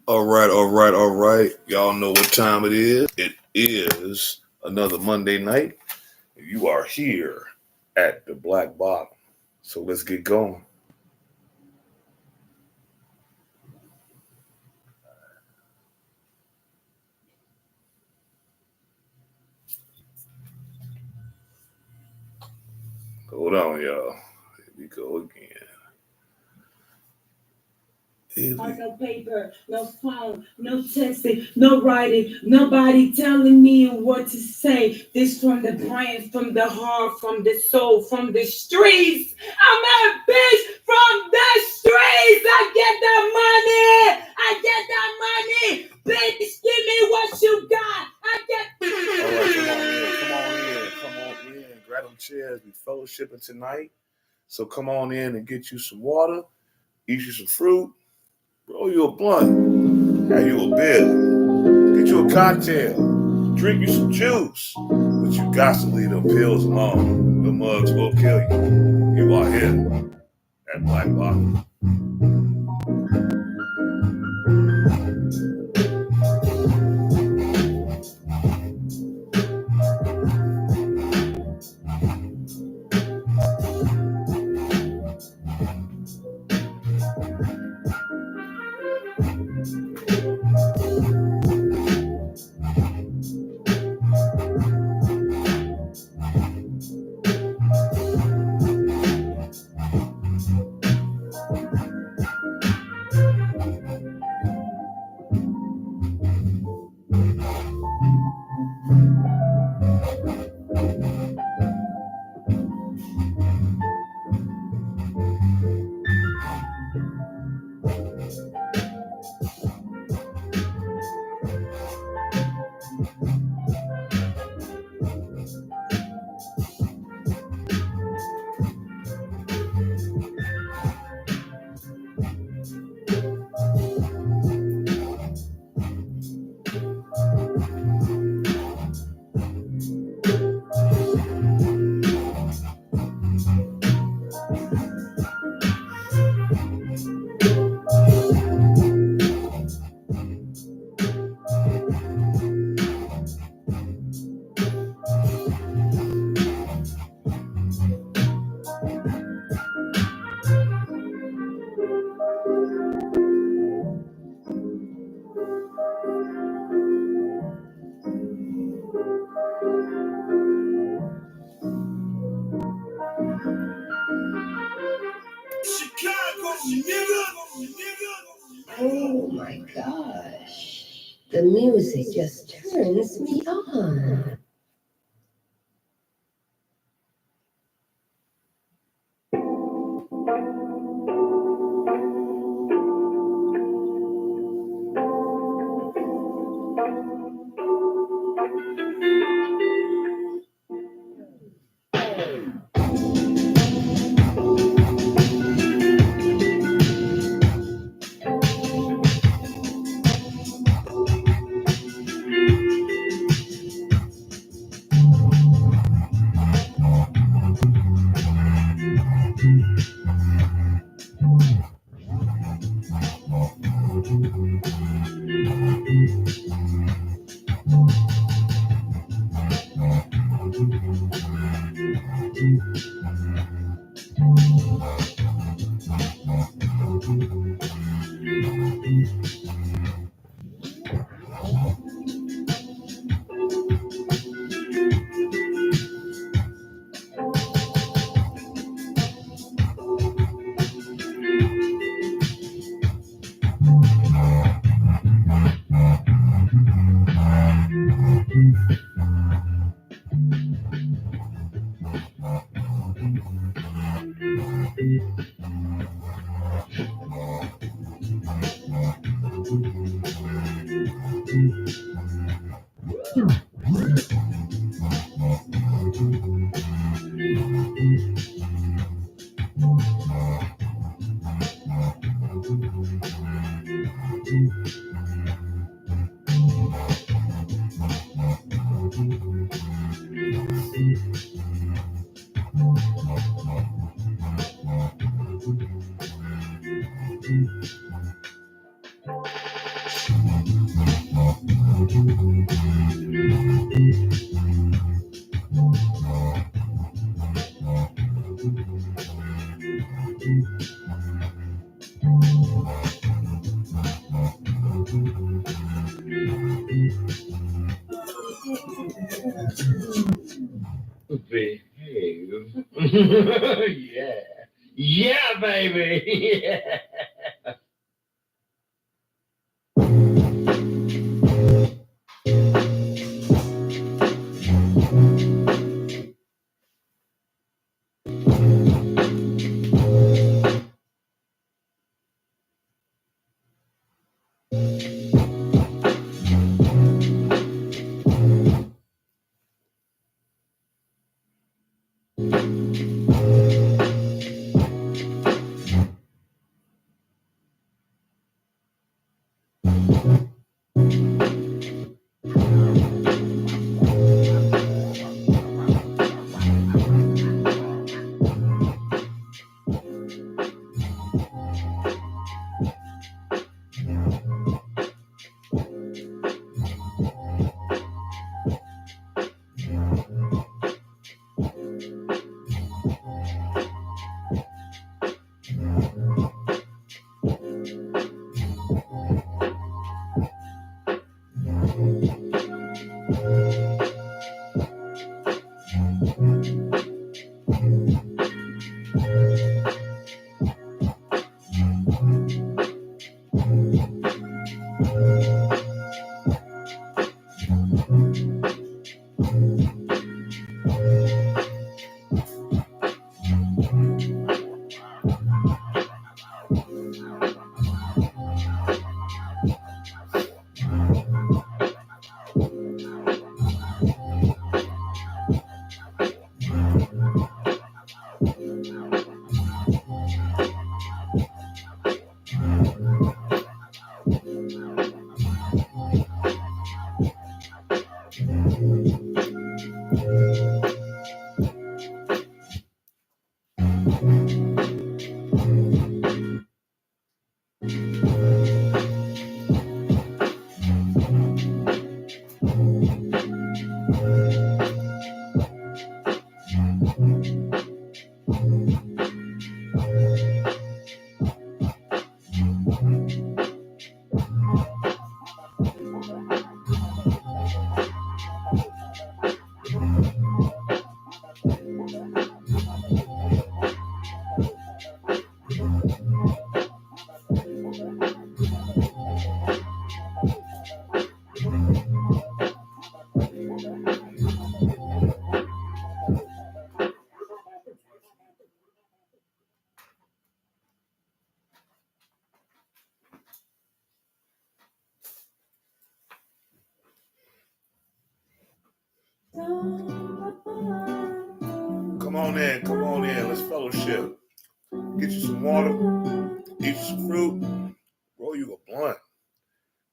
All right. Y'all know what time it is. It is another Monday night. You are here at the Black Bottom. So let's get going. Hold on, y'all. Here we go again. No paper, no phone, no texting, no writing, nobody telling me what to say. This from the brain, from the heart, from the soul, from the streets. I'm a bitch from the streets. I get that money. Bitch, give me what you got. All right, come on in. Grab them chairs. We fellowshipping tonight. So come on in and get you some water, eat you some fruit, roll you a blunt, have you a beer, get you a cocktail, drink you some juice. But you got to leave them pills alone. The mugs will kill you. You are here at Black Bottom. Oh my gosh. The music just turns me on. Behave. Yeah. Yeah, baby. Yeah. Come on in, come on in. Let's fellowship. Get you some water, eat you some fruit, roll you a blunt,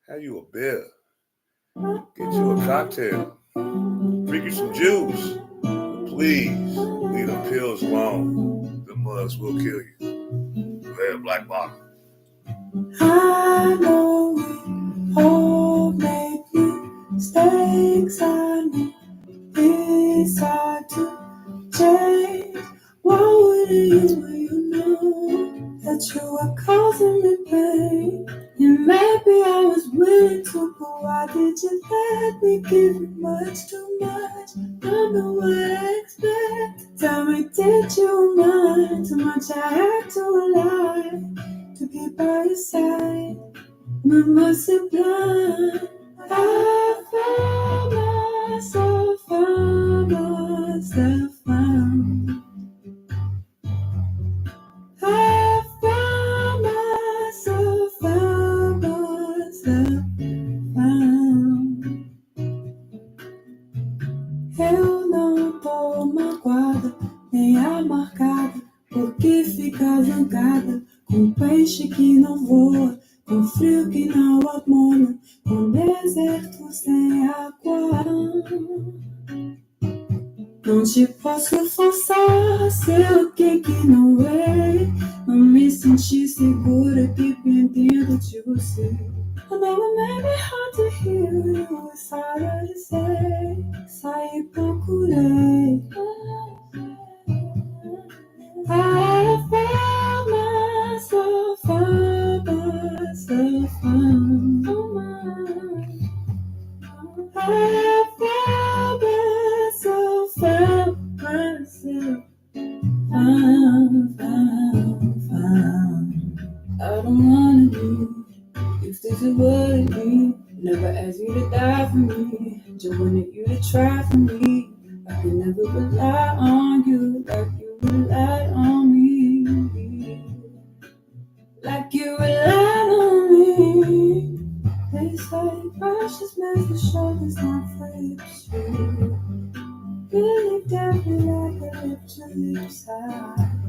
have you a beer, get you a cocktail, drink you some juice. Please leave the pills alone. The mugs will kill you. Go ahead, Black Bottom. I know we all make mistakes. I know it's hard to change. Why wouldn't you know that you are causing me pain? And maybe I was willing to, but why did you let me give you much too much? Don't know what I expect. Tell me, did you mind too much? I had to lie to be by your side. Mama said blind. I found myself, found. I found myself, found. Eu não tô magoada, nem amargada, porque fica zangada com peixe que não voa, com frio que não amona, com deserto sem água. Não te posso forçar, sei o que não é. Não me senti segura dependendo de see. I know it may be hard to hear you, it's harder to say. Sai procurei. I found myself, found myself, found I found myself, found myself, found. I don't wanna do if this is what it means. Never ask you to die for me, just wanted you to try for me. I can never rely on you like you rely on me, like you rely on me. They say precious makes the shoulders not flips you. Really definitely like a lip to lip side.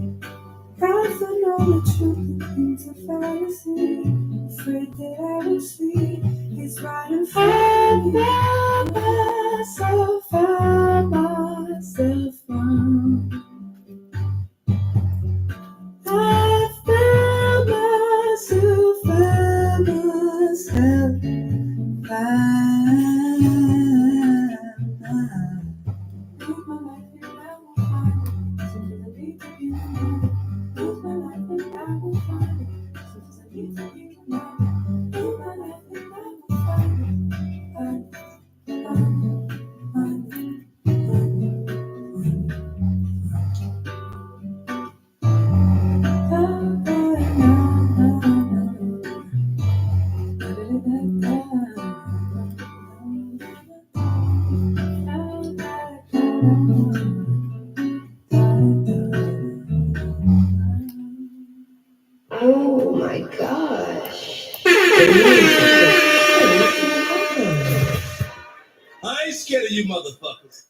Proud to know the truth that means a fallacy. Afraid that I will see it's right in front of me. Found myself, found. I found myself, found myself, found. Live my life and I will find it. Sometimes I need to be reminded. Live my life and I will find it. Sometimes I need to be reminded. Live my life and I will find it. Find it, find it, find it, find it, find it. Oh my gosh. The music just turns me on. I ain't scared of you motherfuckers.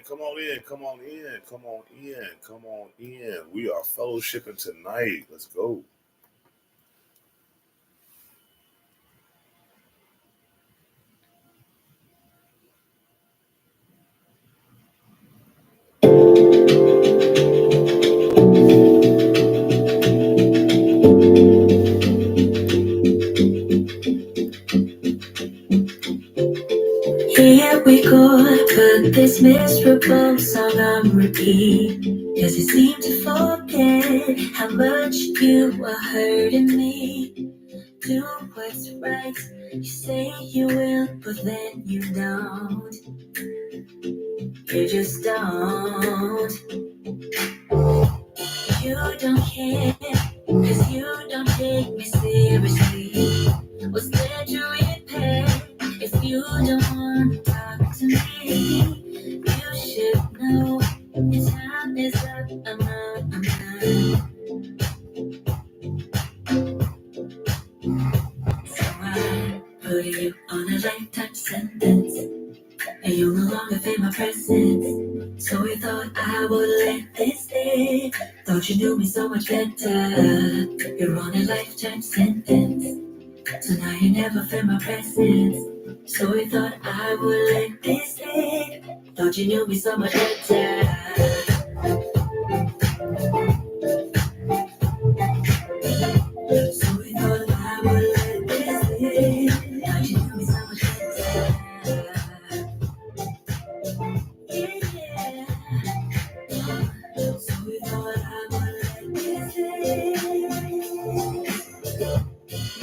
Come on in, come on in, come on in. We are fellowshipping tonight. Let's go. Here we go, put this miserable song on repeat. Cause you seem to forget how much you are hurting me. Do what's right, you say you will, but then you don't. You just don't. You don't care, cause you don't take me seriously. What's there to repair if you don't want to talk to me? You should know your time is up, I'm not. So I put you on a lifetime sentence, and you'll no longer feel my presence. So we thought I would let this stay. Thought you knew me so much better. You're on a lifetime sentence, so now you never feel my presence. So we thought I would let this stay. Thought you knew me so much better. So we thought I would let this stay. Thought you knew me so much better. Yeah. So we thought I would let this stay.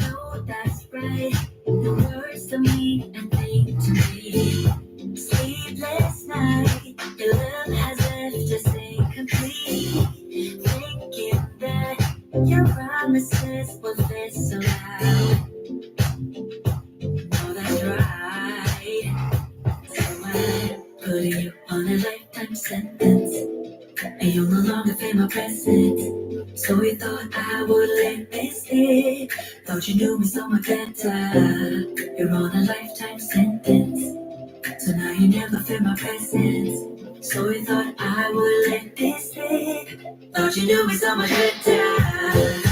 No, that's right. The words to me and think to me. Sleepless night, your love has left us incomplete. Thinking that your promises will fit so loud. Oh, that's right. So I put you on a lifetime sentence, and you'll no longer feel my presence. So we thought I would let this stay. Thought you knew me so much better. You're on a lifetime sentence, so now you never feel my presence. So we thought I would let this stay. Thought you knew me so much better.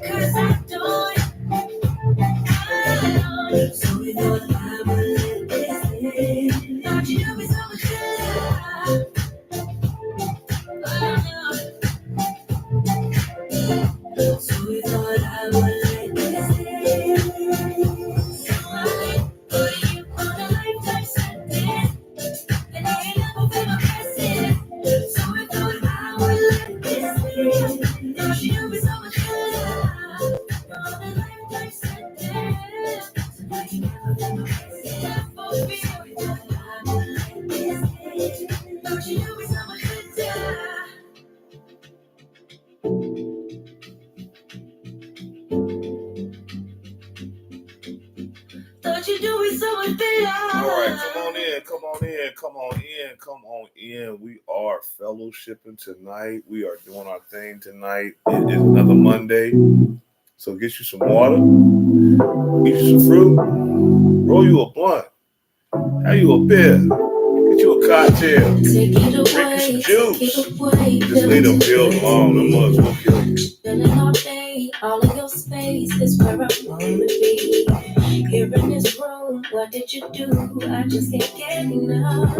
Cause I don't. So we thought I would let this stay. Thought you knew me so much better. So we thought I would let this stay. So I put you on a lifetime sentence, and I ain't never been a present. So we thought I would let this stay. Thought you knew me so much better. You're on a lifetime sentence, so now you never been a present. For me, so we thought I would let this stay. Thought you knew me so much better. Thought you do it so much better. All right, come on in, come on in, come on in, come on in. We are fellowshipping tonight. We are doing our thing tonight. It is another Monday. So get you some water, eat you some fruit, roll you a blunt, have you a beer, get you a cocktail, Take it away, drink you some juice. take it away. Just leave them pills alone. Them mugs will kill you. Spending all day, all of your space is where I wanna be. Here in this room, what did you do? I just can't get enough.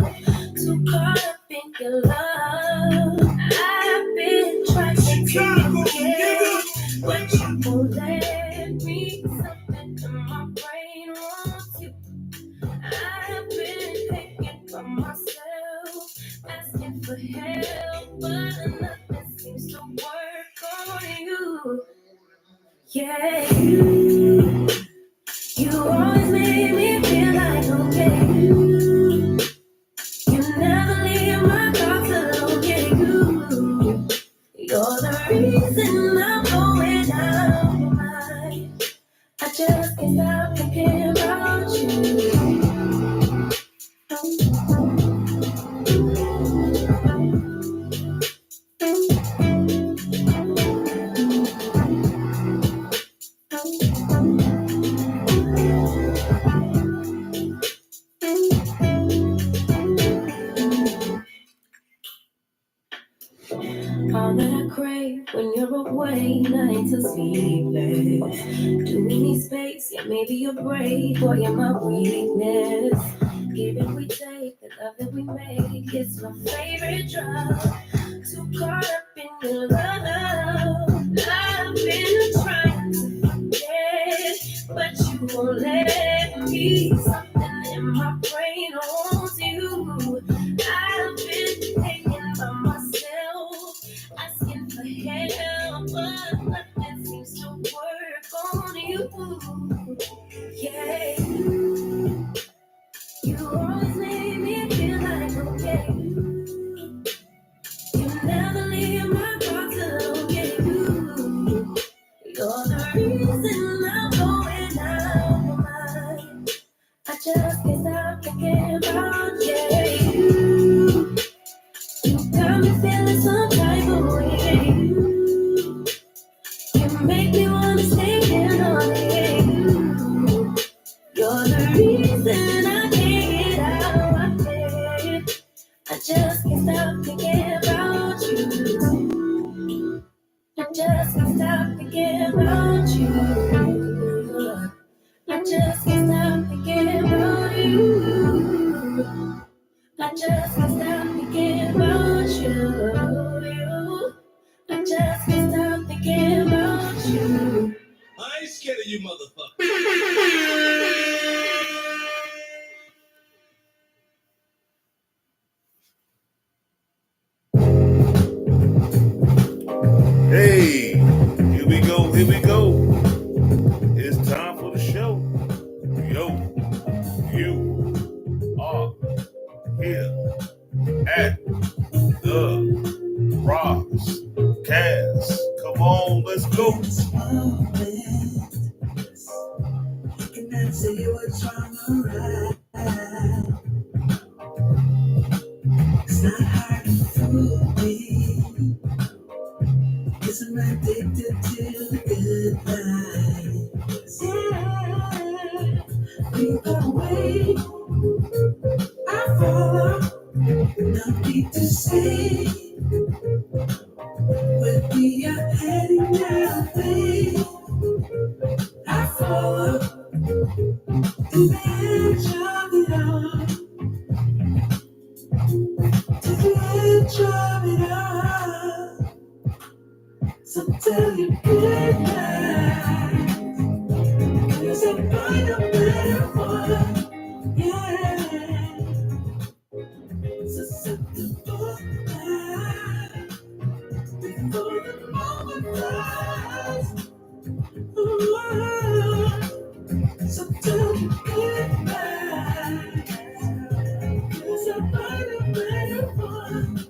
Too caught up in your love. I've been trying to forget, but you won't let me. Something in my brain wants you. I've been thinking for myself, asking for help, but nothing seems to work on you. Yeah, you just can't stop thinking about you. All that I crave when you're away, nights are sleepless. Do we need space? Yeah, maybe you're brave, or you're my weakness. Give and we take, the love that we make, it's my favorite drug. Too caught up in your love. I've been trying to forget, but you won't let me. Something in my brain holds you. I've been hanging by myself, asking for help, but nothing seems to work on you. Yeah, you always make me feel like okay. You never leave my heart alone. Yeah, you're the reason I'm going out my mind. I just can't stop thinking about you. You got me feeling some type of way. You make me wanna stay in on it. You're the reason I can't get out of my bed. I just can't stop thinking about you. I just can't stop thinking about you. I just can't stop thinking about you. I just can't stop thinking about you. I just can't stop thinking about you. I ain't scared of you, motherfucker. Hey, here we go, here we go. It's time for the show. Yo, you are here at the Ross Cast. Come on, let's go. You can say what's wrong, alright. It's not hard to fool me, 'cause I'm addicted to the good times. We go away, I follow, no need to say where we are heading now, babe. I follow to the edge of it all, to the edge of it all. So tell your good night, 'cause I find a better one, yeah. Susceptible night, before the moment flies. Ooh, so tell your good night, 'cause I find a better one.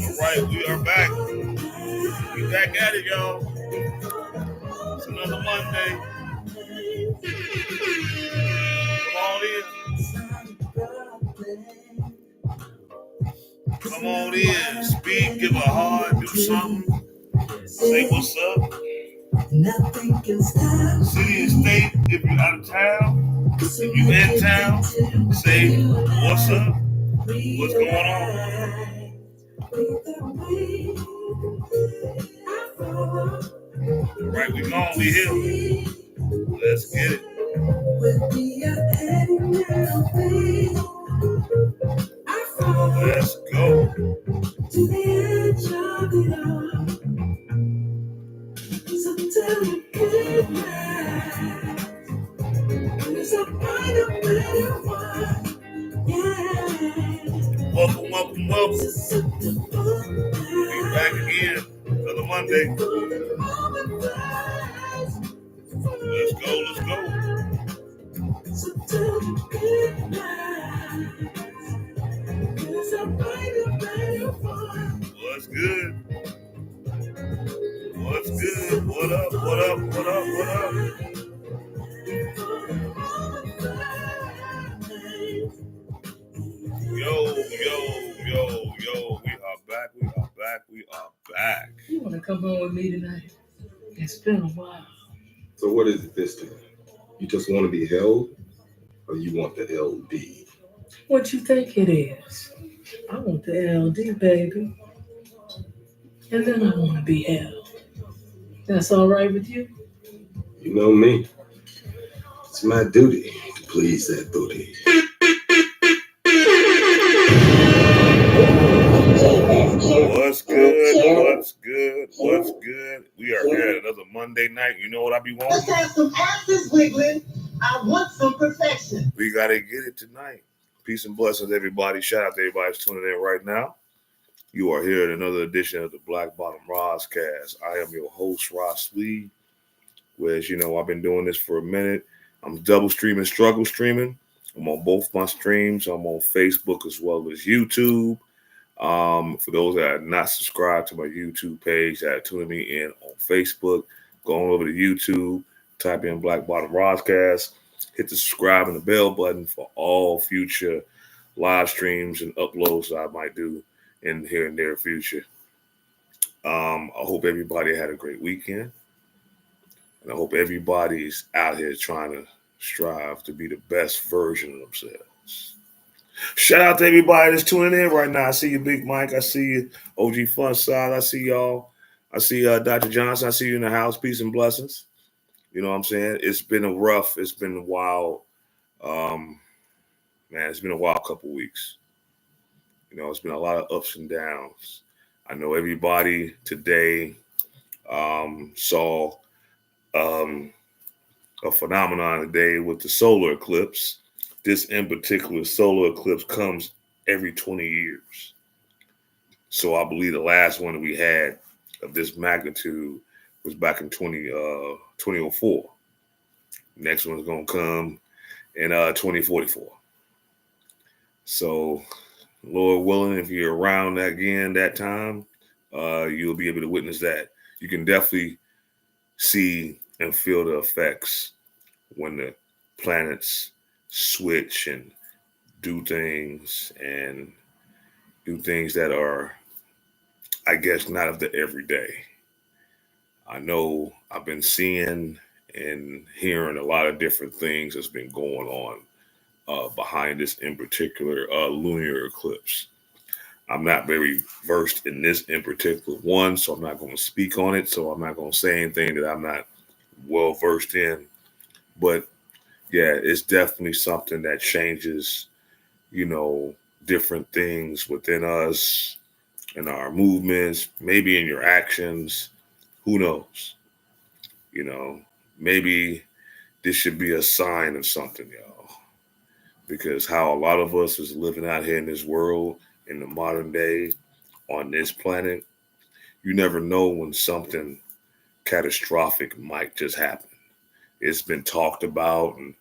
All right, we are back. We back at it, y'all. It's another Monday. Come on in. Come on in. Speak, give a heart, do something. Say what's up. Nothing can stop. City and state, if you're out of town. If you in town, say what's up. What's going on? Right, we gonna be here. Let's get it. Let's go. To the edge of it all. So tell me good night, 'cause I find a better one, yeah. Welcome, welcome, welcome. We back again. Another Monday. Let's go, let's go. So tell me good night, 'cause I find a better one. What's good? What's good? What up? What up? What up? What up? Yo. We are back. You want to come home with me tonight? It's been a while. So what is it this time? You just want to be held, or you want the LD? What you think it is? I want the LD, baby. And then I want to be held. That's all right with you? You know me. It's my duty to please that booty. What's good? We are here at another Monday night. You know what I be wanting? Let's have some asses wiggling. I want some perfection. We gotta get it tonight. Peace and blessings, everybody. Shout out to everybody who's tuning in right now. You are here at another edition of the Black Bottom Roscast. I am your host, Ross Lee. Whereas, you know, I've been doing this for a minute. I'm double streaming, struggle streaming. I'm on both my streams. I'm on Facebook as well as YouTube. For those that are not subscribed to my YouTube page that are tuning me in on Facebook, go on over to YouTube, type in Black Bottom Roscast, hit the subscribe and the bell button for all future live streams and uploads that I might do in here and near future. I hope everybody had a great weekend. And I hope everybody's out here trying to strive to be the best version of themselves. Shout out to everybody that's tuning in right now. I see you, Big Mike. I see you, OG Fun Side. I see y'all. I see Dr. Johnson. I see you in the house. Peace and blessings. You know what I'm saying? It's been a wild, it's been a wild couple weeks. You know, it's been a lot of ups and downs. I know everybody today saw a phenomenon today with the solar eclipse. This in particular solar eclipse comes every 20 years. So I believe the last one that we had of this magnitude was back in 2004. Next one's going to come in 2044. So Lord willing, if you're around again that time, you'll be able to witness that. You can definitely see and feel the effects when the planets switch and do things that are, I guess, not of the everyday. I know I've been seeing and hearing a lot of different things that's been going on behind this in particular lunar eclipse. I'm not very versed in this in particular one, so I'm not going to speak on it. So I'm not going to say anything that I'm not well versed in. But yeah, it's definitely something that changes, you know, different things within us and our movements, maybe in your actions. Who knows? You know, maybe this should be a sign of something, y'all. Because how a lot of us is living out here in this world, in the modern day, on this planet, you never know when something catastrophic might just happen. It's been talked about, and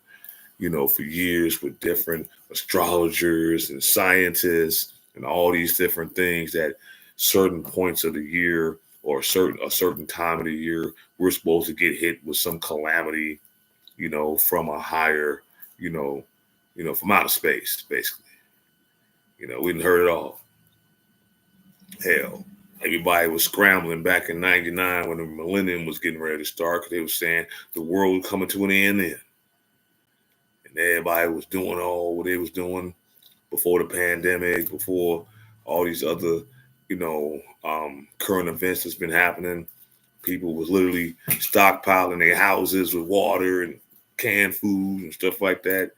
you know, for years with different astrologers and scientists and all these different things that certain points of the year or a certain time of the year, we're supposed to get hit with some calamity, you know, from a higher, you know, from outer space, basically. You know, we didn't heard it all. Hell, everybody was scrambling back in 99 when the millennium was getting ready to start because they were saying the world was coming to an end then. And everybody was doing all what they was doing before the pandemic, before all these other, you know, current events that's been happening. People was literally stockpiling their houses with water and canned food and stuff like that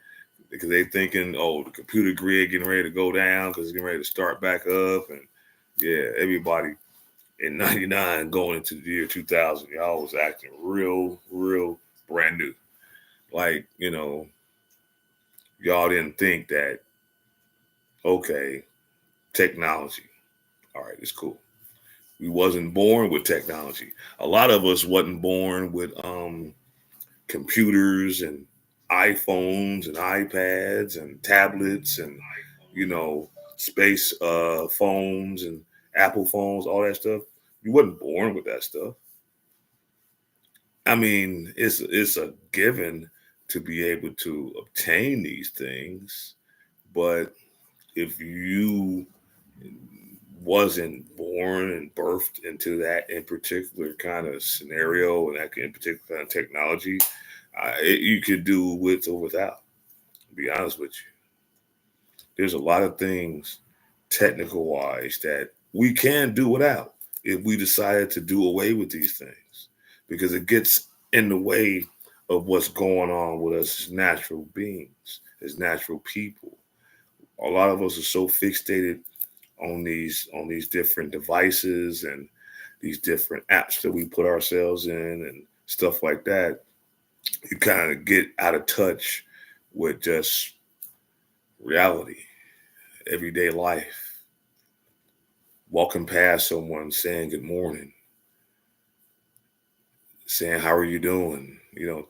because they thinking, oh, the computer grid getting ready to go down because it's getting ready to start back up. And yeah, everybody in 99 going into the year 2000, y'all was acting real brand new. Like, you know, y'all didn't think that, okay, technology, all right, it's cool. We wasn't born with technology. A lot of us wasn't born with computers and iPhones and iPads and tablets and, you know, space phones and Apple phones, all that stuff. You wasn't born with that stuff. I mean, it's a given to be able to obtain these things, but if you wasn't born and birthed into that in particular kind of scenario and that in particular kind of technology, you could do with or without. To be honest with you, there's a lot of things technical wise that we can do without if we decided to do away with these things because it gets in the way of what's going on with us as natural beings, as natural people. A lot of us are so fixated on these different devices and these different apps that we put ourselves in and stuff like that. You kind of get out of touch with just reality, everyday life, walking past someone saying good morning, saying how are you doing,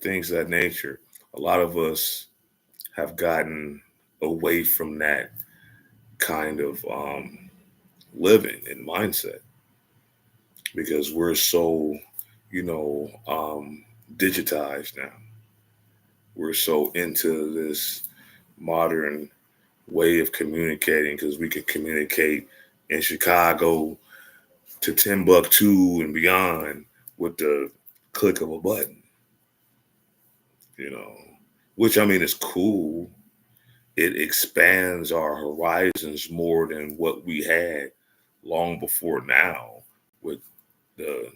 things of that nature. A lot of us have gotten away from that kind of living and mindset because we're so digitized now. We're so into this modern way of communicating because we can communicate in Chicago to Timbuktu and beyond with the click of a button, you know, which I mean is cool. It expands our horizons more than what we had long before now with the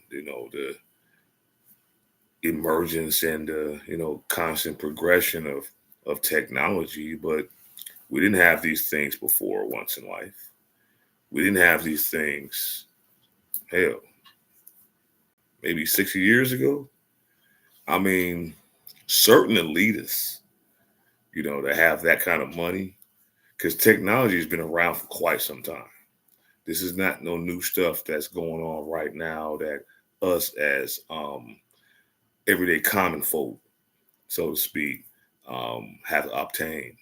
emergence and the constant progression of technology. But we didn't have these things before once in life. We didn't have these things, hell, maybe 60 years ago. I mean, certain elitists, that have that kind of money, because technology has been around for quite some time. This is not no new stuff that's going on right now that us as everyday common folk, so to speak, have obtained.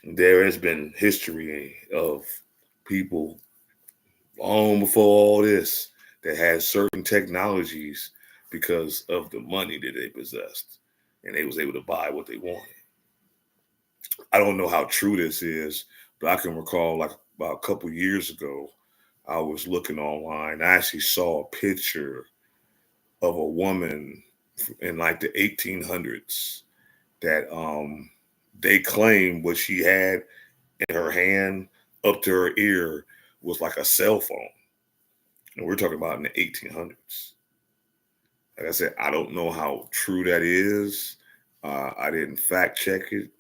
There has been history of people long before all this that had certain technologies because of the money that they possessed and they was able to buy what they wanted. I don't know how true this is, but I can recall like about a couple years ago, I was looking online. I actually saw a picture of a woman in like the 1800s that they claimed what she had in her hand up to her ear was like a cell phone. And we're talking about in the 1800s. Like I said, I don't know how true that is. I didn't fact check it,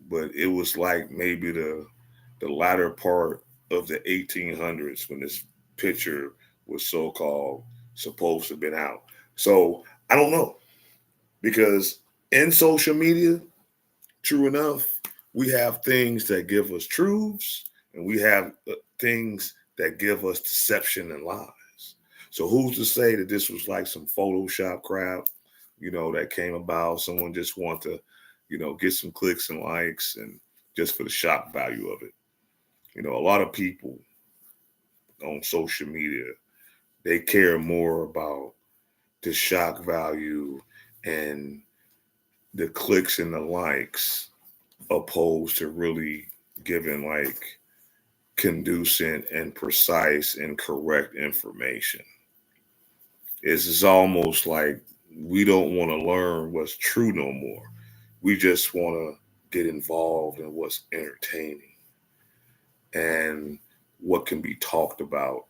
but it was like maybe the latter part of the 1800s when this picture was so-called supposed to have been out. So I don't know, because in social media, true enough, we have things that give us truths and we have things that give us deception and lies. So who's to say that this was like some Photoshop crap, that came about? Someone just want to, get some clicks and likes and just for the shock value of it. A lot of people on social media, they care more about the shock value and the clicks and the likes opposed to really giving like conducive and precise and correct information. It's almost like we don't want to learn what's true no more. We just want to get involved in what's entertaining and what can be talked about,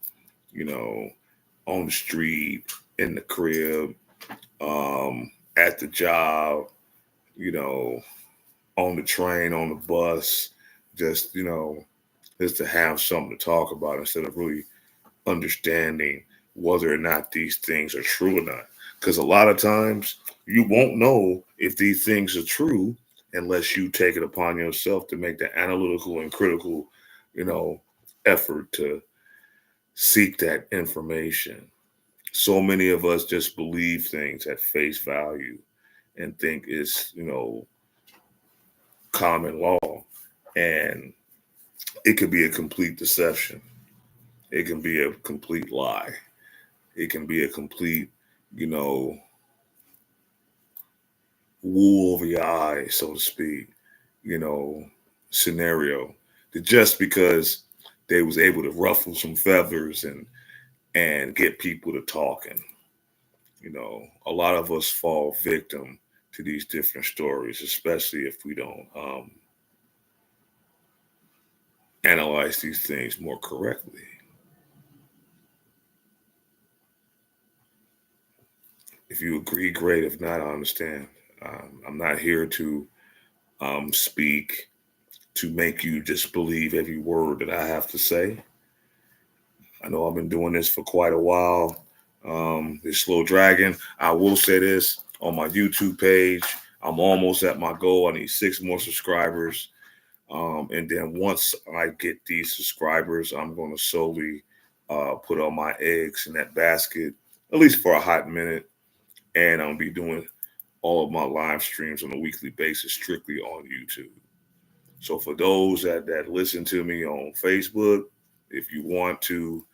on the street, in the crib, at the job, on the train, on the bus, just, just to have something to talk about instead of really understanding whether or not these things are true or not. Because a lot of times you won't know if these things are true unless you take it upon yourself to make the analytical and critical, effort to seek that information. So many of us just believe things at face value and think it's, common law. And it could be a complete deception. It can be a complete lie. It can be a complete, you know, wool over your eyes, so to speak, you know, scenario. Just because they was able to ruffle some feathers and get people to talking. You know, a lot of us fall victim to these different stories, especially if we don't analyze these things more correctly. If you agree, great. If not, I understand. I'm not here to speak to make you disbelieve every word that I have to say. I know I've been doing this for quite a while. This Slow Dragon. I will say this on my YouTube page. I'm almost at my goal. I need 6 more subscribers. And then once I get these subscribers, I'm going to solely put all my eggs in that basket, at least for a hot minute. And I'll be doing all of my live streams on a weekly basis strictly on YouTube. So for those that listen to me on Facebook, if you want to,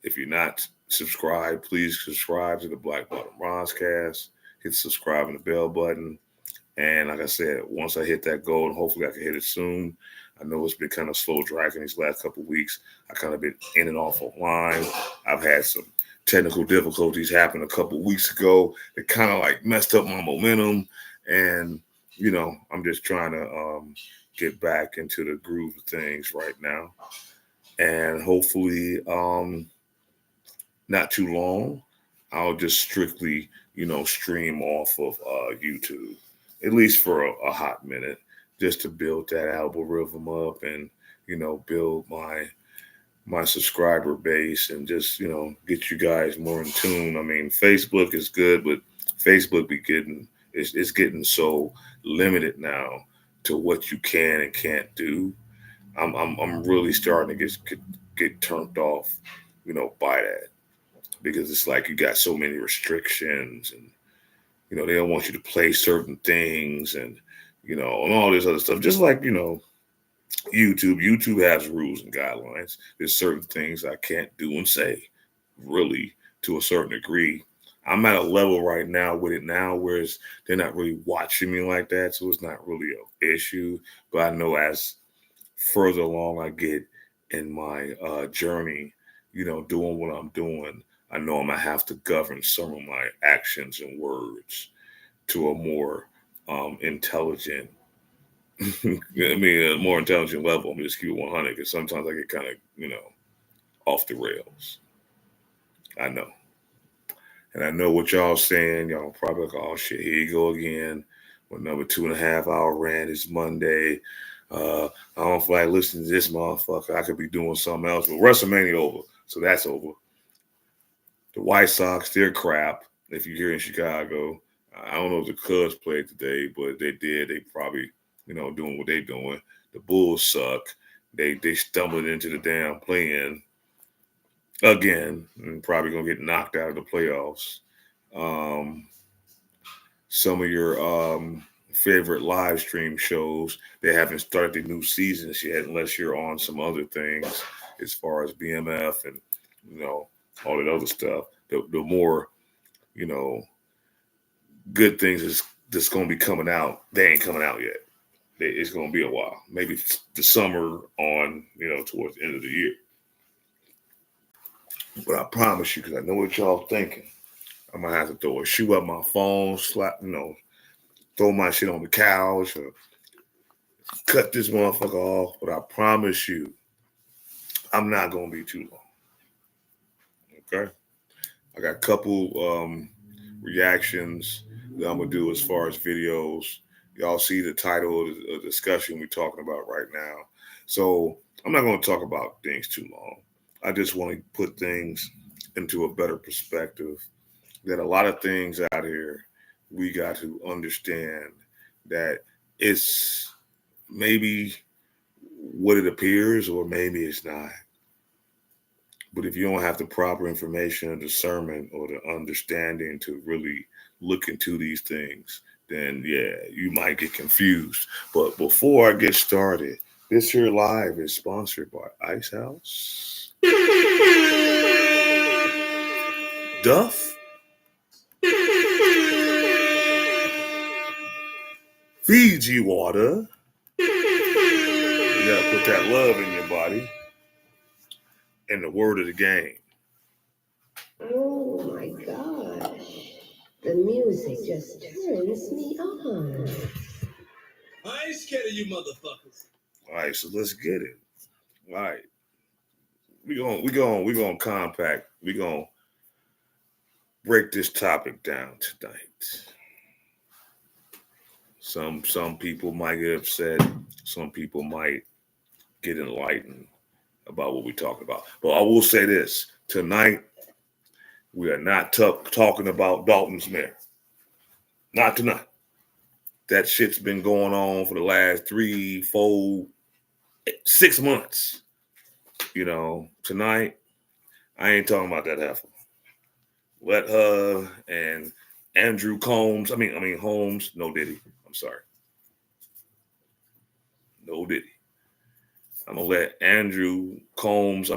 if you're not subscribed, please subscribe to the Black Bottom Roscast. Hit subscribe and the bell button. And like I said, once I hit that goal, and hopefully I can hit it soon. I know it's been kind of slow dragging these last couple of weeks. I kind of been in and off online. I've had some technical difficulties happen a couple of weeks ago that kind of like messed up my momentum. And, you know, I'm just trying to get back into the groove of things right now. And hopefully not too long, I'll just strictly, you know, stream off of YouTube, at least for a hot minute, just to build that algorithm up and, you know, build my subscriber base and just, you know, get you guys more in tune. I mean, Facebook is good, but Facebook be getting it's getting so limited now to what you can and can't do. I'm really starting to get turned off, you know, by that, because it's like you got so many restrictions and, you know, they don't want you to play certain things and, you know, and all this other stuff. Just like, you know, YouTube has rules and guidelines. There's certain things I can't do and say, really, to a certain degree. I'm at a level right now with it now, whereas they're not really watching me like that, so it's not really an issue. But I know as further along I get in my journey, you know, doing what I'm doing, I know I'm gonna have to govern some of my actions and words to a more intelligent. I mean, a more intelligent level. I'm just keep it 100 because sometimes I get kind of, you know, off the rails. I know. And I know what y'all saying. Y'all probably like, oh shit, here you go again. Another 2.5 hour rant. It's Monday. I don't feel like listening to this motherfucker. I could be doing something else. But WrestleMania over. So that's over. The White Sox, they're crap. If you're here in Chicago, I don't know if the Cubs played today, but if they did, they probably, you know, doing what they're doing. The Bulls suck. They stumbled into the damn play-in again and probably gonna get knocked out of the playoffs. Some of your favorite live stream shows, they haven't started the new seasons yet unless you're on some other things as far as BMF and, you know, all that other stuff. The more, you know, good things is that's going to be coming out. They ain't coming out yet. It's going to be a while. Maybe the summer on, you know, towards the end of the year. But I promise you, because I know what y'all thinking, I'm going to have to throw a shoe up my phone, slap, you know, throw my shit on the couch or cut this motherfucker off. But I promise you, I'm not going to be too long. Okay? I got a couple reactions that I'm going to do as far as videos. Y'all see the title of the discussion we're talking about right now. So I'm not going to talk about things too long. I just want to put things into a better perspective, that a lot of things out here, we got to understand that it's maybe what it appears or maybe it's not. But if you don't have the proper information or discernment or the understanding to really look into these things, then yeah, you might get confused. But before I get started, this here live is sponsored by Ice House, Duff, Fiji water. You gotta put that love in your body. And the word of the game. Oh my gosh. The music just turns me on. I ain't scared of you motherfuckers. All right, so let's get it. All right. We're gonna compact. We're gonna break this topic down tonight. Some people might get upset. Some people might get enlightened about what we're talking about. But I will say this: tonight we are not talking about Dalton's Mare. Not tonight. That shit's been going on for the last 3, 4, 6 months. You know, tonight I ain't talking about that heifer. Let her and Andrew Holmes, no Diddy. I'm sorry. No Diddy. I'm gonna let Andrew Holmes,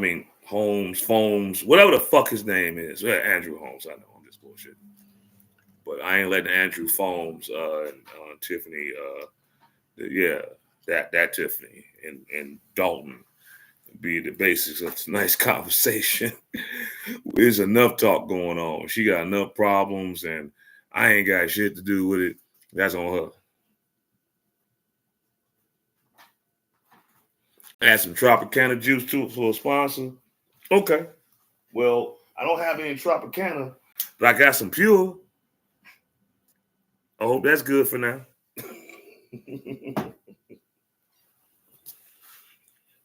Fomes, whatever the fuck his name is. Yeah, Andrew Holmes, I know I'm just bullshit. But I ain't letting Andrew Fomes and Tiffany, that Tiffany and Dalton be the basis of tonight's conversation. There's enough talk going on. She got enough problems, and I ain't got shit to do with it. That's on her. Add some Tropicana juice too for a sponsor. Okay. Well, I don't have any Tropicana, but I got some Pure. I hope that's good for now.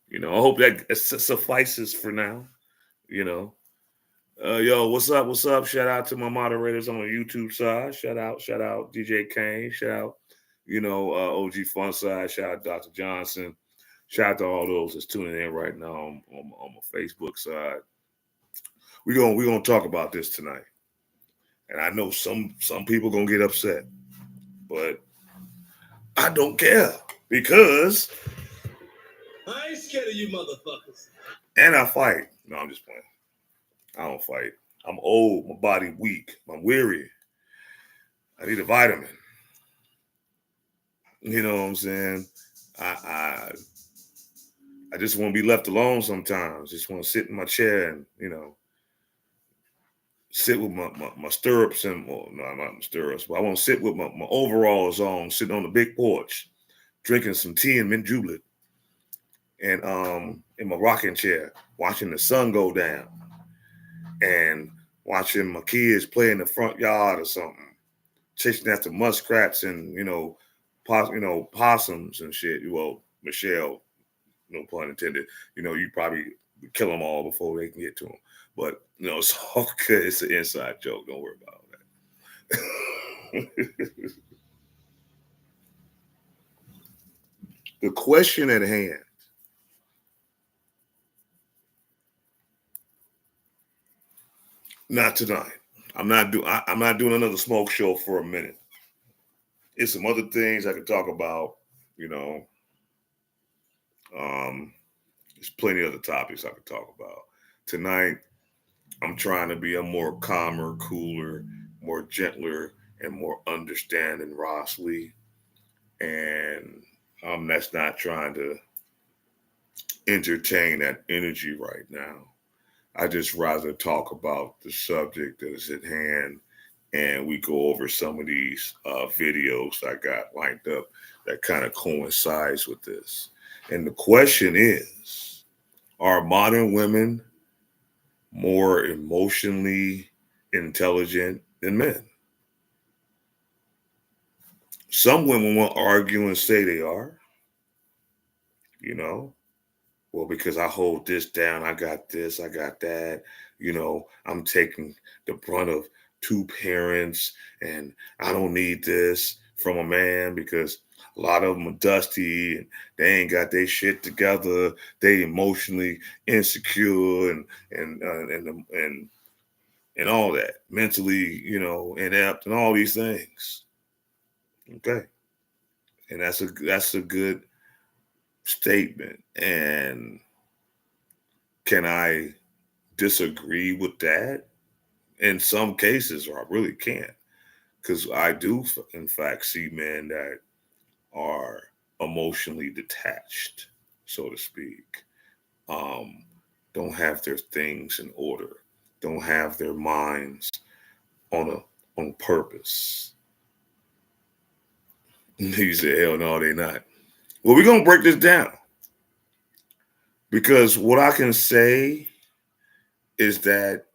You know, I hope that suffices for now. You know, yo, what's up? What's up? Shout out to my moderators on the YouTube side. Shout out, DJ Kane. Shout out, OG Fun side. Shout out Dr. Johnson. Shout out to all those that's tuning in right now on my Facebook side. We're gonna talk about this tonight, and I know some people gonna get upset, but I don't care because I ain't scared of you motherfuckers. And I fight. No, I'm just playing. I don't fight. I'm old. My body weak. I'm weary. I need a vitamin. You know what I'm saying? I just want to be left alone sometimes. Just want to sit in my chair and, sit with my stirrups and, well, no, not my stirrups, but I want to sit with my overalls on, sitting on the big porch, drinking some tea and mint julep. And in my rocking chair, watching the sun go down and watching my kids play in the front yard or something, chasing after muskrats and, possums and shit. Well, Michelle, no pun intended, you probably kill them all before they can get to them. But, it's all good. It's an inside joke. Don't worry about that. The question at hand. Not tonight. I'm not doing another smoke show for a minute. It's some other things I could talk about, There's plenty of other topics I could talk about. Tonight, I'm trying to be a more calmer, cooler, more gentler, and more understanding Ross Lee. And that's not trying to entertain that energy right now. I just rather talk about the subject that is at hand, and we go over some of these videos I got lined up that kind of coincides with this. And the question is, are modern women more emotionally intelligent than men? Some women will argue and say they are, Well, because I hold this down, I got this, I got that. I'm taking the brunt of 2 parents, and I don't need this from a man because a lot of them are dusty and they ain't got their shit together. They emotionally insecure and all that, mentally, inept and all these things. Okay, and that's a good statement. And can I disagree with that? In some cases, or I really can't, because I do, in fact, see men that are emotionally detached, so to speak. Don't have their things in order, don't have their minds on purpose. He said, hell no, they not. Well, we're gonna break this down because what I can say is that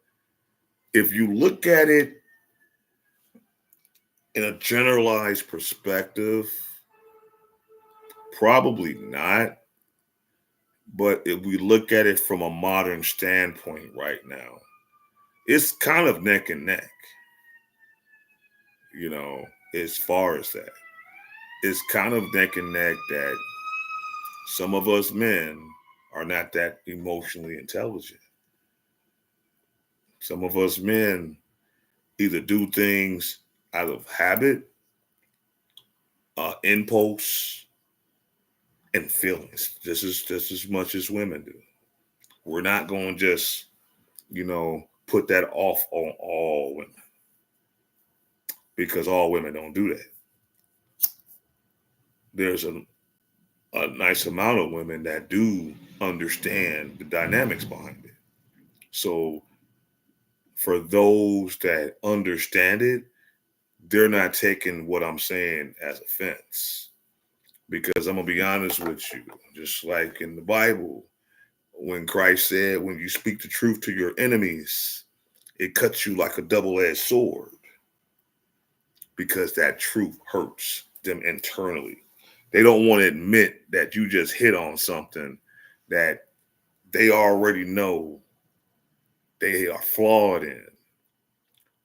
if you look at it in a generalized perspective, probably not. But if we look at it from a modern standpoint right now, it's kind of neck and neck, you know, as far as that. It's kind of neck and neck that some of us men are not that emotionally intelligent. Some of us men either do things out of habit, impulse, and feelings. This is just as much as women do. We're not going to just, put that off on all women because all women don't do that. There's a nice amount of women that do understand the dynamics behind it. So for those that understand it, they're not taking what I'm saying as offense. Because I'm going to be honest with you, just like in the Bible, when Christ said, when you speak the truth to your enemies, it cuts you like a double-edged sword because that truth hurts them internally. They don't want to admit that you just hit on something that they already know they are flawed in.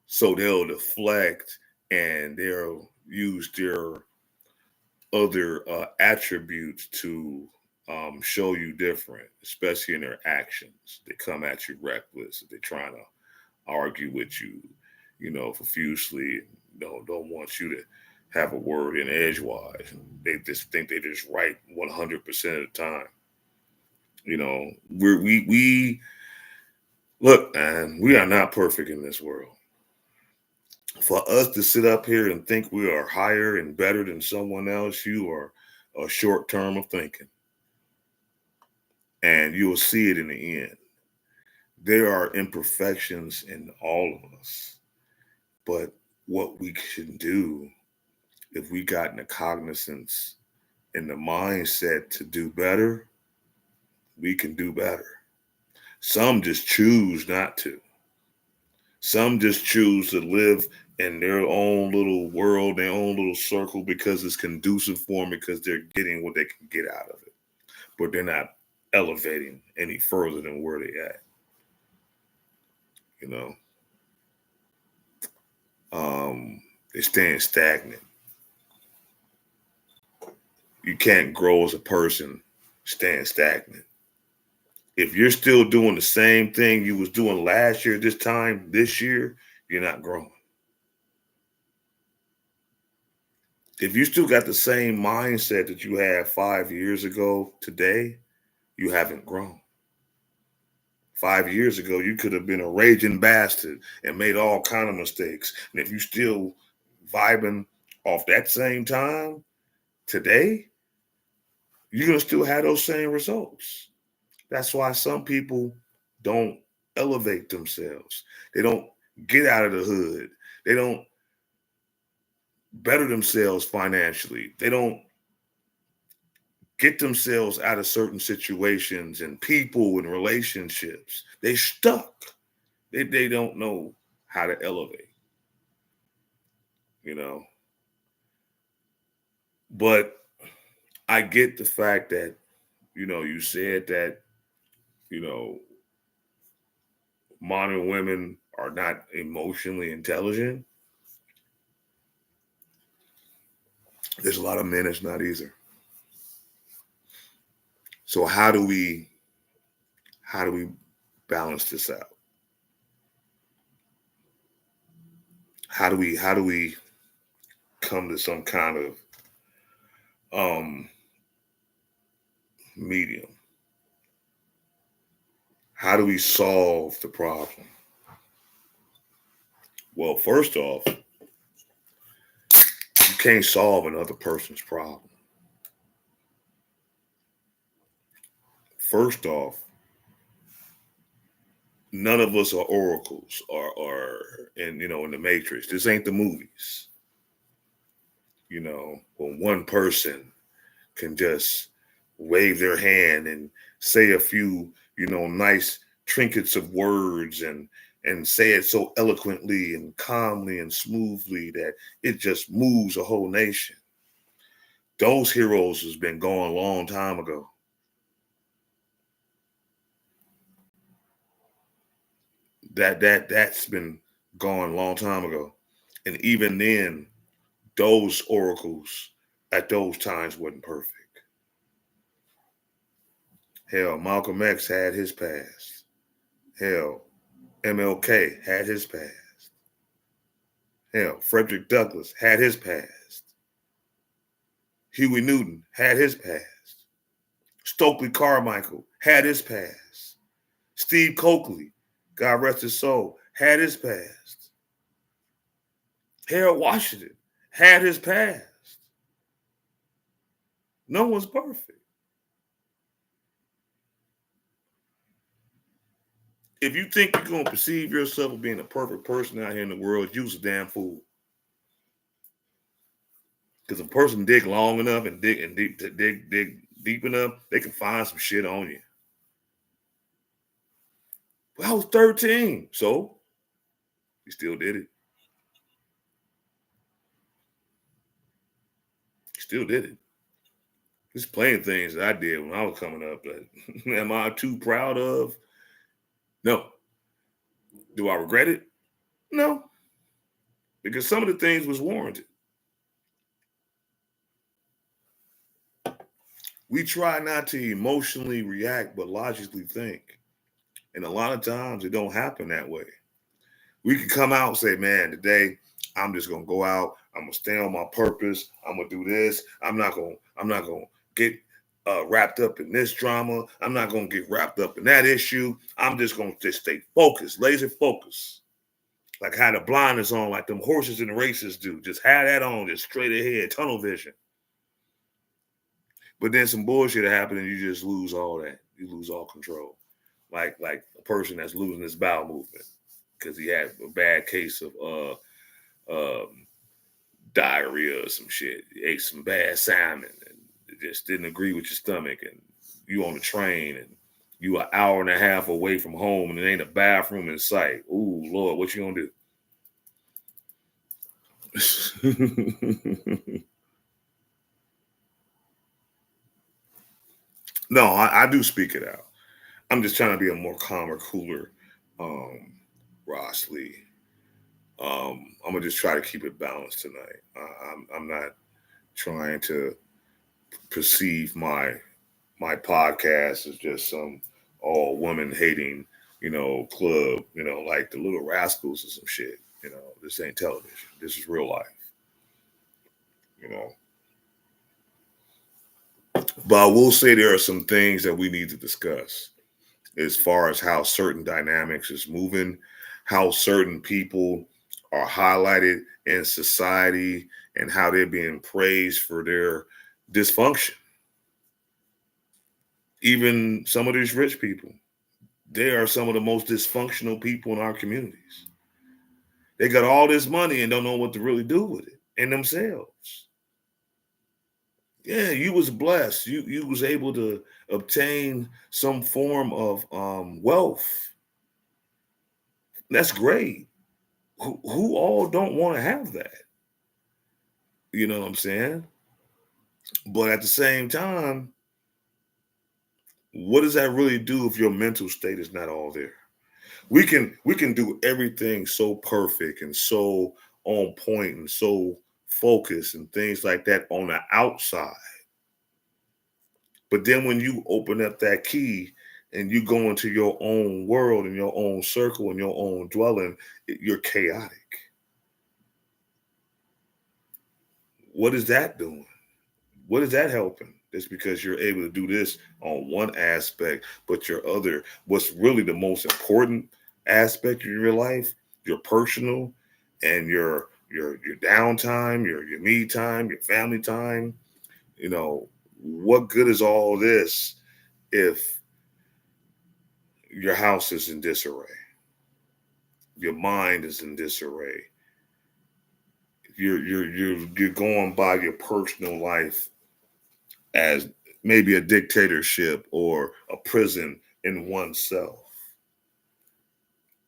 So they'll deflect and they'll use their other attributes to show you different, especially in their actions. They come at you reckless. They're trying to argue with you, profusely. Don't want you to have a word in edgewise. They just think they're just right 100% of the time. We look, man, we are not perfect in this world. For us to sit up here and think we are higher and better than someone else, you are a short term of thinking. And you will see it in the end. There are imperfections in all of us. But what we should do, if we got in the cognizance and the mindset to do better, we can do better. Some just choose not to. Some just choose to live in their own little world, their own little circle because it's conducive for them, because they're getting what they can get out of it. But they're not elevating any further than where they're at. They're staying stagnant. You can't grow as a person staying stagnant. If you're still doing the same thing you was doing last year, this year, you're not growing. If you still got the same mindset that you had 5 years ago today, you haven't grown. 5 years ago, you could have been a raging bastard and made all kind of mistakes. And if you still vibing off that same time today, you're going to still have those same results. That's why some people don't elevate themselves. They don't get out of the hood. They don't better themselves financially. They don't get themselves out of certain situations and people and relationships. They stuck. They don't know how to elevate, But I get the fact that, you said that, modern women are not emotionally intelligent. There's a lot of men that's not either. So how do we balance this out? How do we come to some kind of medium? How do we solve the problem? Well, first off, you can't solve another person's problem. First off, none of us are oracles or in the Matrix. This ain't the movies. When one person can just wave their hand and say a few, nice trinkets of words and say it so eloquently and calmly and smoothly that it just moves a whole nation. Those heroes has been gone a long time ago. That's been gone a long time ago. And even then, those oracles at those times wasn't perfect. Hell, Malcolm X had his past. Hell, MLK had his past. Hell, Frederick Douglass had his past. Huey Newton had his past. Stokely Carmichael had his past. Steve Coakley, God rest his soul, had his past. Harold Washington had his past. No one's perfect. If you think you're going to perceive yourself as being a perfect person out here in the world, you's a damn fool. Because if a person dig long enough and dig deep enough, they can find some shit on you. Well, I was 13, so he still did it. He still did it. There's plenty of things that I did when I was coming up that am I too proud of? No. Do I regret it? No. Because some of the things was warranted. We try not to emotionally react, but logically think. And a lot of times it don't happen that way. We can come out and say, man, today I'm just gonna go out, I'm gonna stay on my purpose, I'm gonna do this, I'm not gonna get wrapped up in this drama, I'm not gonna get wrapped up in that issue, I'm just gonna stay focused, laser focused. Like how the blinders on, like them horses in the races do. Just have that on, just straight ahead, tunnel vision. But then some bullshit happen and you just lose all that. You lose all control. Like a person that's losing his bowel movement because he had a bad case of diarrhea or some shit. You ate some bad salmon and it just didn't agree with your stomach, and you on the train and you an hour and a half away from home and there ain't a bathroom in sight. Ooh, Lord, what you gonna do? No, I do speak it out. I'm just trying to be a more calmer, cooler Ross Lee. I'm gonna just try to keep it balanced tonight. I'm not trying to perceive my podcast as just some all woman hating, club, like the Little Rascals or some shit. This ain't television. This is real life. But I will say there are some things that we need to discuss as far as how certain dynamics is moving, how certain people are highlighted in society, and how they're being praised for their dysfunction. Even some of these rich people, they are some of the most dysfunctional people in our communities. They got all this money and don't know what to really do with it in themselves. Yeah, you was blessed. You was able to obtain some form of wealth. That's great. Who all don't want to have that? You know what I'm saying? But at the same time, what does that really do if your mental state is not all there? We can do everything so perfect and so on point and so focused and things like that on the outside. But then when you open up that key and you go into your own world and your own circle and your own dwelling, you're chaotic. What is that doing? What is that helping? It's because you're able to do this on one aspect, but what's really the most important aspect of your life, your personal and your downtime, your me time, your family time, what good is all this if your house is in disarray. Your mind is in disarray. You're going by your personal life as maybe a dictatorship or a prison in oneself.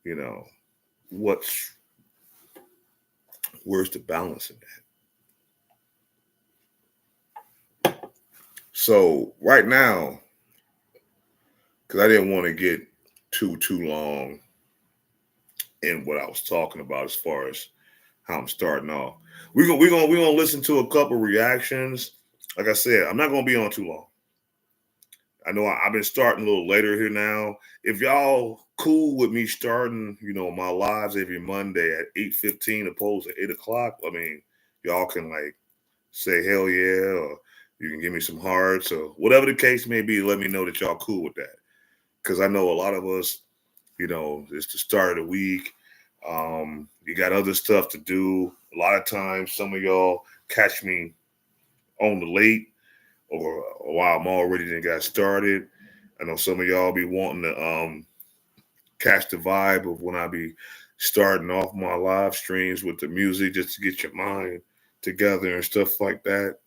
You know, where's the balance in that? So right now, because I didn't want to get too long in what I was talking about as far as how I'm starting off. We're gonna listen to a couple reactions. Like I said, I'm not gonna be on too long. I know I've been starting a little later here now. If y'all cool with me starting, my lives every Monday at 8:15 opposed to 8 o'clock, I mean, y'all can like say hell yeah, or you can give me some hearts or whatever the case may be. Let me know that y'all cool with that. Because I know a lot of us, it's the start of the week. You got other stuff to do. A lot of times, some of y'all catch me on the late or while I'm already done got started. I know some of y'all be wanting to catch the vibe of when I be starting off my live streams with the music just to get your mind together and stuff like that.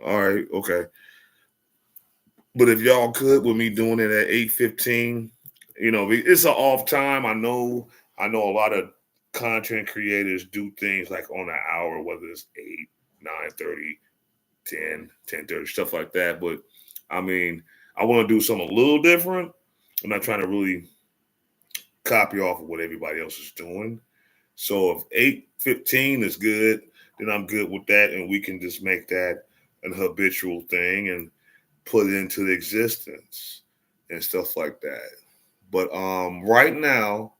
All right, okay. But if y'all could with me doing it at 8:15, it's an off time. I know a lot of content creators do things like on an hour, whether it's 8, 9:30, 10, 10:30, stuff like that. But I mean, I want to do something a little different. I'm not trying to really copy off of what everybody else is doing. So if 8:15 is good, then I'm good with that. And we can just make that an habitual thing and put it into existence and stuff like that. But right now,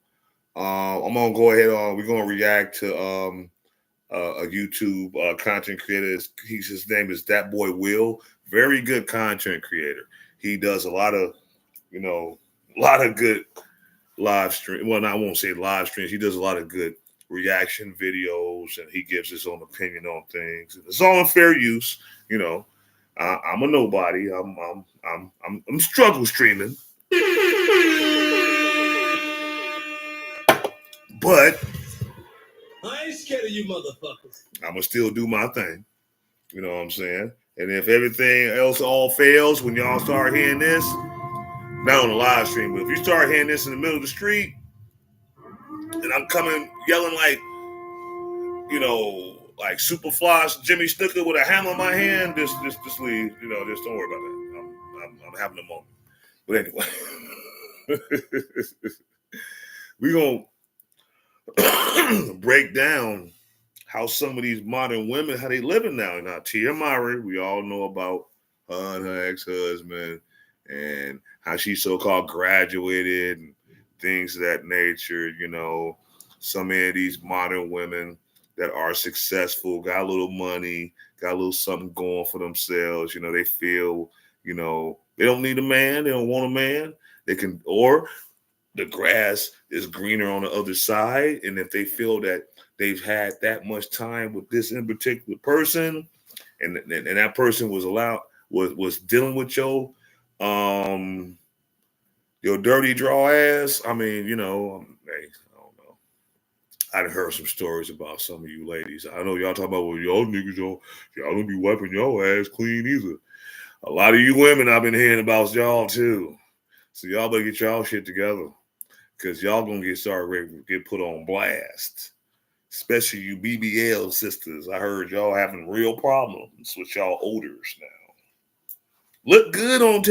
I'm gonna go ahead on. We're gonna react to a YouTube content creator. His name is That Boy Will. Very good content creator. He does a lot of good live stream. Well, I won't say live streams. He does a lot of good reaction videos, and he gives his own opinion on things. It's all in fair use. I'm a nobody. I'm struggle streaming, but I ain't scared of you motherfuckers. I'm gonna still do my thing. You know what I'm saying? And if everything else all fails when y'all start hearing this, not on the live stream, but if you start hearing this in the middle of the street, and I'm coming yelling like Superfly Jimmy Snooker with a hammer in my hand, just leave. Just don't worry about that. I'm having a moment. But anyway, we're gonna break down how some of these modern women, how they living now. Now, Tia Mowry, we all know about her and her ex-husband and how she so-called graduated and things of that nature. Some of these modern women that are successful, got a little money, got a little something going for themselves. They feel, they don't need a man. They don't want a man. They can, or the grass is greener on the other side. And if they feel that they've had that much time with this in particular person, and that person was dealing with your dirty draw ass. I mean, hey, I don't know. I'd heard some stories about some of you ladies. I know y'all talking about, well, y'all niggas, y'all don't be wiping y'all ass clean either. A lot of you women I've been hearing about y'all too. So y'all better get y'all shit together, because y'all gonna get put on blast. Especially you BBL sisters. I heard y'all having real problems with y'all odors now. Look good on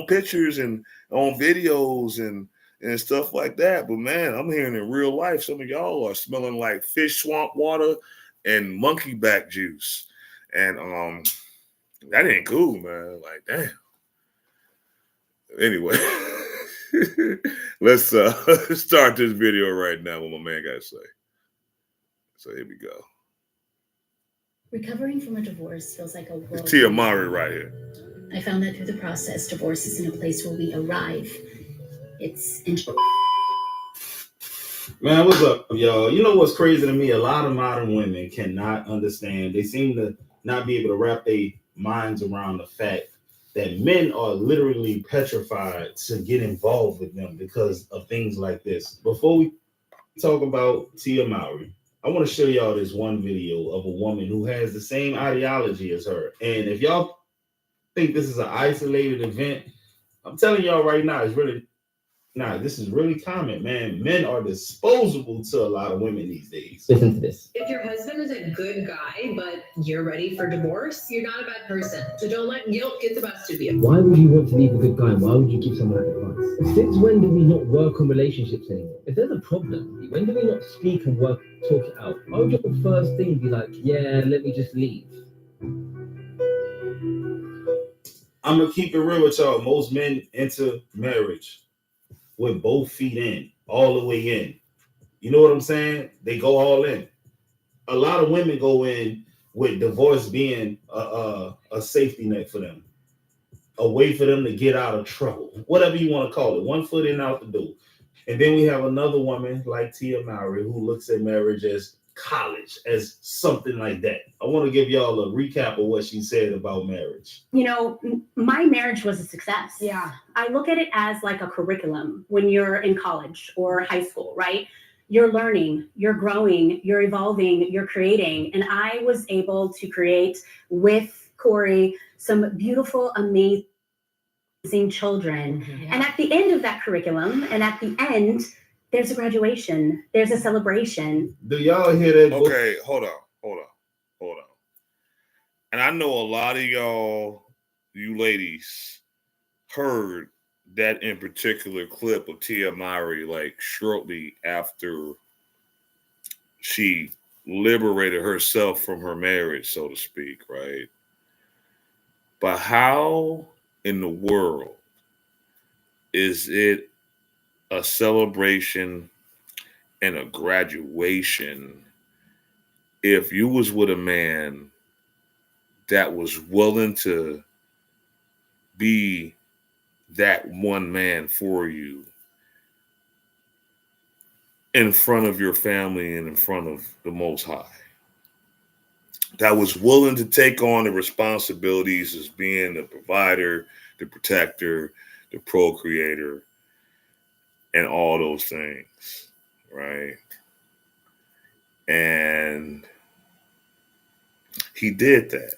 pictures and on videos and stuff like that. But man, I'm hearing in real life, some of y'all are smelling like fish swamp water and monkey back juice. And that ain't cool, man. Like, damn. Anyway, let's start this video right now. What my man got to say. So here we go. Recovering from a divorce feels like a world. It's Tia Mowry right here. I found that through the process, divorce isn't a place where we arrive. It's Man, what's up, y'all? You know what's crazy to me? A lot of modern women cannot understand. They seem to not be able to wrap their minds around the fact that men are literally petrified to get involved with them because of things like this. Before we talk about Tia Mowry, I want to show y'all this one video of a woman who has the same ideology as her. And if y'all think this is an isolated event, I'm telling y'all right now, it's really not. This is really common, man. Men are disposable to a lot of women these days. Listen to this. If your husband is a good guy, but you're ready for divorce, you're not a bad person. So don't let guilt get the best of you. Why would you want to leave a good guy? Why would you give someone that advice? Since when do we not work on relationships anymore? If there's a problem, when do we not speak and talk it out? Why would your first thing be like, yeah, let me just leave? I'm gonna keep it real with y'all. Most men enter marriage with both feet in, all the way in. You know what I'm saying? They go all in. A lot of women go in with divorce being a safety net for them, a way for them to get out of trouble, whatever you want to call it. 1 foot in, out the door. And then we have another woman like Tia Mowry who looks at marriage as college, as something like that. I want to give y'all a recap of what she said about marriage. You know, my marriage was a success. Yeah. I look at it as like a curriculum when you're in college or high school, right? You're learning, you're growing, you're evolving, you're creating. And I was able to create with Corey some beautiful, amazing children. Yeah. And at the end of that curriculum, and at the end, there's a graduation, there's a celebration. Do y'all hear that? Okay, hold on. And I know a lot of y'all, you ladies, heard that in particular clip of Tia Mowry, like shortly after she liberated herself from her marriage, so to speak, right? But how in the world is it a celebration and a graduation if you was with a man that was willing to be that one man for you in front of your family and in front of the Most High, that was willing to take on the responsibilities as being the provider, the protector, the procreator, and all those things, right? And he did that.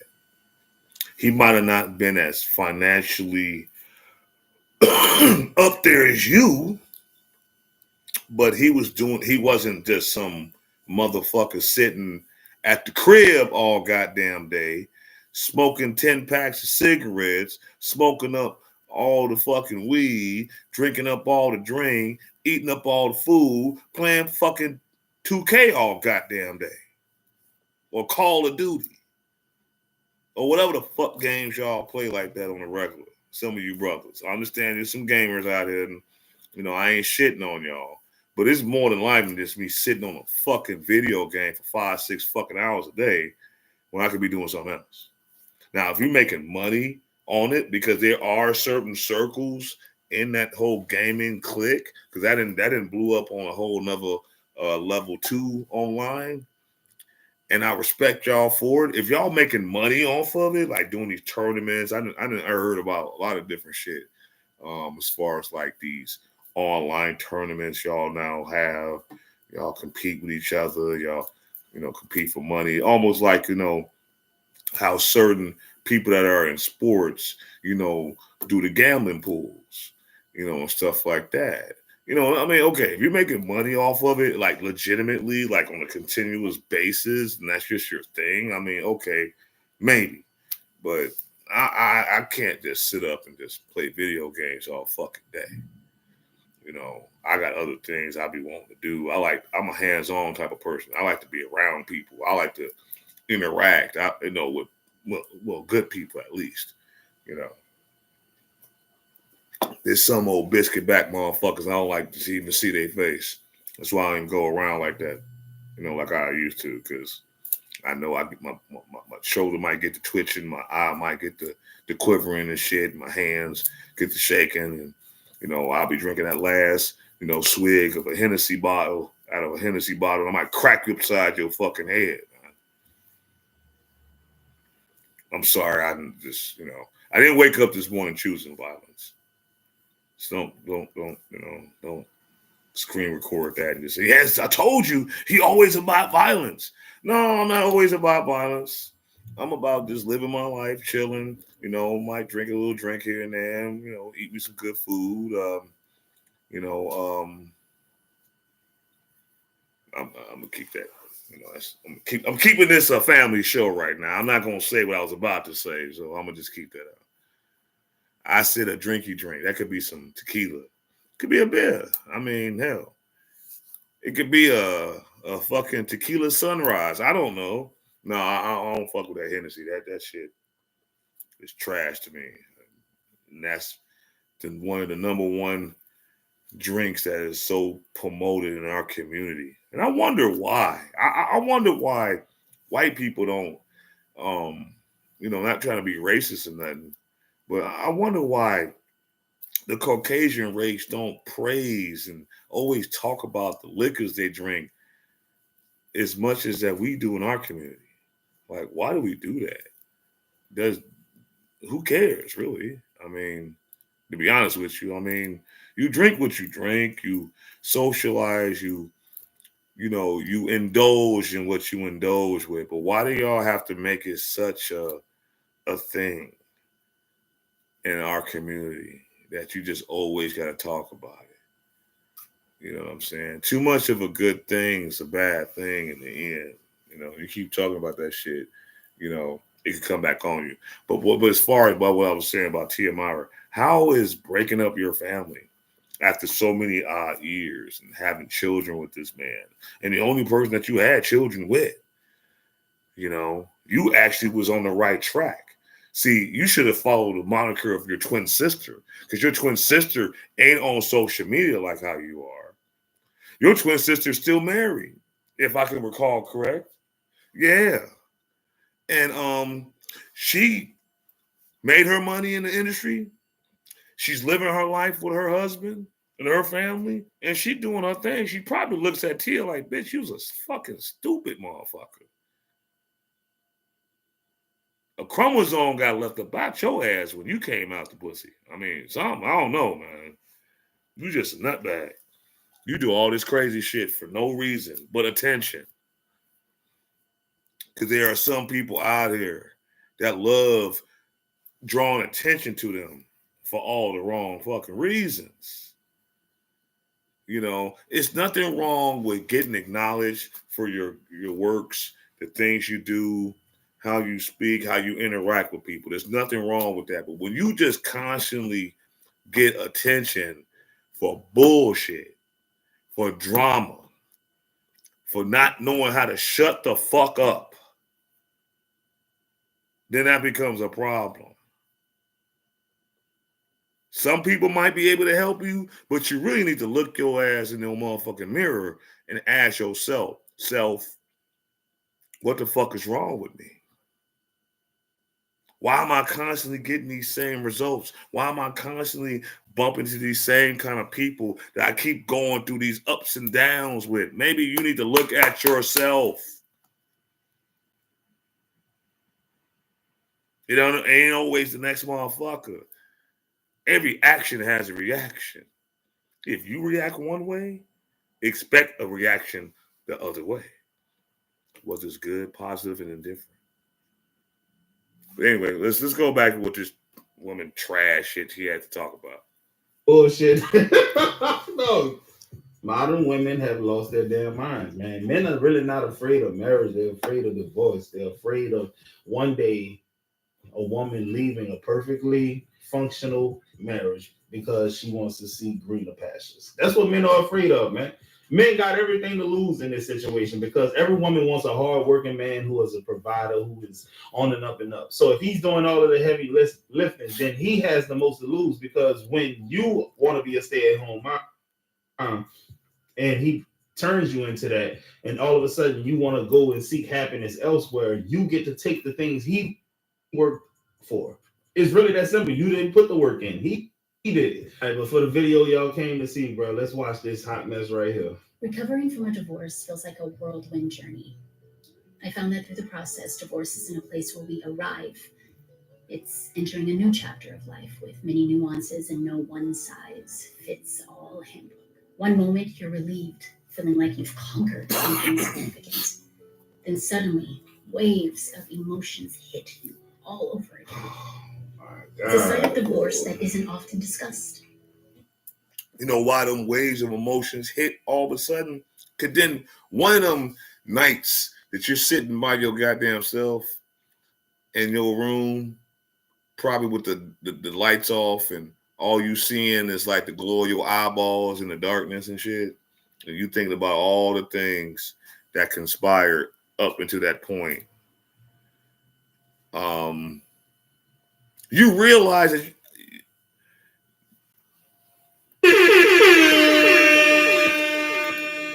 He might have not been as financially up there as you, but he wasn't just some motherfucker sitting at the crib all goddamn day, smoking 10 packs of cigarettes, smoking up all the fucking weed, drinking up all the drink, eating up all the food, playing fucking 2K all goddamn day, or Call of Duty, or whatever the fuck games y'all play like that on the regular. Some of you brothers. I understand there's some gamers out here, and I ain't shitting on y'all, but it's more than likely just me sitting on a fucking video game for 5-6 fucking hours a day when I could be doing something else. Now, if you're making money on it, because there are certain circles in that whole gaming clique, because that didn't blew up on a whole nother level 2 online, and I respect y'all for it. If y'all making money off of it, like doing these tournaments, I heard about a lot of different shit as far as like these online tournaments y'all now have. Y'all compete with each other. Y'all, compete for money. Almost like, how certain people that are in sports, do the gambling pools, and stuff like that. Okay, if you're making money off of it, like legitimately, like on a continuous basis, and that's just your thing, okay, maybe. But I can't just sit up and just play video games all fucking day. I got other things I be wanting to do. I'm a hands-on type of person. I like to be around people. I like to interact, with good people at least, There's some old biscuit back motherfuckers I don't like to even see their face. That's why I don't even go around like that, like I used to, because I know I get my shoulder might get to twitching, my eye might get the quivering and shit, my hands get to shaking, and I'll be drinking that last swig of a Hennessy bottle out of a Hennessy bottle. I might crack you upside your fucking head. Man. I'm sorry, I just I didn't wake up this morning choosing violence. So don't screen record that and just say, yes, I told you he always about violence. No, I'm not always about violence. I'm about just living my life, chilling, might drink a little drink here and there, eat me some good food. I'm gonna keep that. I'm keeping this a family show right now. I'm not gonna say what I was about to say, so I'm gonna just keep that out. I said a drinky drink. That could be some tequila. Could be a beer. I mean, hell. It could be a fucking tequila sunrise. I don't know. No, I don't fuck with that Hennessy. That shit is trash to me. And that's one of the number one drinks that is so promoted in our community. And I wonder why. I wonder why white people don't, not trying to be racist or nothing, but I wonder why the Caucasian race don't praise and always talk about the liquors they drink as much as that we do in our community. Like, why do we do that? Who cares, really? I mean, to be honest with you, you drink what you drink, you socialize, you indulge in what you indulge with. But why do y'all have to make it such a thing in our community that you just always got to talk about it? You know what I'm saying? Too much of a good thing is a bad thing in the end. You keep talking about that shit, it can come back on you. But as far as what I was saying about Tia Myra, how is breaking up your family after so many odd years and having children with this man, and the only person that you had children with, you actually was on the right track. See, you should have followed the moniker of your twin sister, because your twin sister ain't on social media like how you are. Your twin sister's still married, if I can recall correct. Yeah. And she made her money in the industry. She's living her life with her husband and her family, and she doing her thing. She probably looks at Tia like, bitch, you was a fucking stupid motherfucker. A chromosome got left about your ass when you came out the pussy. Something, I don't know, man. You just a nutbag. You do all this crazy shit for no reason but attention. Because there are some people out here that love drawing attention to them for all the wrong fucking reasons. It's nothing wrong with getting acknowledged for your works, the things you do, how you speak, how you interact with people. There's nothing wrong with that. But when you just constantly get attention for bullshit, for drama, for not knowing how to shut the fuck up, then that becomes a problem. Some people might be able to help you, but you really need to look your ass in the motherfucking mirror and ask yourself, what the fuck is wrong with me? Why am I constantly getting these same results? Why am I constantly bumping into these same kind of people that I keep going through these ups and downs with? Maybe you need to look at yourself. It ain't always the next motherfucker. Every action has a reaction. If you react one way, expect a reaction the other way. Whether it's good, positive, and indifferent. But anyway, let's go back to what this woman trash shit she had to talk about. Bullshit. No. Modern women have lost their damn minds, man. Men are really not afraid of marriage. They're afraid of divorce. They're afraid of one day a woman leaving a perfectly functional marriage because she wants to see greener pastures. That's what men are afraid of, man. Men got everything to lose in this situation because every woman wants a hard-working man who is a provider, who is on and up and up. So if he's doing all of the heavy lifting, then he has the most to lose, because when you want to be a stay-at-home mom, and he turns you into that, and all of a sudden you want to go and seek happiness elsewhere, you get to take the things he worked for. It's really that simple. You didn't put the work in. He did it. All right, but for the video y'all came to see, bro, let's watch this hot mess right here. Recovering from a divorce feels like a whirlwind journey. I found that through the process, divorce isn't a place where we arrive. It's entering a new chapter of life with many nuances and no one-size-fits-all handbook. One moment you're relieved, feeling like you've conquered something significant. Then suddenly, waves of emotions hit you all over again. It's a side of divorce that isn't often discussed. You know why them waves of emotions hit all of a sudden? Cause then one of them nights that you're sitting by your goddamn self in your room, probably with the lights off, and all you seeing is like the glow of your eyeballs in the darkness and shit. And you thinking about all the things that conspired up into that point. You realize that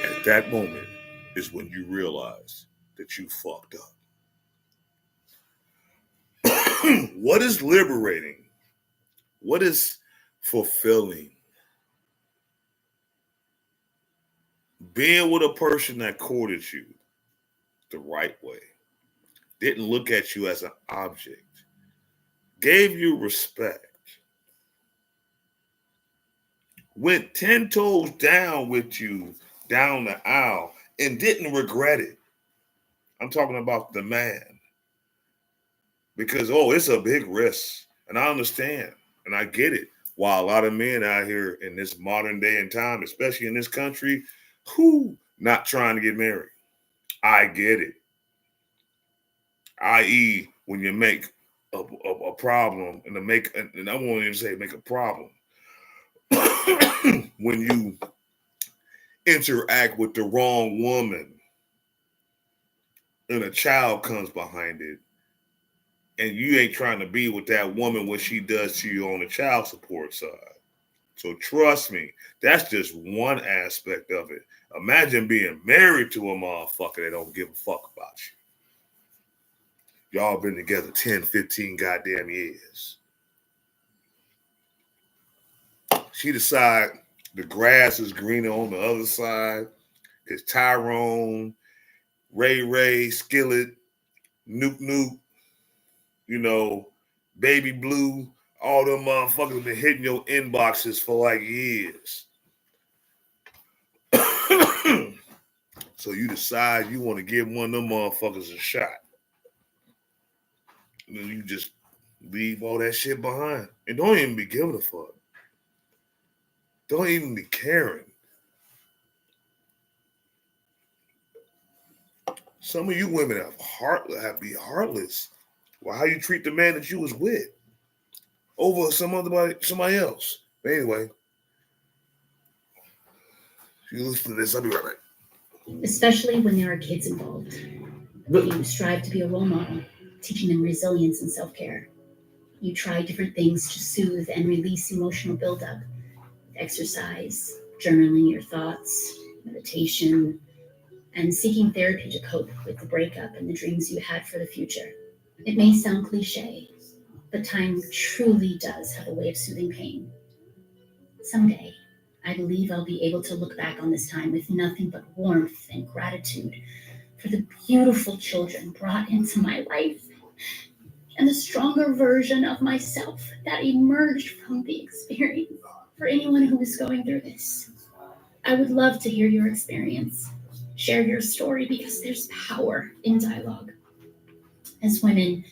at that moment is when you realize that you fucked up. What is liberating? What is fulfilling? Being with a person that courted you the right way, didn't look at you as an object, gave you respect, went 10 toes down with you down the aisle and didn't regret it. I'm talking about the man. Because, it's a big risk. And I understand. And I get it. While a lot of men out here in this modern day and time, especially in this country, not trying to get married. I get it. I.e., when you make a problem, and I won't even say make a problem, when you interact with the wrong woman and a child comes behind it, and you ain't trying to be with that woman what she does to you on the child support side. So trust me, that's just one aspect of it. Imagine being married to a motherfucker that don't give a fuck about you. Y'all been together 10, 15 goddamn years. She decide the grass is greener on the other side because Tyrone, Ray, Skillet, Nuke, Baby Blue, all them motherfuckers have been hitting your inboxes for like years. So you decide you want to give one of them motherfuckers a shot. And then you just leave all that shit behind. And don't even be giving a fuck. Don't even be caring. Some of you women have be heartless. Well, how you treat the man that you was with over somebody else. But anyway, you listen to this. I'll be right back. Especially when there are kids involved. You strive to be a role model, teaching them resilience and self-care. You try different things to soothe and release emotional buildup. Exercise, journaling your thoughts, meditation, and seeking therapy to cope with the breakup and the dreams you had for the future. It may sound cliche, but time truly does have a way of soothing pain. Someday, I believe I'll be able to look back on this time with nothing but warmth and gratitude for the beautiful children brought into my life and the stronger version of myself that emerged from the experience. For anyone who is going through this, I would love to hear your experience. Share your story because there's power in dialogue. As women,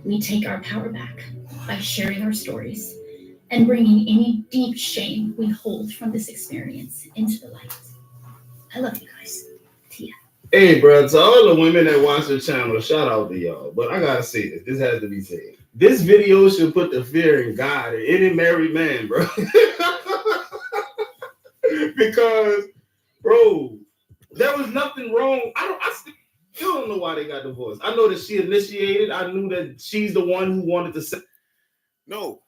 we take our power back by sharing our stories and bringing any deep shame we hold from this experience into the light. I love you guys. Tia. Hey, bro, to all the women that watch the channel, shout out to y'all. But I gotta say this. This has to be said. This video should put the fear in God in any married man, bro. Because, bro, there was nothing wrong. I still don't know why they got divorced. I know that she initiated. I knew that she's the one who wanted to say. No.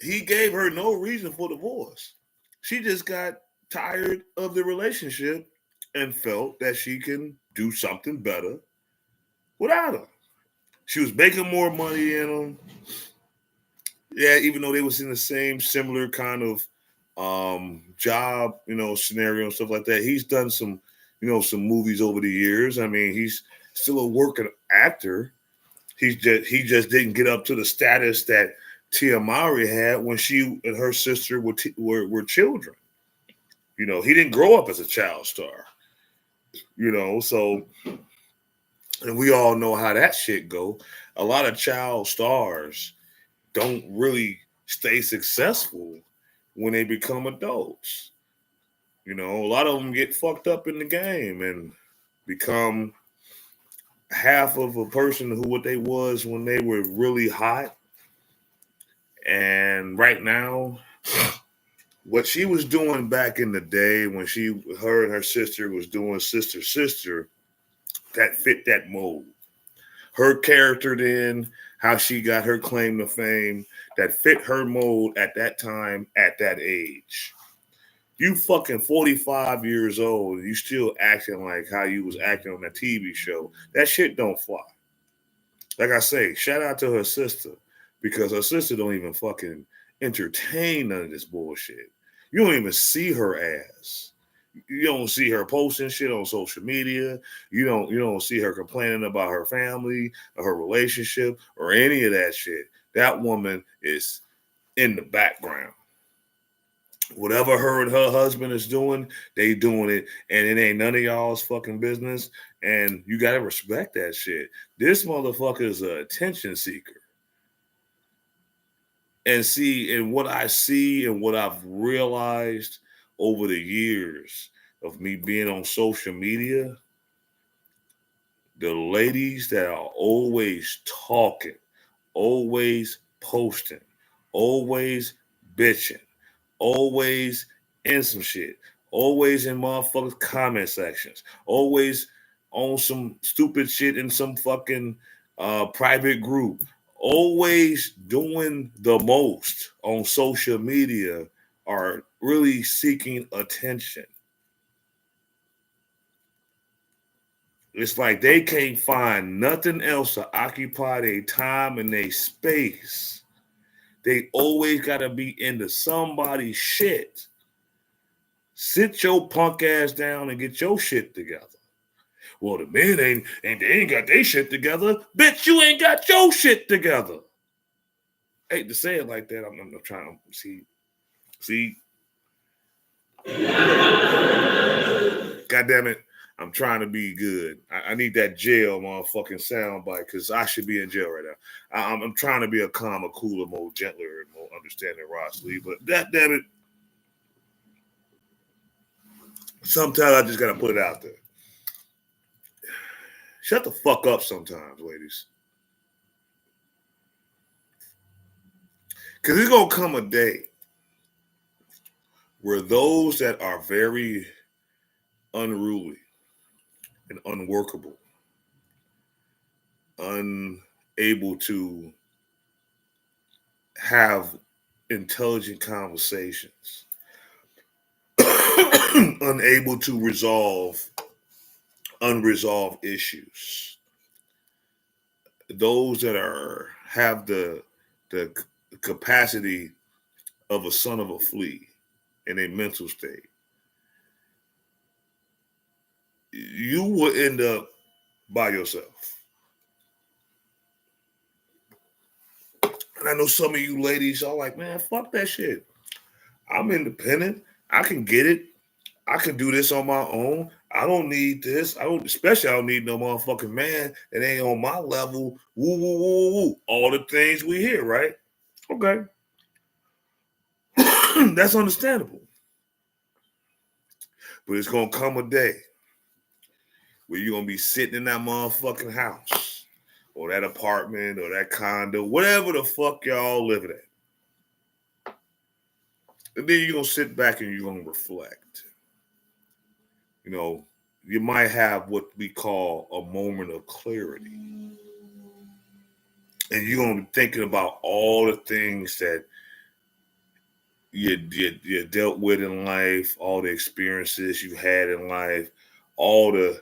He gave her no reason for divorce. She just got tired of the relationship and felt that she can do something better without him. She was making more money in him. Yeah, even though they was in the same similar kind of job, scenario and stuff like that. He's done some movies over the years. I mean, he's still a working actor. he just didn't get up to the status that Tia Mowry had when she and her sister were children. You know, he didn't grow up as a child star. You know, so, and we all know how that shit go. A lot of child stars don't really stay successful when they become adults. You know, a lot of them get fucked up in the game and become half of a person who what they was when they were really hot. And right now, what she was doing back in the day when her and her sister was doing Sister, that fit that mold. Her character then, how she got her claim to fame, that fit her mold at that time, at that age. You fucking 45 years old, and you still acting like how you was acting on that TV show. That shit don't fly. Like I say, shout out to her sister, because her sister don't even fucking entertain none of this bullshit. You don't even see her ass. You don't see her posting shit on social media. You don't see her complaining about her family or her relationship or any of that shit. That woman is in the background. Whatever her and her husband is doing, they doing it, and it ain't none of y'all's fucking business. And you gotta respect that shit. This motherfucker is an attention seeker. And what I see and what I've realized over the years of me being on social media, the ladies that are always talking, always posting, always bitching, always in some shit, always in motherfuckers' comment sections, always on some stupid shit in some fucking private group, always doing the most on social media are really seeking attention. It's like they can't find nothing else to occupy their time and their space. They always got to be into somebody's shit. Sit your punk ass down and get your shit together. Well, the men they ain't got their shit together. Bitch, you ain't got your shit together. I hate to say it like that. I'm trying to see. God damn it. I'm trying to be good. I need that jail motherfucking soundbite because I should be in jail right now. I'm trying to be a calmer, cooler, more gentler, and more understanding Ross Lee. But that damn it, sometimes I just gotta put it out there. Shut the fuck up sometimes, ladies. Because there's gonna come a day where those that are very unruly and unworkable, unable to have intelligent conversations, unable to resolve unresolved issues, those that have the capacity of a son of a flea in a mental state, you will end up by yourself. And I know some of you ladies are like, man, fuck that shit. I'm independent. I can get it. I can do this on my own. I don't need this. I don't need no motherfucking man that ain't on my level. Woo, woo, woo, woo. All the things we hear, right? Okay. That's understandable. But it's going to come a day where you're going to be sitting in that motherfucking house or that apartment or that condo, whatever the fuck y'all living at. And then you're going to sit back and you're going to reflect. You know, you might have what we call a moment of clarity. And you're going to be thinking about all the things that you dealt with in life, all the experiences you had in life, all the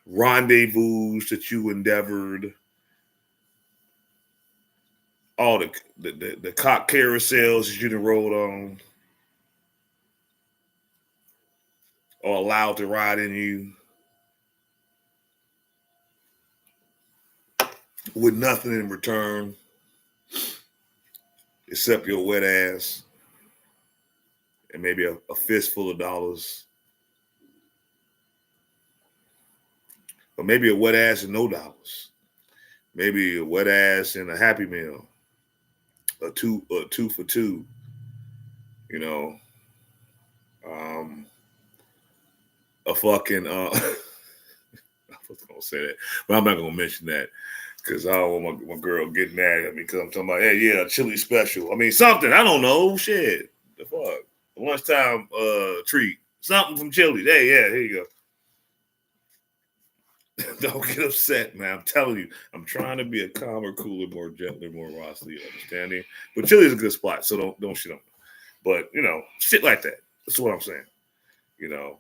rendezvous that you endeavored, all the cock carousels that you done rode on or allowed to ride in you. with nothing in return except your wet ass and maybe a fistful of dollars. Or maybe a wet ass and no dollars. Maybe a wet ass and a Happy Meal. A two for two. You know. A fucking I was gonna say that, but I'm not gonna mention that because I don't want my girl getting mad at me because I'm talking about, hey, yeah, chili special. I mean, something. I don't know. Shit. The fuck. Lunchtime treat. Something from Chili's. Hey, yeah, here you go. Don't get upset, man. I'm telling you, I'm trying to be a calmer, cooler, more gentler, more Rossley, understanding. But Chili's is a good spot, so don't shit on me. But you know, shit like that. That's what I'm saying. You know.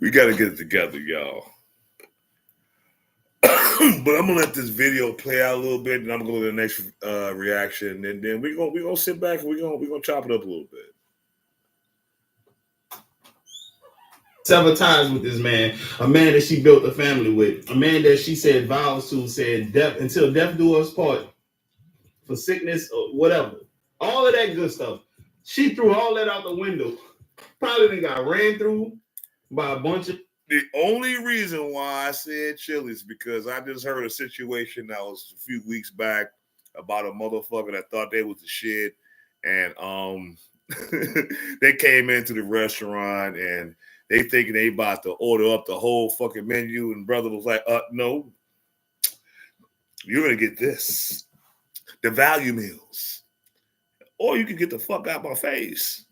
We got to get it together, y'all. But I'm gonna let this video play out a little bit, and I'm gonna go to the next reaction, and then we're gonna sit back and we're gonna chop it up a little bit. Several times with this man, a man that she built a family with, a man that she said vows to, said death until death do us part, for sickness or whatever, all of that good stuff. She threw all that out the window. Probably then got ran through by a bunch of. The only reason why I said Chili's because I just heard a situation that was a few weeks back about a motherfucker that thought they was the shit, and they came into the restaurant and they thinking they about to order up the whole fucking menu, and brother was like, no, you're gonna get this, the value meals, or you can get the fuck out my face.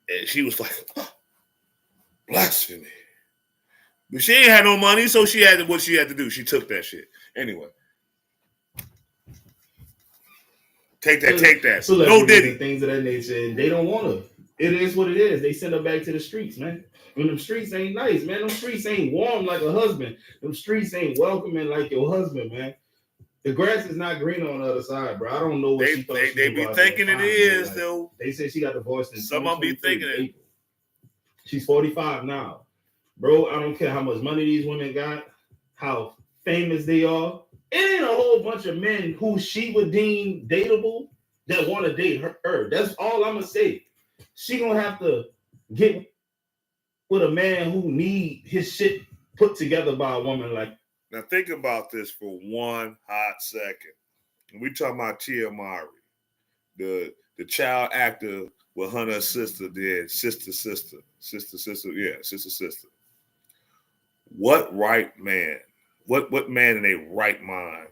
And she was like, blasphemy. But she ain't had no money, so she had what she had to do. She took that shit. Anyway. Take that. So no Diddy. Things of that nature, and they don't want her. It is what it is. They send her back to the streets, man. And them streets ain't nice, man. Them streets ain't warm like a husband. Them streets ain't welcoming like your husband, man. The grass is not green on the other side, bro. I don't know what she thought. They be thinking it is, like, though. They said she got divorced in some of them be thinking it. April. She's 45 now. Bro, I don't care how much money these women got, how famous they are. It ain't a whole bunch of men who she would deem dateable that want to date her. That's all I'm gonna say. She gonna have to get with a man who need his shit put together by a woman like. Now think about this for one hot second. We talking about Tia Mowry, the child actor what Hunter's sister did, sister. What right man? What man in a right mind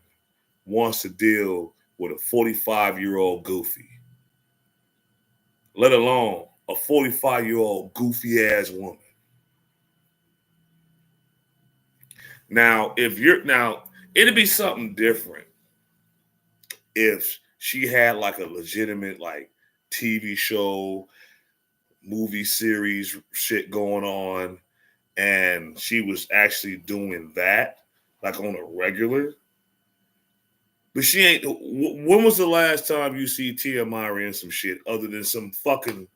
wants to deal with a 45-year-old goofy? Let alone a 45-year-old goofy ass woman. Now, it'd be something different if she had like a legitimate like TV show, movie series shit going on, and she was actually doing that like on a regular. But she ain't. When was the last time you see Tia Mowry in some shit other than some fucking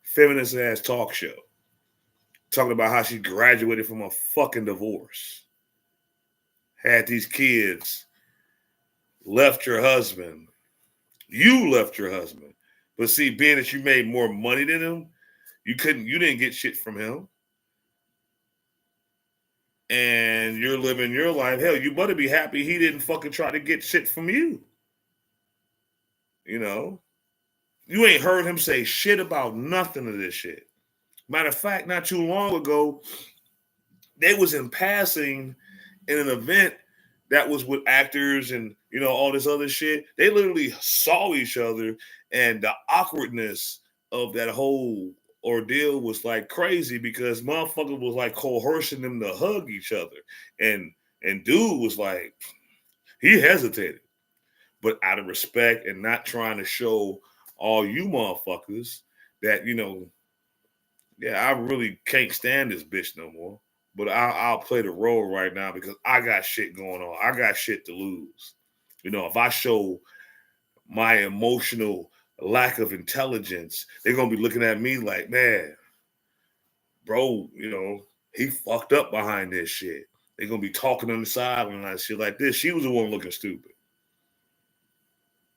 feminist ass talk show talking about how she graduated from a fucking divorce, had these kids, left your husband, you left your husband, but see, being that you made more money than him, you didn't get shit from him. And you're living your life. Hell, you better be happy he didn't fucking try to get shit from you. You know? You ain't heard him say shit about nothing of this shit. Matter of fact, not too long ago, they was in passing in an event that was with actors and, you know, all this other shit. They literally saw each other, and the awkwardness of that whole ordeal was like crazy because motherfucker was like coercing them to hug each other, and dude was like, he hesitated, but out of respect and not trying to show all you motherfuckers that, you know, yeah, I really can't stand this bitch no more, but I'll play the role right now because I got shit going on. I got shit to lose. You know, if I show my emotional lack of intelligence, they're going to be looking at me like, man, bro, you know, he fucked up behind this shit. They're gonna be talking on the side and shit like this. She was the one looking stupid.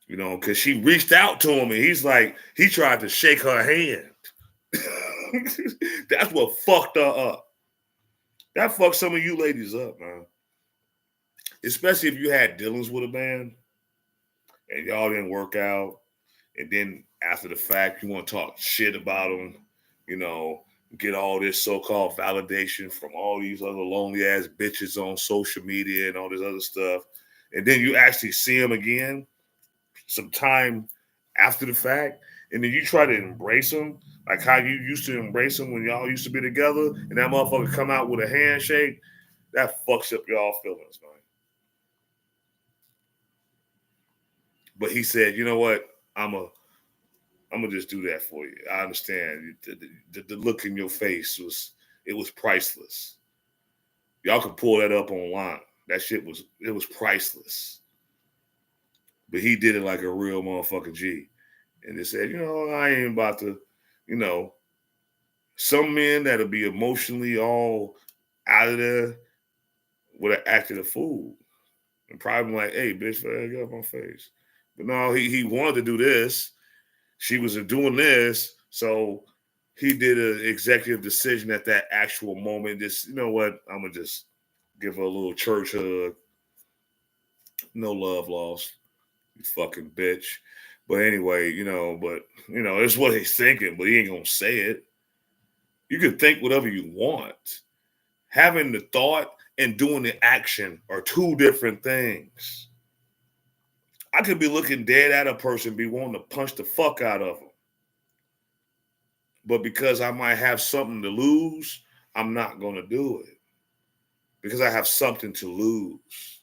You know, because she reached out to him and he's like, he tried to shake her hand. That's what fucked her up. That fucked some of you ladies up, man. Especially if you had dealings with a man and y'all didn't work out. And then after the fact, you want to talk shit about him, you know, get all this so-called validation from all these other lonely ass bitches on social media and all this other stuff. And then you actually see him again some time after the fact. And then you try to embrace him like how you used to embrace him when y'all used to be together. And that motherfucker come out with a handshake. That fucks up y'all feelings, man. But he said, you know what? I'm gonna just do that for you. I understand. The look in your face was priceless. Y'all can pull that up online. That shit was priceless. But he did it like a real motherfucking G. And they said, you know, I ain't about to, you know, some men that'll be emotionally all out of there would have acted a fool. And probably like, hey, bitch, get up my face. But no, he wanted to do this. She was doing this. So he did an executive decision at that actual moment. Just, you know what? I'm going to just give her a little church hug. No love lost. You fucking bitch. But anyway, it's what he's thinking, but he ain't going to say it. You can think whatever you want. Having the thought and doing the action are two different things. I could be looking dead at a person, be wanting to punch the fuck out of them. But because I might have something to lose, I'm not going to do it. Because I have something to lose.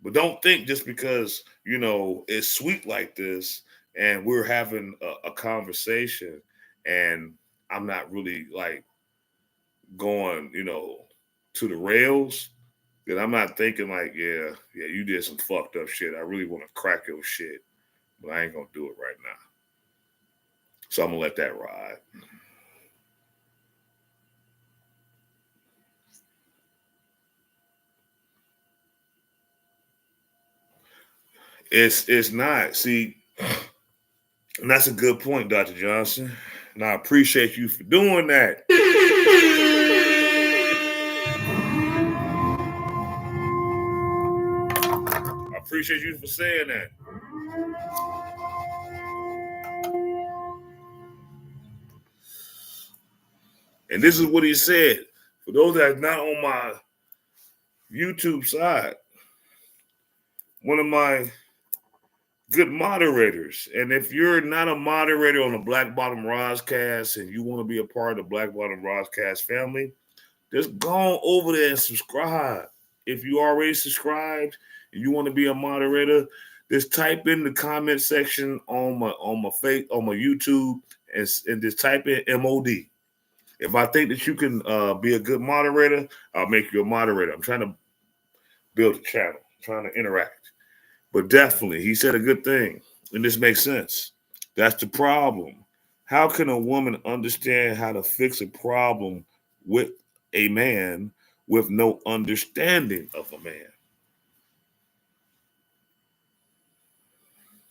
But don't think just because, you know, it's sweet like this and we're having a conversation and I'm not really like going, you know, to the rails, that I'm not thinking like, yeah, you did some fucked up shit. I really want to crack your shit, but I ain't going to do it right now. So I'm going to let that ride. It's not. See, and that's a good point, Dr. Johnson. And I appreciate you for doing that. I appreciate you for saying that. And this is what he said. For those that's not on my YouTube side, one of my good moderators. And if you're not a moderator on the Black Bottom Rozcast and you want to be a part of the Black Bottom Rozcast family, just go on over there and subscribe. If you already subscribed and you want to be a moderator, just type in the comment section on my YouTube and just type in MOD. If I think that you can be a good moderator, I'll make you a moderator. I'm trying to build a channel, I'm trying to interact. But definitely, he said a good thing, and this makes sense. That's the problem. How can a woman understand how to fix a problem with a man with no understanding of a man?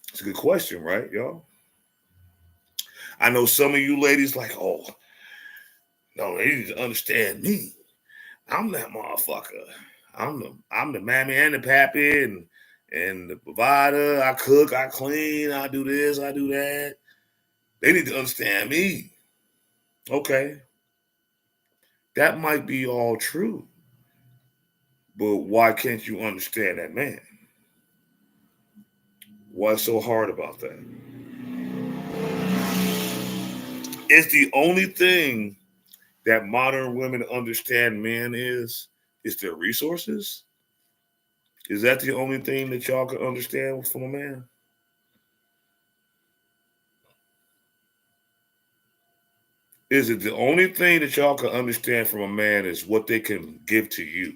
It's a good question, right, y'all? I know some of you ladies like, oh, no, they need to understand me. I'm that motherfucker. I'm the mammy and the pappy and the provider. I cook, I clean, I do this, I do that. They need to understand me. Okay. That might be all true. But why can't you understand that man? What's so hard about that? It's the only thing that modern women understand men is their resources. Is that the only thing that y'all can understand from a man? Is it the only thing that y'all can understand from a man is what they can give to you?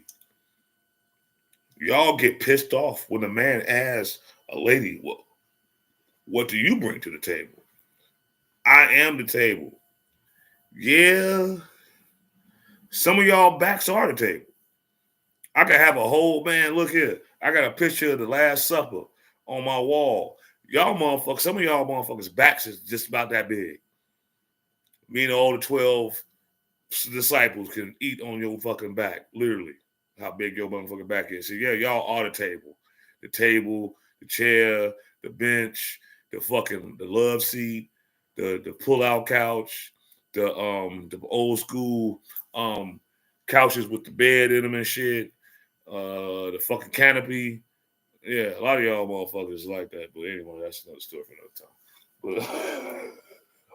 Y'all get pissed off when a man asks a lady, well, what do you bring to the table? I am the table. Yeah, some of y'all backs are the table. I could have a whole man. Look here, I got a picture of the Last Supper on my wall. Y'all motherfuckers, some of y'all motherfuckers' backs is just about that big. Me and all the 12 disciples can eat on your fucking back, literally. How big your motherfucking back is. So yeah, y'all are the table, the chair, the bench, the love seat, the pull-out couch, the old school couches with the bed in them and shit, the fucking canopy. Yeah, a lot of y'all motherfuckers like that. But anyway, that's another story for another time. But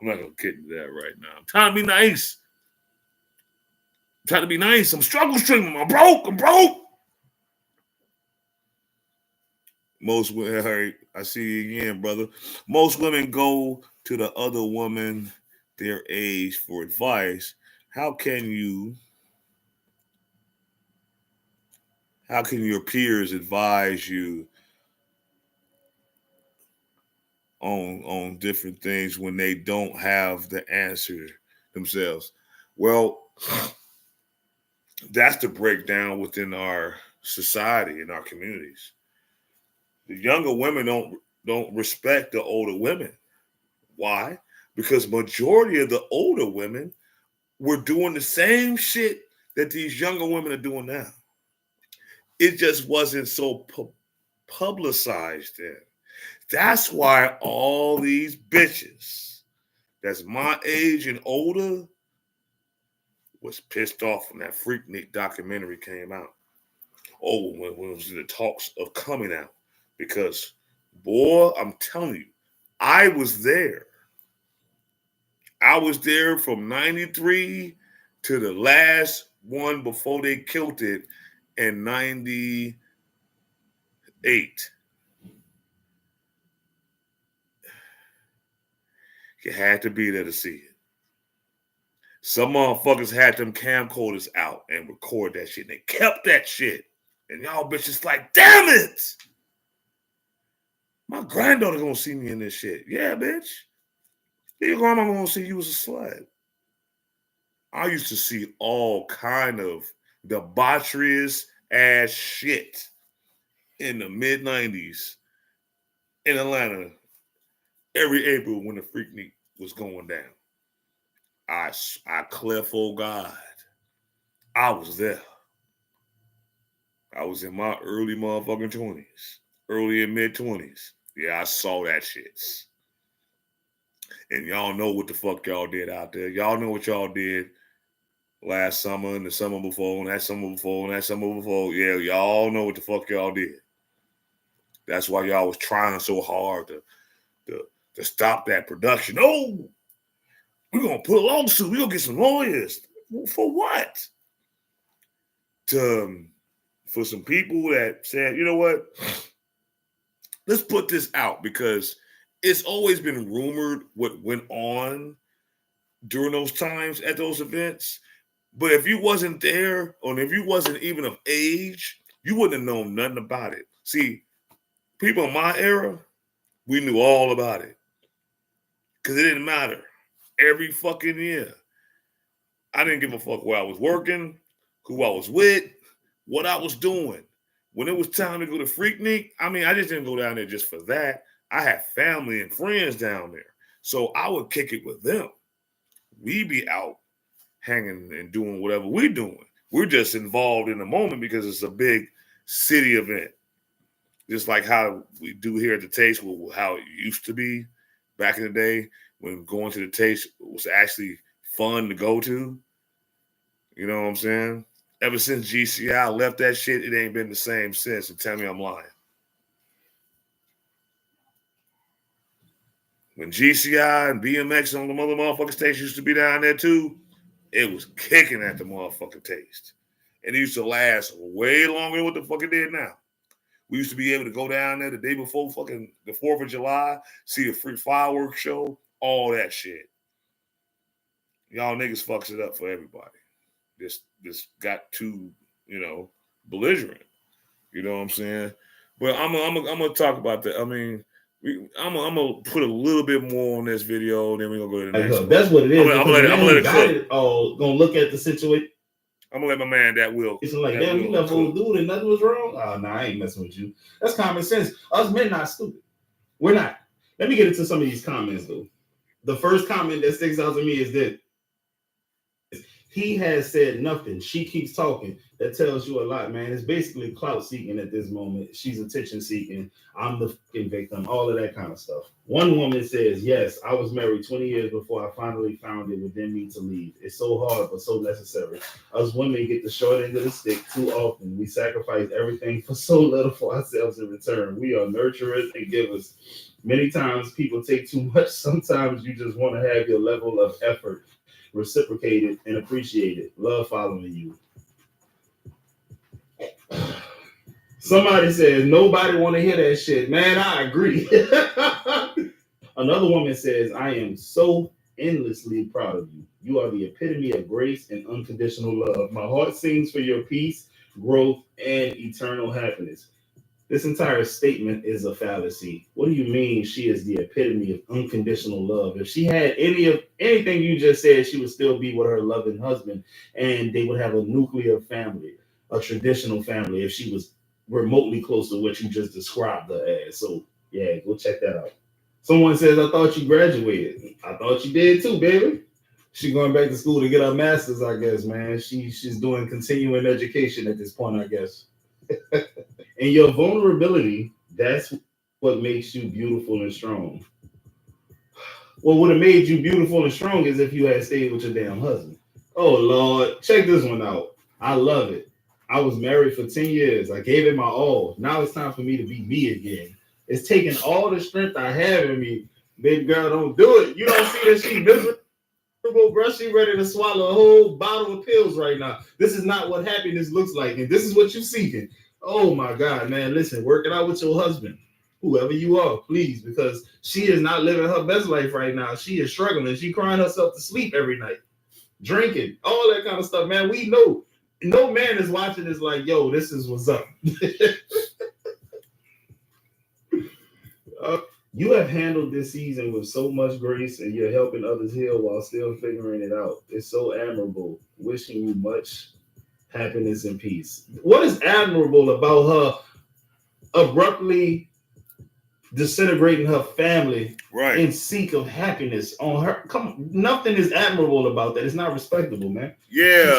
I'm not gonna get into that right now. I'm trying to be nice. I'm struggle streaming. I'm broke. Most women, hey, I see you again, brother. Most women go to the other woman their age for advice. How can your peers advise you on different things when they don't have the answer themselves? Well, that's the breakdown within our society and our communities. The younger women don't respect the older women. Why? Because majority of the older women were doing the same shit that these younger women are doing now. It just wasn't so publicized then. That's why all these bitches that's my age and older was pissed off when that Freaknik documentary came out. Oh, when it was in the talks of coming out. Because, boy, I'm telling you, I was there. I was there from 93 to the last one before they killed it in 98. You had to be there to see it. Some motherfuckers had them camcorders out and record that shit. And they kept that shit. And y'all bitches like, damn it! My granddaughter gonna see me in this shit. Yeah, bitch. Your grandma gonna see you as a slut. I used to see all kind of debaucherous ass shit in the mid-90s in Atlanta every April when the Freaknik was going down. I Clef, oh God, I was there. I was in my early motherfucking 20s, early and mid-20s. Yeah, I saw that shit. And y'all know what the fuck y'all did out there. Y'all know what y'all did last summer and the summer before and that summer before and that summer before. Yeah, y'all know what the fuck y'all did. That's why y'all was trying so hard to stop that production. Oh, we're going to put a lawsuit. We're going to get some lawyers. For what? For some people that said, you know what? Let's put this out because it's always been rumored what went on during those times at those events. But if you wasn't there or if you wasn't even of age, you wouldn't have known nothing about it. See, people in my era, we knew all about it because it didn't matter. Every fucking year, I didn't give a fuck where I was working, who I was with, what I was doing. When it was time to go to Freaknik, I mean, I just didn't go down there just for that. I had family and friends down there. So I would kick it with them. We be out hanging and doing whatever we're doing. We're just involved in the moment because it's a big city event. Just like how we do here at the Taste, how it used to be back in the day when going to the Taste was actually fun to go to. You know what I'm saying? Ever since GCI left that shit, it ain't been the same since. And tell me I'm lying. When GCI and BMX on the mother motherfucking station used to be down there too, it was kicking at the motherfucking Taste. And it used to last way longer than what the fuck it did now. We used to be able to go down there the day before fucking the 4th of July, see a free fireworks show, all that shit. Y'all niggas fucks it up for everybody. This got too, belligerent. You know what I'm saying? But I'm gonna talk about that. I mean, I'm gonna put a little bit more on this video, then we're gonna go to the next one. That's what it is. I'm gonna let it cook. Gonna look at the situation. I'm gonna let my man that will. It's like, damn, you left old dude and nothing was wrong. Oh, nah, I ain't messing with you. That's common sense. Us men not stupid. We're not. Let me get into some of these comments though. The first comment that sticks out to me is that he has said nothing. She keeps talking. That tells you a lot, man. It's basically clout seeking at this moment. She's attention seeking. I'm the fucking victim. All of that kind of stuff. One woman says, yes, I was married 20 years before I finally found it within me to leave. It's so hard, but so necessary. Us women get the short end of the stick too often. We sacrifice everything for so little for ourselves in return. We are nurturers and givers. Many times people take too much. Sometimes you just want to have your level of effort reciprocated and appreciated. Love following you. Somebody says nobody want to hear that shit. Man, I agree. Another woman says, I am so endlessly proud of you. You are the epitome of grace and unconditional love. My heart sings for your peace, growth, and eternal happiness. This entire statement is a fallacy. What do you mean she is the epitome of unconditional love? If she had anything you just said, she would still be with her loving husband and they would have a nuclear family, a traditional family, if she was remotely close to what you just described her as. So yeah, go check that out. Someone says, I thought you graduated. I thought you did too, baby. She's going back to school to get her master's, I guess, man. She's doing continuing education at this point, I guess. And your vulnerability, that's what makes you beautiful and strong. What would have made you beautiful and strong is if you had stayed with your damn husband. Oh, Lord. Check this one out. I love it. I was married for 10 years. I gave it my all. Now it's time for me to be me again. It's taking all the strength I have in me. Baby girl, don't do it. You don't see that she miserable, bro. She ready to swallow a whole bottle of pills right now. This is not what happiness looks like. And this is what you're seeking. Oh my God, man. Listen, work it out with your husband, whoever you are, please, because she is not living her best life right now. She is struggling. She crying herself to sleep every night, drinking, all that kind of stuff, man. We know no man is watching this like, yo, this is what's up. You have handled this season with so much grace and you're helping others heal while still figuring it out. It's so admirable. Wishing you much happiness and peace. What is admirable about her abruptly disintegrating her family in seek of happiness on her? Come on, nothing is admirable about that. It's not respectable, man. Yeah,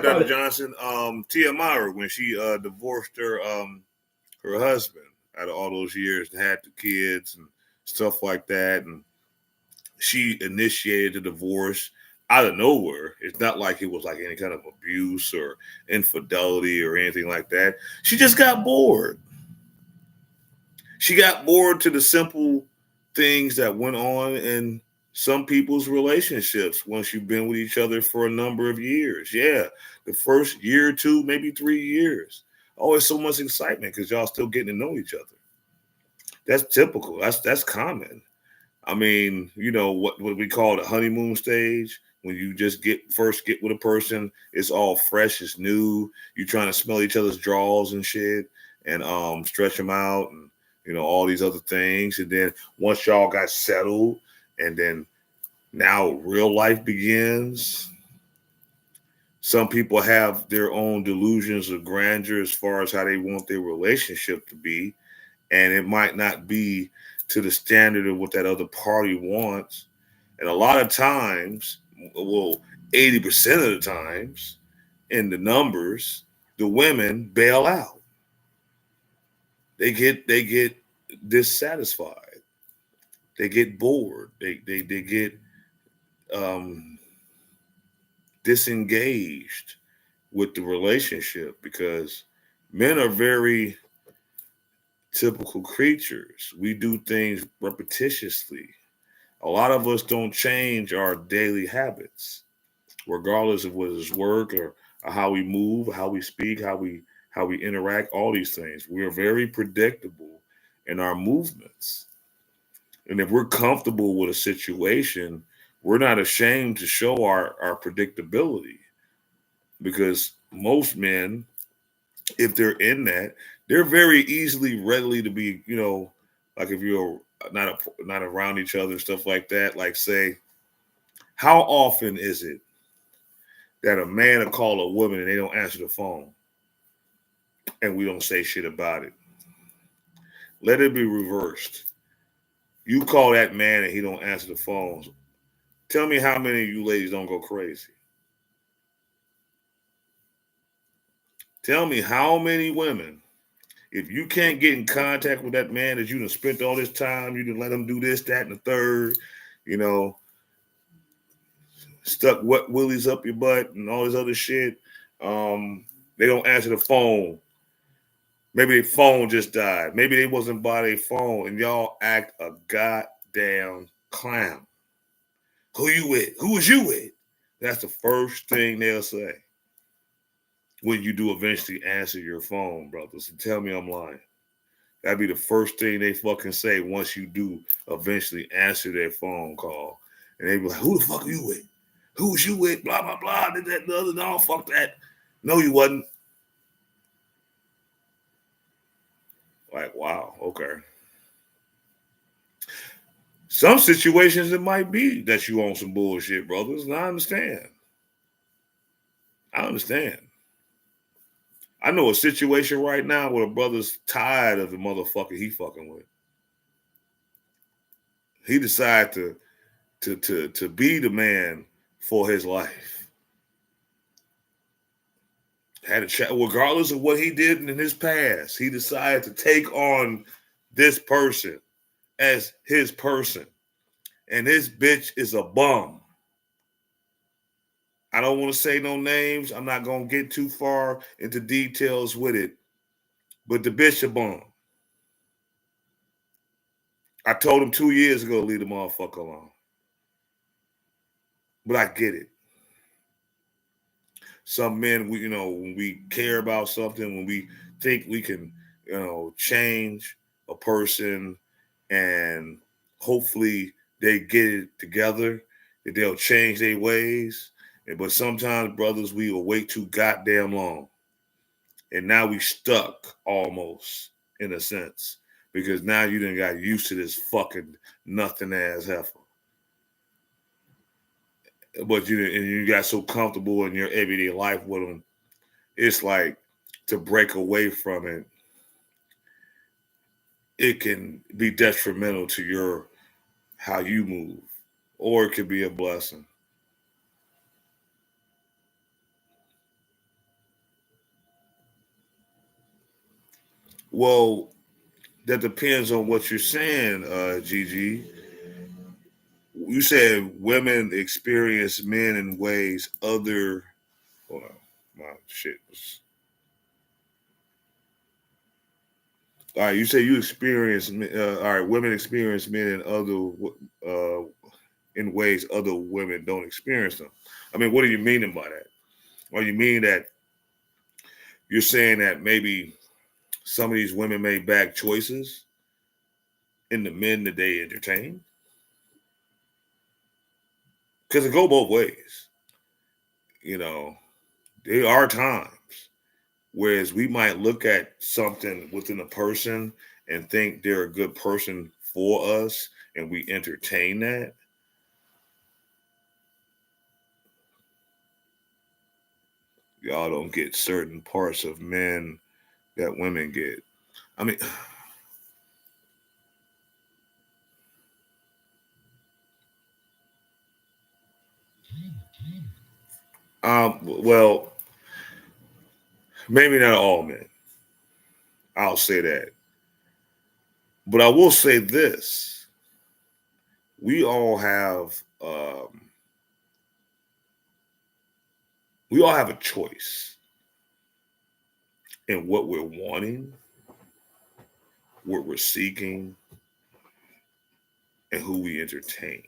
Dr. Johnson. Tia Mowry, when she divorced her husband out of all those years and had the kids and stuff like that, and she initiated the divorce out of nowhere. It's not like it was like any kind of abuse or infidelity or anything like that. She just got bored. She got bored to the simple things that went on in some people's relationships once you've been with each other for a number of years. Yeah, the first year or two, maybe 3 years. Always so much excitement because y'all still getting to know each other. That's typical. That's common. I mean, you know, what we call the honeymoon stage. When you just first get with a person, it's all fresh, it's new. You're trying to smell each other's drawers and shit and stretch them out and, you know, all these other things. And then once y'all got settled and then now real life begins, some people have their own delusions of grandeur as far as how they want their relationship to be. And it might not be to the standard of what that other party wants. And a lot of times, well, 80% of the times in the numbers, the women bail out. They get dissatisfied. They get bored. They get disengaged with the relationship because men are very typical creatures. We do things repetitiously. A lot of us don't change our daily habits, regardless of whether it's work or how we move, how we speak, how we interact, all these things. We are very predictable in our movements. And if we're comfortable with a situation, we're not ashamed to show our predictability because most men, if they're in that, they're very readily to be, you know, like if you're not around each other and stuff like that, like say, how often is it that a man will call a woman and they don't answer the phone and we don't say shit about it? Let it be reversed. You call that man and he don't answer the phones. Tell me how many of you ladies don't go crazy. Tell me how many women, if you can't get in contact with that man that you done spent all this time, you done let him do this, that, and the third, you know, stuck wet willies up your butt and all this other shit. They don't answer the phone. Maybe their phone just died. Maybe they wasn't by their phone and y'all act a goddamn clown. Who you with? Who was you with? That's the first thing they'll say when you do eventually answer your phone, brothers. And tell me I'm lying. That'd be the first thing they fucking say once you do eventually answer their phone call. And they be like, who the fuck are you with? Who was you with? Blah, blah, blah. Did that, the other, no, fuck that. No, you wasn't. Like, wow, okay. Some situations it might be that you on some bullshit, brothers, and I understand. I know a situation right now where a brother's tired of the motherfucker he fucking with. He decided to be the man for his life. Had a chat, regardless of what he did in his past, he decided to take on this person as his person. And this bitch is a bum. I don't want to say no names. I'm not going to get too far into details with it. But the bitch a bum. I told him 2 years ago, leave the motherfucker alone. But I get it. Some men, when we care about something, when we think we can, change a person and hopefully they get it together, that they'll change their ways. But sometimes, brothers, we will wait too goddamn long. And now we stuck almost, in a sense, because now you done got used to this fucking nothing ass heifer. But you got so comfortable in your everyday life with them, it's like to break away from it, it can be detrimental to how you move, or it could be a blessing. Well, that depends on what you're saying, Gigi. You said women experience men in ways other. Hold on, my shit was. All right, you say you experience. All right, women experience men in ways other women don't experience them. I mean, what are you meaning by that? Or you mean that you're saying that maybe some of these women made bad choices in the men that they entertain? Because it go both ways. There are times whereas we might look at something within a person and think they're a good person for us, and we entertain that. Y'all don't get certain parts of men that women get. I mean, well, maybe not all men. I'll say that. But I will say this. We all have a choice in what we're wanting, what we're seeking, and who we entertain.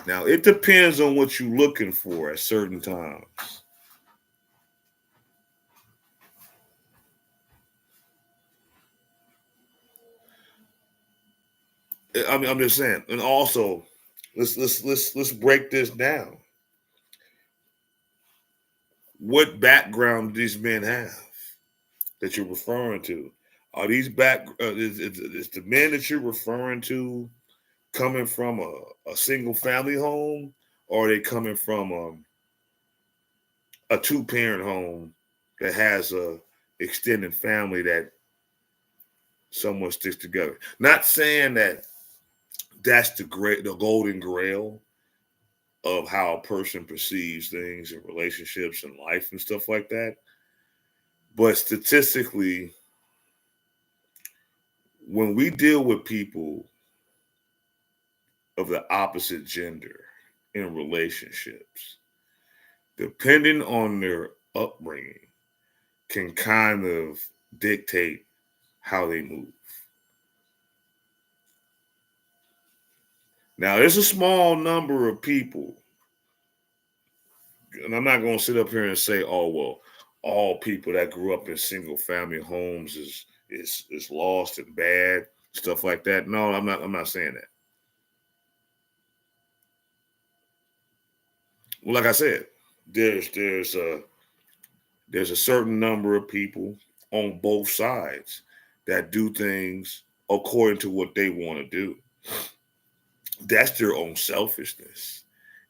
Now, it depends on what you're looking for at certain times. I mean, I'm just saying. And also, let's break this down. What background do these men have that you're referring to? Are these back? Is the men that you're referring to coming from a single family home, or are they coming from a 2-parent home that has a extended family that someone sticks together? Not saying that that's the golden grail of how a person perceives things and relationships and life and stuff like that. But statistically, when we deal with people of the opposite gender in relationships, depending on their upbringing, can kind of dictate how they move. Now, there's a small number of people, and I'm not going to sit up here and say, oh, well, all people that grew up in single family homes is lost and bad, stuff like that. No, I'm not saying that. Well, like I said, there's a certain number of people on both sides that do things according to what they want to do. That's their own selfishness,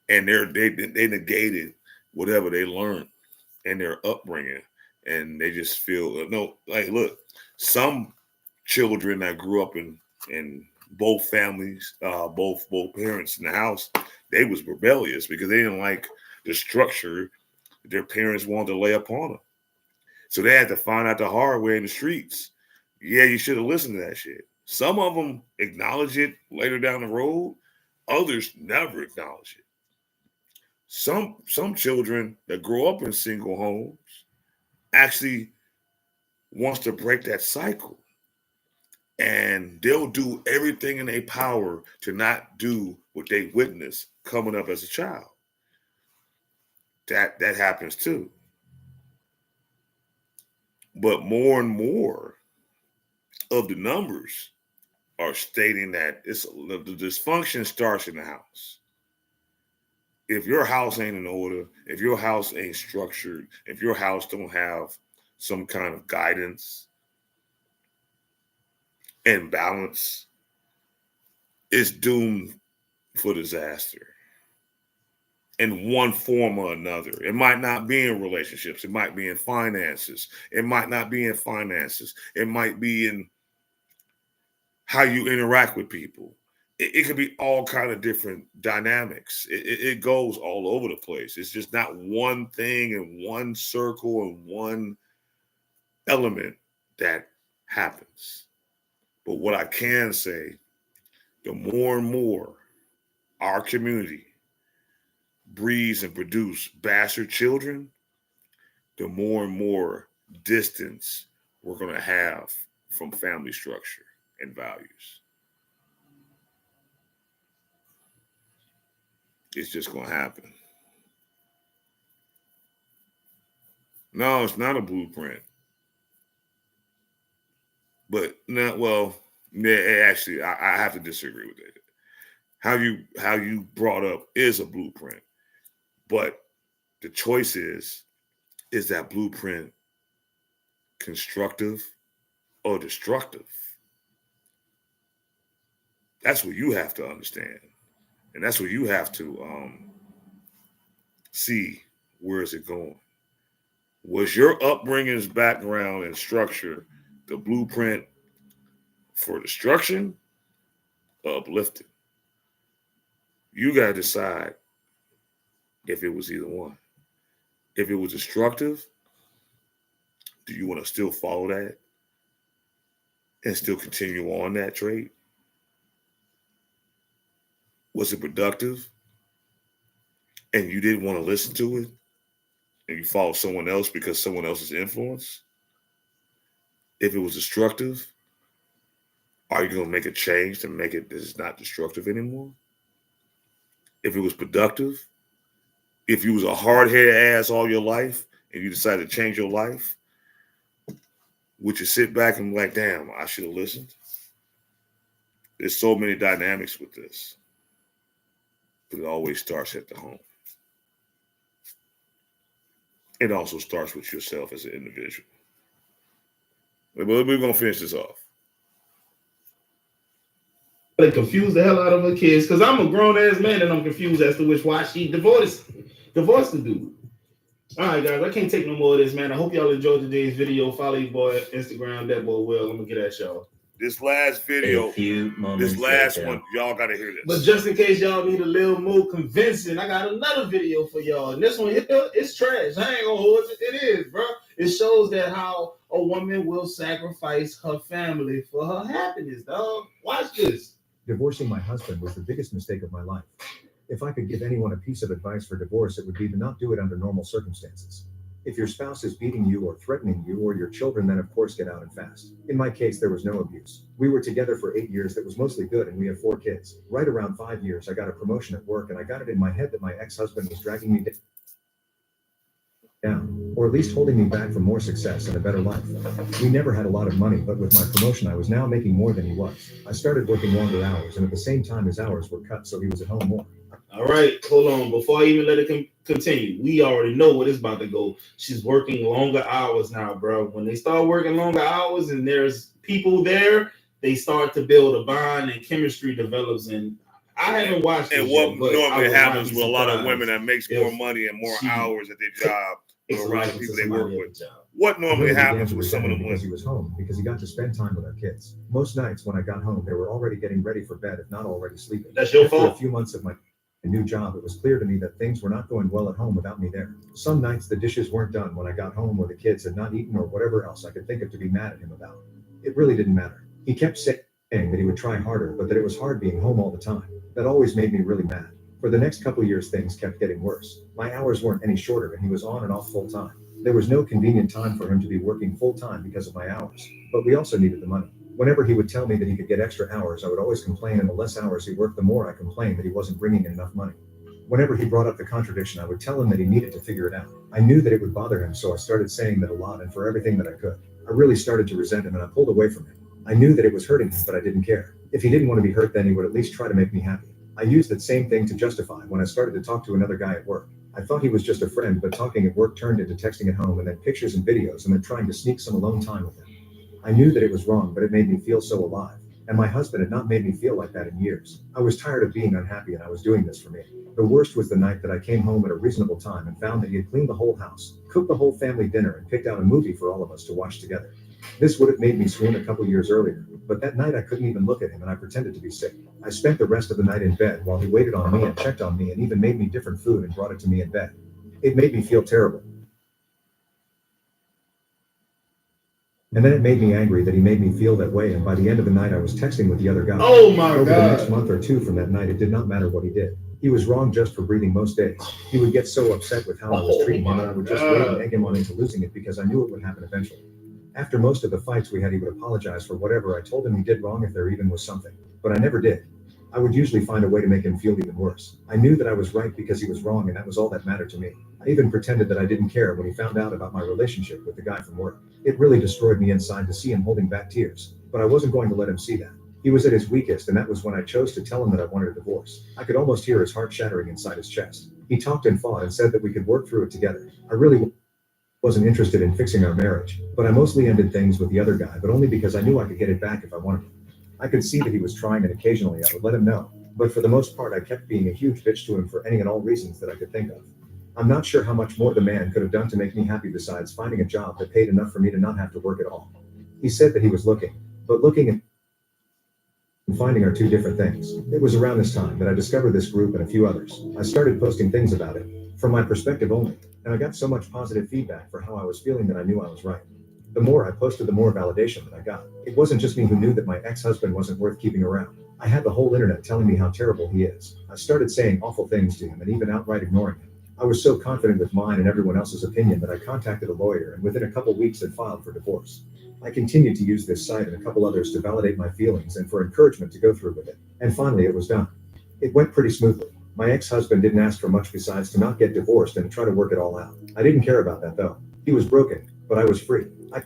and they negated whatever they learned in their upbringing, and they just feel no. Like, look, some children that grew up in both families, both parents in the house, they was rebellious because they didn't like the structure their parents wanted to lay upon them. So they had to find out the hard way in the streets. Yeah, you should have listened to that shit. Some of them acknowledge it later down the road. Others never acknowledge it. Some children that grow up in single homes actually wants to break that cycle. And they'll do everything in their power to not do what they witnessed coming up as a child. That happens too. But more and more of the numbers are stating that the dysfunction starts in the house. If your house ain't in order, if your house ain't structured, if your house don't have some kind of guidance and balance, it's doomed for disaster in one form or another. It might not be in relationships. It might be in finances. It might not be in finances. It might be in how you interact with people. It could be all kind of different dynamics. It goes all over the place. It's just not one thing and one circle and one element that happens. But what I can say, the more and more our community breeds and produce bastard children, the more and more distance we're going to have from family structure and values. It's just going to happen. No, it's not a blueprint. But no, well, yeah, actually, I have to disagree with it. How you brought up is a blueprint, but the choice is that blueprint constructive or destructive? That's what you have to understand, and that's what you have to see. Where is it going? Was your upbringing's background and structure the blueprint for destruction or uplifting? You got to decide if it was either one. If it was destructive, do you want to still follow that and still continue on that trait? Was it productive and you didn't want to listen to it and you followed someone else because someone else's influence? If it was destructive, are you going to make a change to make it that it's not destructive anymore? If it was productive, if you was a hard-headed ass all your life and you decided to change your life, would you sit back and be like, damn, I should have listened? There's so many dynamics with this, but it always starts at the home. It also starts with yourself as an individual. But we're gonna finish this off. They confuse the hell out of her kids because I'm a grown ass man and I'm confused as to why she divorced the dude. All right, guys, I can't take no more of this, man. I hope y'all enjoyed today's video. Follow your boy Instagram, that boy Will. I'm gonna get at y'all. This last video, this last one, y'all gotta hear this. But just in case y'all need a little more convincing, I got another video for y'all. And this one here, it's trash. I ain't gonna hold it. It is, bro. It shows that how a woman will sacrifice her family for her happiness, dog. Watch this. Divorcing my husband was the biggest mistake of my life. If I could give anyone a piece of advice for divorce, it would be to not do it under normal circumstances. If your spouse is beating you or threatening you or your children, then of course get out and fast. In my case, there was no abuse. We were together for 8 years. That was mostly good, and we have 4 kids. Right around 5 years, I got a promotion at work, and I got it in my head that my ex-husband was dragging me down, or at least holding me back from more success and a better life. We never had a lot of money, but with my promotion, I was now making more than he was. I started working longer hours, and at the same time, his hours were cut, so he was at home more. All right, hold on. Before I even let it continue, we already know what it's about to go. She's working longer hours now, bro. When they start working longer hours and there's people there, they start to build a bond and chemistry develops. And I haven't watched it. And what normally happens with a lot of women that makes more money and more hours at their job or around the people they work with. What normally happens with some of them because he was home, because he got to spend time with our kids. Most nights when I got home, they were already getting ready for bed, if not already sleeping. That's your After fault. a few months of my new job, it was clear to me that things were not going well at home without me there. Some nights the dishes weren't done when I got home, or the kids had not eaten, or whatever else I could think of to be mad at him about. It really didn't matter. He kept saying that he would try harder, but that it was hard being home all the time. That always made me really mad. For the next couple years, things kept getting worse. My hours weren't any shorter, and he was on and off full time. There was no convenient time for him to be working full time because of my hours, but we also needed the money. Whenever he would tell me that he could get extra hours, I would always complain, and the less hours he worked, the more I complained that he wasn't bringing in enough money. Whenever he brought up the contradiction, I would tell him that he needed to figure it out. I knew that it would bother him, so I started saying that a lot and for everything that I could. I really started to resent him, and I pulled away from him. I knew that it was hurting him, but I didn't care. If he didn't want to be hurt, then he would at least try to make me happy. I used that same thing to justify when I started to talk to another guy at work. I thought he was just a friend, but talking at work turned into texting at home, and then pictures and videos, and then trying to sneak some alone time with him. I knew that it was wrong, but it made me feel so alive. And my husband had not made me feel like that in years. I was tired of being unhappy, and I was doing this for me. The worst was the night that I came home at a reasonable time and found that he had cleaned the whole house, cooked the whole family dinner, and picked out a movie for all of us to watch together. This would have made me swoon a couple years earlier, but that night I couldn't even look at him, and I pretended to be sick. I spent the rest of the night in bed while he waited on me and checked on me and even made me different food and brought it to me in bed. It made me feel terrible. And then it made me angry that he made me feel that way, and by the end of the night I was texting with the other guy. Oh my Over God. the next month or two from that night, it did not matter what he did. He was wrong just for breathing most days. He would get so upset with how I was treating him, and I would just wait and egg him on into losing it because I knew it would happen eventually. After most of the fights we had, he would apologize for whatever I told him he did wrong, if there even was something. But I never did. I would usually find a way to make him feel even worse. I knew that I was right because he was wrong, and that was all that mattered to me. I even pretended that I didn't care when he found out about my relationship with the guy from work. It really destroyed me inside to see him holding back tears, but I wasn't going to let him see that. He was at his weakest, and that was when I chose to tell him that I wanted a divorce. I could almost hear his heart shattering inside his chest. He talked and fought and said that we could work through it together. I really wasn't interested in fixing our marriage, but I mostly ended things with the other guy, but only because I knew I could get it back if I wanted to. I could see that he was trying, and occasionally I would let him know, but for the most part I kept being a huge bitch to him for any and all reasons that I could think of. I'm not sure how much more the man could have done to make me happy besides finding a job that paid enough for me to not have to work at all. He said that he was looking, but looking and finding are two different things. It was around this time that I discovered this group and a few others. I started posting things about it, from my perspective only, and I got so much positive feedback for how I was feeling that I knew I was right. The more I posted, the more validation that I got. It wasn't just me who knew that my ex-husband wasn't worth keeping around. I had the whole internet telling me how terrible he is. I started saying awful things to him and even outright ignoring him. I was so confident with mine and everyone else's opinion that I contacted a lawyer, and within a couple weeks had filed for divorce. I continued to use this site and a couple others to validate my feelings and for encouragement to go through with it. And finally it was done. It went pretty smoothly. My ex-husband didn't ask for much besides to not get divorced and to try to work it all out. I didn't care about that though. He was broken, but I was free. I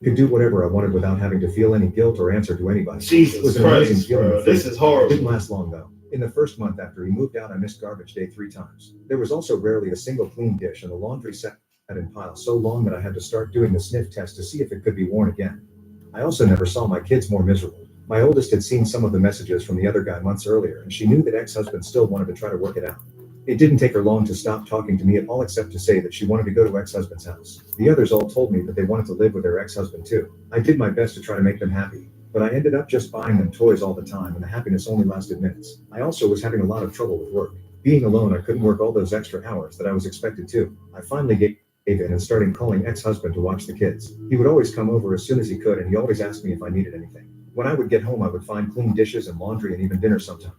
could do whatever I wanted without having to feel any guilt or answer to anybody. Jesus It was an Christ, amazing feeling. bro. This is horrible. It didn't last long though. In the first month after he moved out, I missed garbage day 3 times. There was also rarely a single clean dish, and the laundry sat in piles so long that I had to start doing the sniff test to see if it could be worn again. I also never saw my kids more miserable. My oldest had seen some of the messages from the other guy months earlier, and she knew that ex-husband still wanted to try to work it out. It didn't take her long to stop talking to me at all except to say that she wanted to go to ex-husband's house. The others all told me that they wanted to live with their ex-husband too. I did my best to try to make them happy, but I ended up just buying them toys all the time, and the happiness only lasted minutes. I also was having a lot of trouble with work. Being alone, I couldn't work all those extra hours that I was expected to. I finally gave in and started calling ex-husband to watch the kids. He would always come over as soon as he could, and he always asked me if I needed anything. When I would get home, I would find clean dishes and laundry and even dinner sometimes.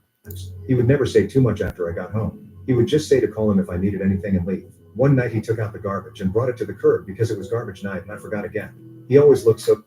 He would never say too much after I got home. He would just say to call him if I needed anything and leave. One night he took out the garbage and brought it to the curb because it was garbage night and I forgot again. He always looked so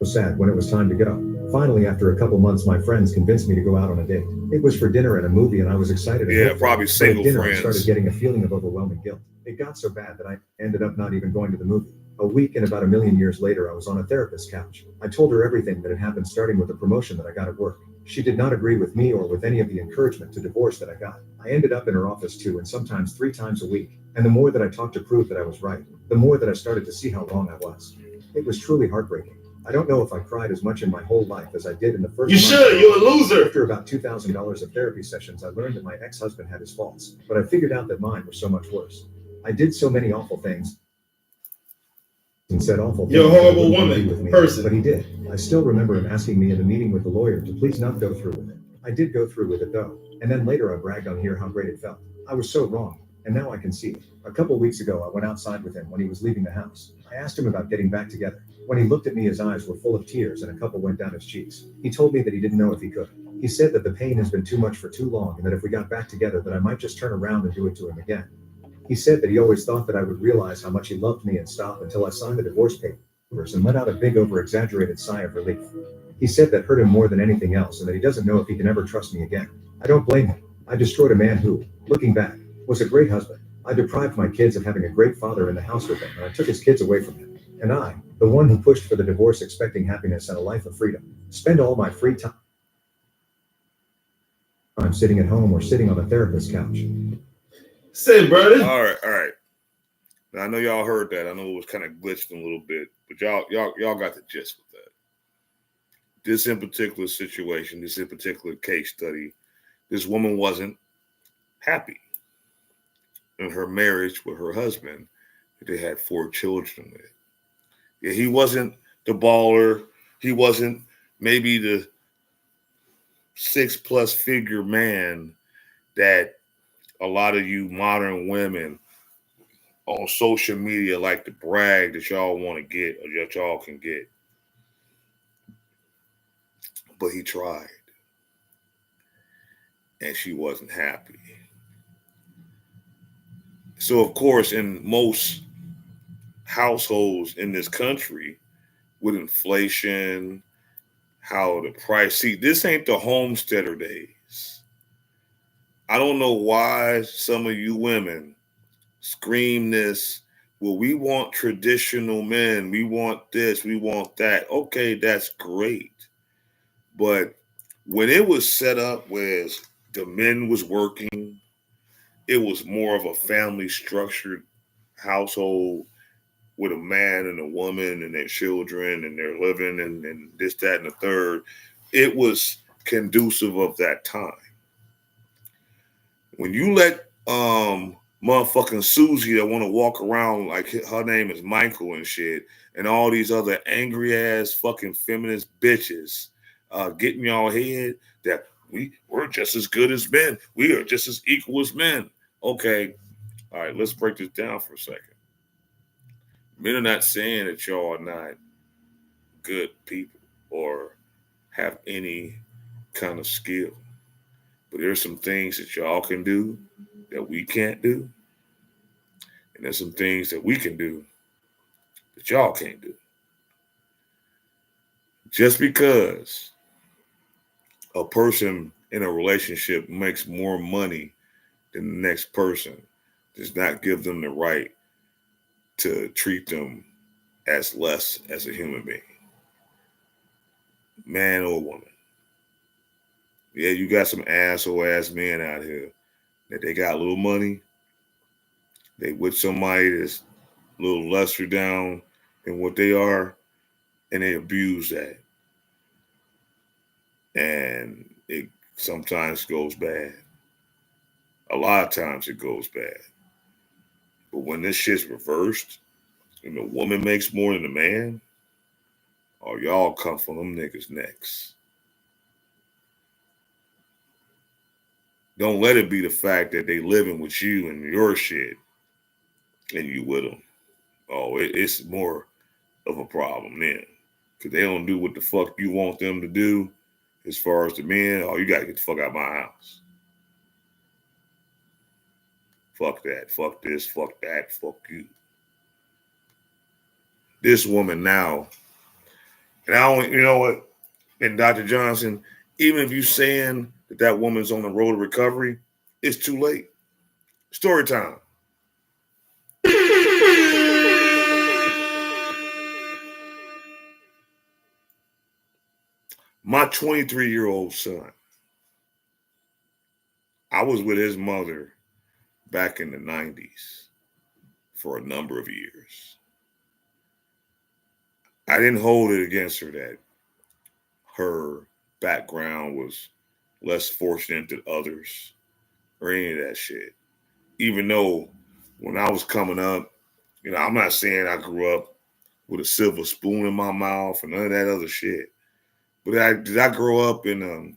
sad when it was time to go. Finally, after a couple months, my friends convinced me to go out on a date. It was for dinner and a movie, and I was excited. Yeah, probably single dinner, friends. I started getting a feeling of overwhelming guilt. It got so bad that I ended up not even going to the movie. A week and about a million years later, I was on a therapist's couch. I told her everything that had happened, starting with the promotion that I got at work. She did not agree with me or with any of the encouragement to divorce that I got. I ended up in her office 2 and sometimes 3 times a week. And the more that I talked to prove that I was right, the more that I started to see how wrong I was. It was truly heartbreaking. I don't know if I cried as much in my whole life as I did in the first month. You should. You're a loser. After about $2,000 of therapy sessions, I learned that my ex-husband had his faults, but I figured out that mine were so much worse. I did so many awful things and said awful things. You're a horrible that he wouldn't woman, be with me, person. but he did. I still remember him asking me in a meeting with the lawyer to please not go through with it. I did go through with it though, and then later I bragged on here how great it felt. I was so wrong, and now I can see it. A couple weeks ago, I went outside with him when he was leaving the house. I asked him about getting back together. When he looked at me, his eyes were full of tears and a couple went down his cheeks. He told me that he didn't know if he could. He said that the pain has been too much for too long and that if we got back together that I might just turn around and do it to him again. He said that he always thought that I would realize how much he loved me and stop until I signed the divorce papers and let out a big over-exaggerated sigh of relief. He said that hurt him more than anything else and that he doesn't know if he can ever trust me again. I don't blame him. I destroyed a man who, looking back, was a great husband. I deprived my kids of having a great father in the house with them, and I took his kids away from him. And I, the one who pushed for the divorce expecting happiness and a life of freedom, spend all my free time sitting at home or sitting on a therapist's couch. Say, brother. All right. Now, I know y'all heard that. I know it was kind of glitched a little bit, but y'all got the gist with that. This in particular situation, this in particular case study, this woman wasn't happy in her marriage with her husband that they had 4 children with. Yeah, he wasn't the baller. He wasn't maybe the 6+ figure man that a lot of you modern women on social media like to brag that y'all want to get or that y'all can get. But he tried. And she wasn't happy. So, of course, in most households in this country, with inflation, how the price, see, this ain't the homesteader days. I don't know why some of you women scream this, well, we want traditional men, we want this, we want that. Okay, that's great. But when it was set up where the men was working, it was more of a family structured household with a man and a woman and their children and their living and this, that, and the third. It was conducive of that time. When you let motherfucking Susie that want to walk around like her name is Michael and shit, and all these other angry ass fucking feminist bitches get in y'all head that we're just as good as men. We are just as equal as men. Okay. All right, let's break this down for a second. Men are not saying that y'all are not good people or have any kind of skill. But there's some things that y'all can do that we can't do. And there's some things that we can do that y'all can't do. Just because a person in a relationship makes more money than the next person does not give them the right to treat them as less as a human being, man or woman. Yeah, you got some asshole ass men out here that they got a little money. They with somebody that's a little lesser down than what they are, and they abuse that. And it sometimes goes bad. A lot of times it goes bad. But when this shit's reversed and the woman makes more than the man, oh, y'all come from them niggas next. Don't let it be the fact that they living with you and your shit and you with them. Oh, it's more of a problem then. Because they don't do what the fuck you want them to do as far as the men. Oh, you got to get the fuck out of my house. Fuck that. Fuck this. Fuck that. Fuck you. This woman now, and I don't, you know what? And Dr. Johnson, even if you saying that woman's on the road to recovery, it's too late. Story time. My 23-year-old son, I was with his mother back in the 90s for a number of years. I didn't hold it against her that her background was less fortunate than others or any of that shit. Even though when I was coming up, you know, I'm not saying I grew up with a silver spoon in my mouth and none of that other shit. But did I grow up in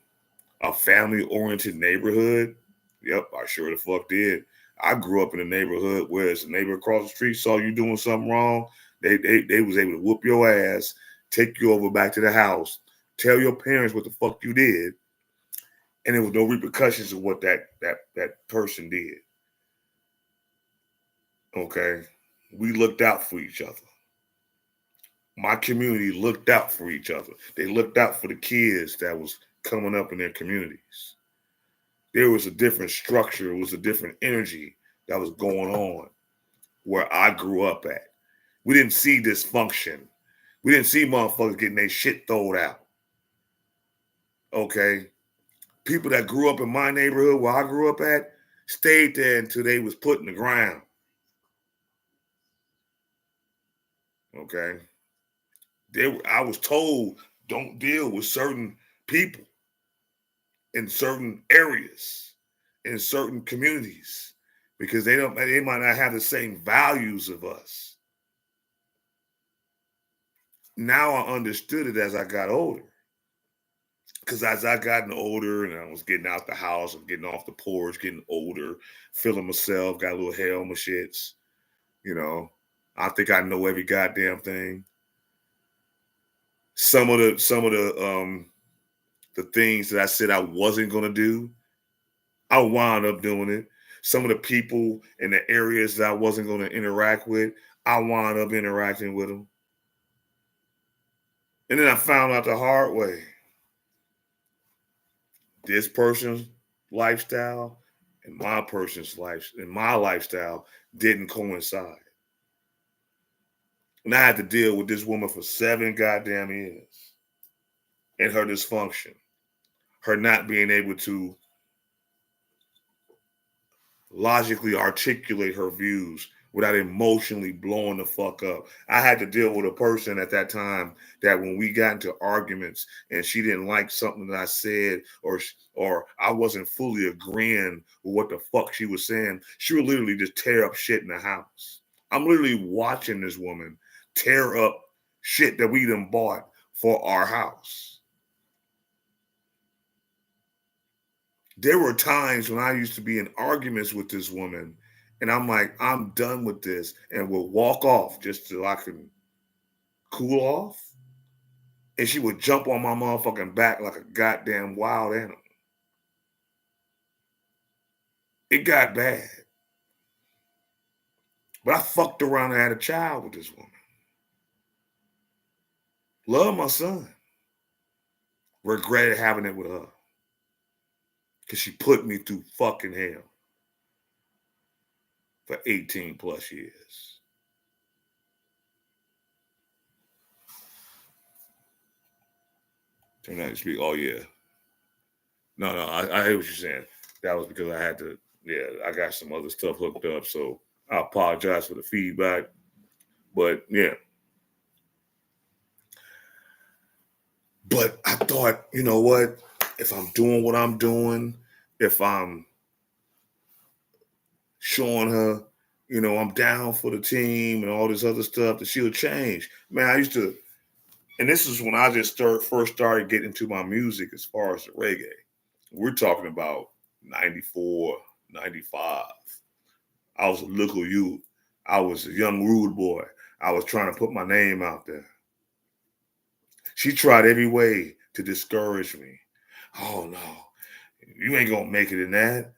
a family-oriented neighborhood? Yep, I sure the fuck did. I grew up in a neighborhood where the neighbor across the street saw you doing something wrong, they was able to whoop your ass, take you over back to the house, tell your parents what the fuck you did, and there was no repercussions of what that person did. Okay? We looked out for each other. My community looked out for each other. They looked out for the kids that was coming up in their communities. There was a different structure. It was a different energy that was going on where I grew up at. We didn't see dysfunction. We didn't see motherfuckers getting their shit thrown out. Okay? People that grew up in my neighborhood where I grew up at stayed there until they was put in the ground. Okay? I was told don't deal with certain people in certain areas, in certain communities, because they might not have the same values of us. Now I understood it as I got older. Because as I gotten older and I was getting out the house, I'm getting off the porch, getting older, feeling myself, got a little hair on my shits, you know. I think I know every goddamn thing. Some of the things that I said I wasn't gonna do, I wound up doing it. Some of the people in the areas that I wasn't gonna interact with, I wound up interacting with them. And then I found out the hard way. This person's lifestyle and my person's life and my lifestyle didn't coincide. And I had to deal with this woman for 7 goddamn years and her dysfunction, her not being able to logically articulate her views without emotionally blowing the fuck up. I had to deal with a person at that time that when we got into arguments and she didn't like something that I said or I wasn't fully agreeing with what the fuck she was saying, she would literally just tear up shit in the house. I'm literally watching this woman tear up shit that we done bought for our house. There were times when I used to be in arguments with this woman and I'm like, I'm done with this, and would walk off just so I can cool off. And she would jump on my motherfucking back like a goddamn wild animal. It got bad. But I fucked around and had a child with this woman. Love my son. Regretted having it with her. Because she put me through fucking hell. For 18 plus years. Turn out to speak. Oh, yeah. No, I hear what you're saying. That was because I had to, I got some other stuff hooked up. So I apologize for the feedback. But, yeah. But I thought, you know what? If I'm doing what I'm doing, if I'm showing her, you know, I'm down for the team and all this other stuff, that she'll change. Man, I used to, and this is when I just first started getting into my music as far as the reggae. We're talking about 94, 95. I was a little youth. I was a young rude boy. I was trying to put my name out there. She tried every way to discourage me. Oh no, you ain't gonna make it in that.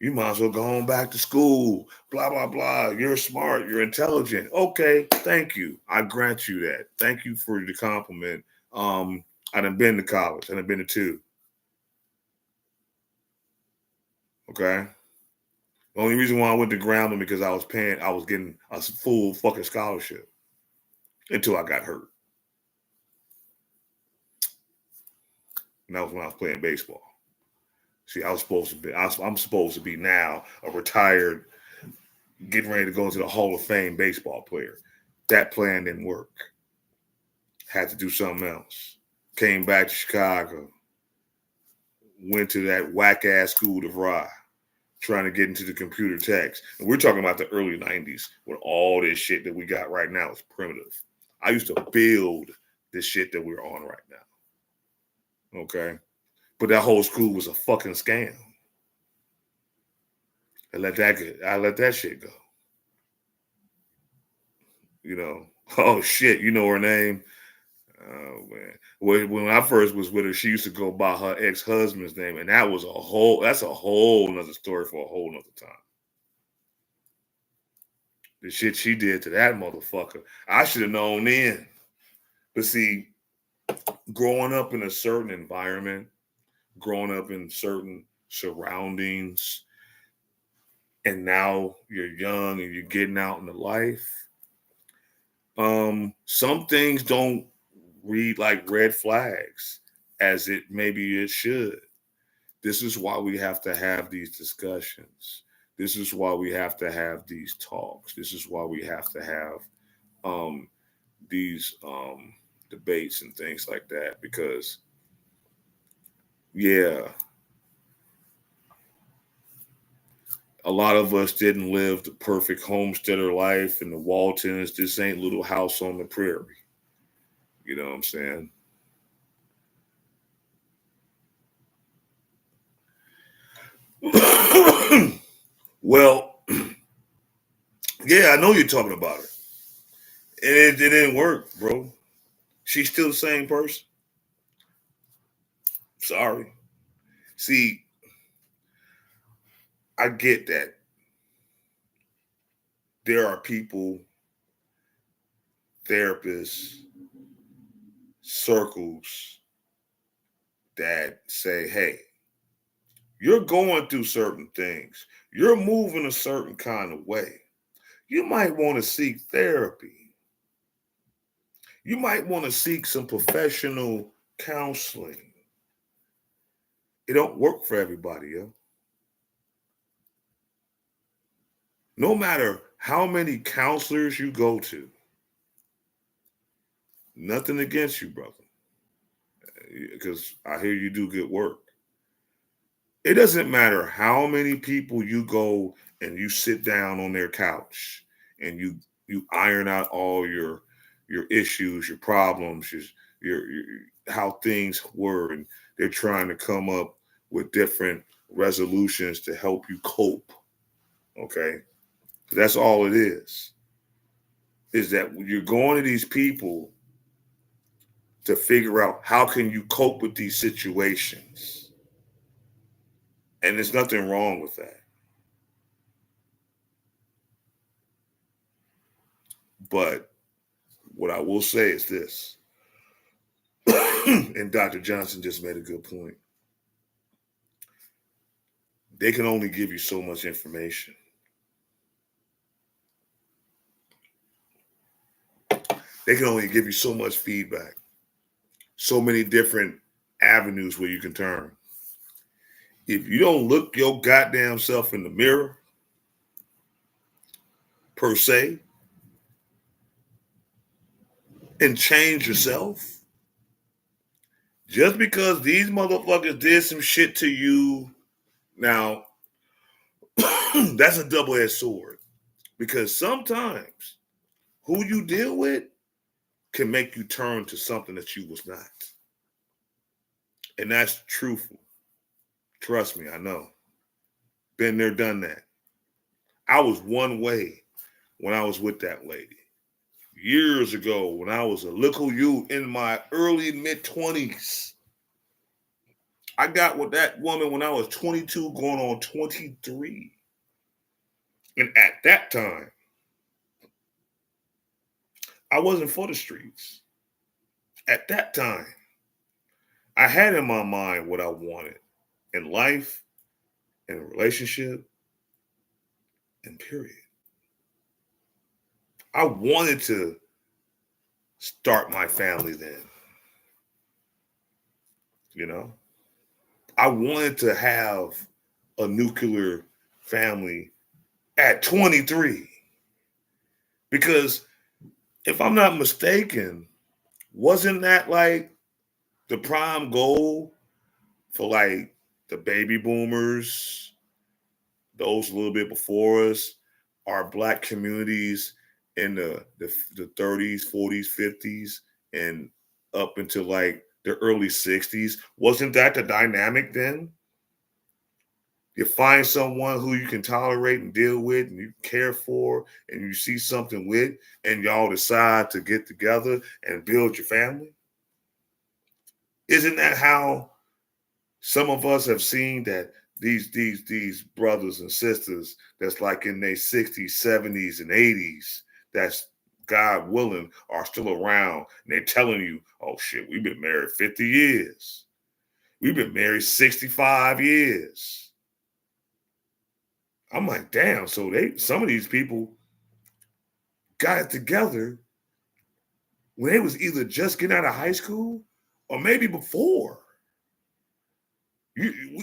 You might as well go on back to school. Blah, blah, blah. You're smart. You're intelligent. Okay, thank you. I grant you that. Thank you for the compliment. I done been to college. I done been to 2. Okay. The only reason why I went to Grambling because I was getting a full fucking scholarship until I got hurt. And that was when I was playing baseball. See, I'm supposed to be now a retired, getting ready to go into the Hall of Fame baseball player. That plan didn't work. Had to do something else. Came back to Chicago. Went to that whack-ass school of Rye, trying to get into the computer techs. And we're talking about the early 90s when all this shit that we got right now is primitive. I used to build this shit that we're on right now. Okay? But that whole school was a fucking scam. I let that shit go. You know, oh shit, you know her name? Oh man. When I first was with her, she used to go by her ex-husband's name, and that's a whole nother story for a whole nother time. The shit she did to that motherfucker, I should have known then. But see, growing up in a certain environment, growing up in certain surroundings, and now you're young and you're getting out into life, some things don't read like red flags as maybe it should. This is why we have to have these discussions. This is why we have to have these talks. This is why we have to have these debates and things like that, because yeah, a lot of us didn't live the perfect homesteader life in the Waltons. This ain't Little House on the Prairie. You know what I'm saying? Well, yeah, I know you're talking about her. And it didn't work, bro. She's still the same person. Sorry. See, I get that. There are people, therapists, circles that say, hey, you're going through certain things. You're moving a certain kind of way. You might want to seek therapy. You might want to seek some professional counseling. It don't work for everybody, yo. No matter how many counselors you go to, nothing against you, brother, because I hear you do good work. It doesn't matter how many people you go and you sit down on their couch and you iron out all your issues, your problems, your how things were, and they're trying to come up with different resolutions to help you cope. Okay, that's all it is that you're going to these people to figure out how can you cope with these situations. And there's nothing wrong with that. But what I will say is this, and Dr. Johnson just made a good point. They can only give you so much information. They can only give you so much feedback. So many different avenues where you can turn. If you don't look your goddamn self in the mirror, per se, and change yourself, Just because these motherfuckers did some shit to you, now that's a double-edged sword. Because sometimes who you deal with can make you turn to something that you was not. And that's truthful. Trust me, I know. Been there, done that. I was one way when I was with that lady. Years ago, when I was a little youth in my early mid-20s. I got with that woman when I was 22, going on 23. And at that time, I wasn't for the streets. At that time, I had in my mind what I wanted in life, in a relationship, and period. I wanted to start my family then. You know? I wanted to have a nuclear family at 23. Because if I'm not mistaken, wasn't that like the prime goal for like the baby boomers, those a little bit before us, our black communities in the 30s, 40s, 50s, and up until like the early 60s? Wasn't that the dynamic then? You find someone who you can tolerate and deal with and you care for and you see something with, and y'all decide to get together and build your family? Isn't that how some of us have seen that these brothers and sisters that's like in their 60s, 70s, and 80s, that's God willing, are still around, and they're telling you, oh shit, we've been married 50 years. We've been married 65 years. I'm like, damn, so some of these people got it together when they was either just getting out of high school or maybe before.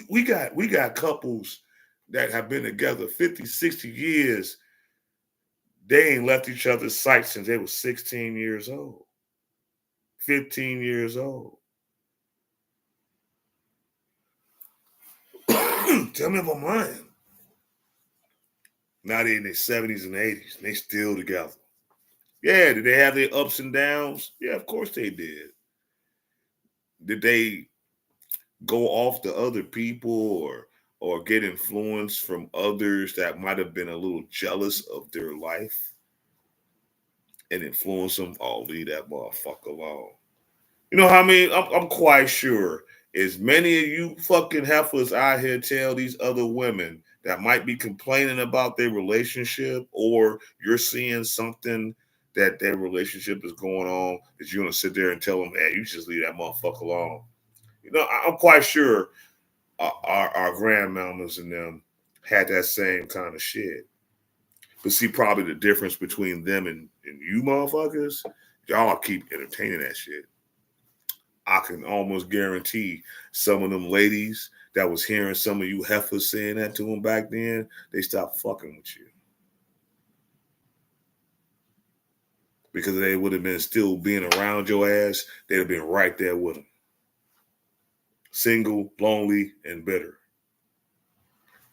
We got couples that have been together 50, 60 years. They ain't left each other's sight since they were 16 years old, 15 years old. Tell me if I'm lying. Now they're in their 70s and 80s, and they still together. Yeah, did they have their ups and downs? Yeah, of course they did. Did they go off to other people or get influence from others that might have been a little jealous of their life and influence them? Oh, leave that motherfucker alone. You know how I mean? I'm quite sure as many of you fucking heifers out here tell these other women that might be complaining about their relationship, or you're seeing something that their relationship is going on, that you're gonna sit there and tell them, hey, you just leave that motherfucker alone. You know, I'm quite sure our grandmamas and them had that same kind of shit. But see, probably the difference between them and you motherfuckers, y'all keep entertaining that shit. I can almost guarantee some of them ladies that was hearing some of you heifers saying that to them back then, they stopped fucking with you. Because they would have been still being around your ass, they'd have been right there with them. Single, lonely, and bitter.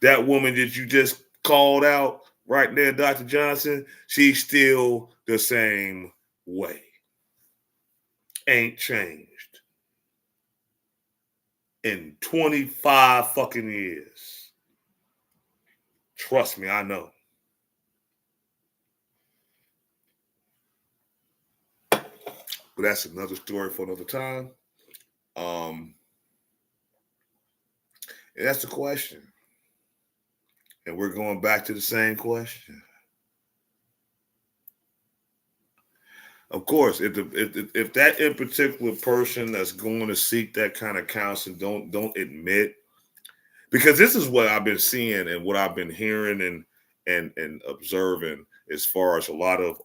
That woman that you just called out right there, Dr. Johnson, she's still the same way. Ain't changed. In 25 fucking years. Trust me, I know. But that's another story for another time. And that's the question. And we're going back to the same question. Of course, if that in particular person that's going to seek that kind of counseling don't admit, because this is what I've been seeing and what I've been hearing and observing as far as a lot of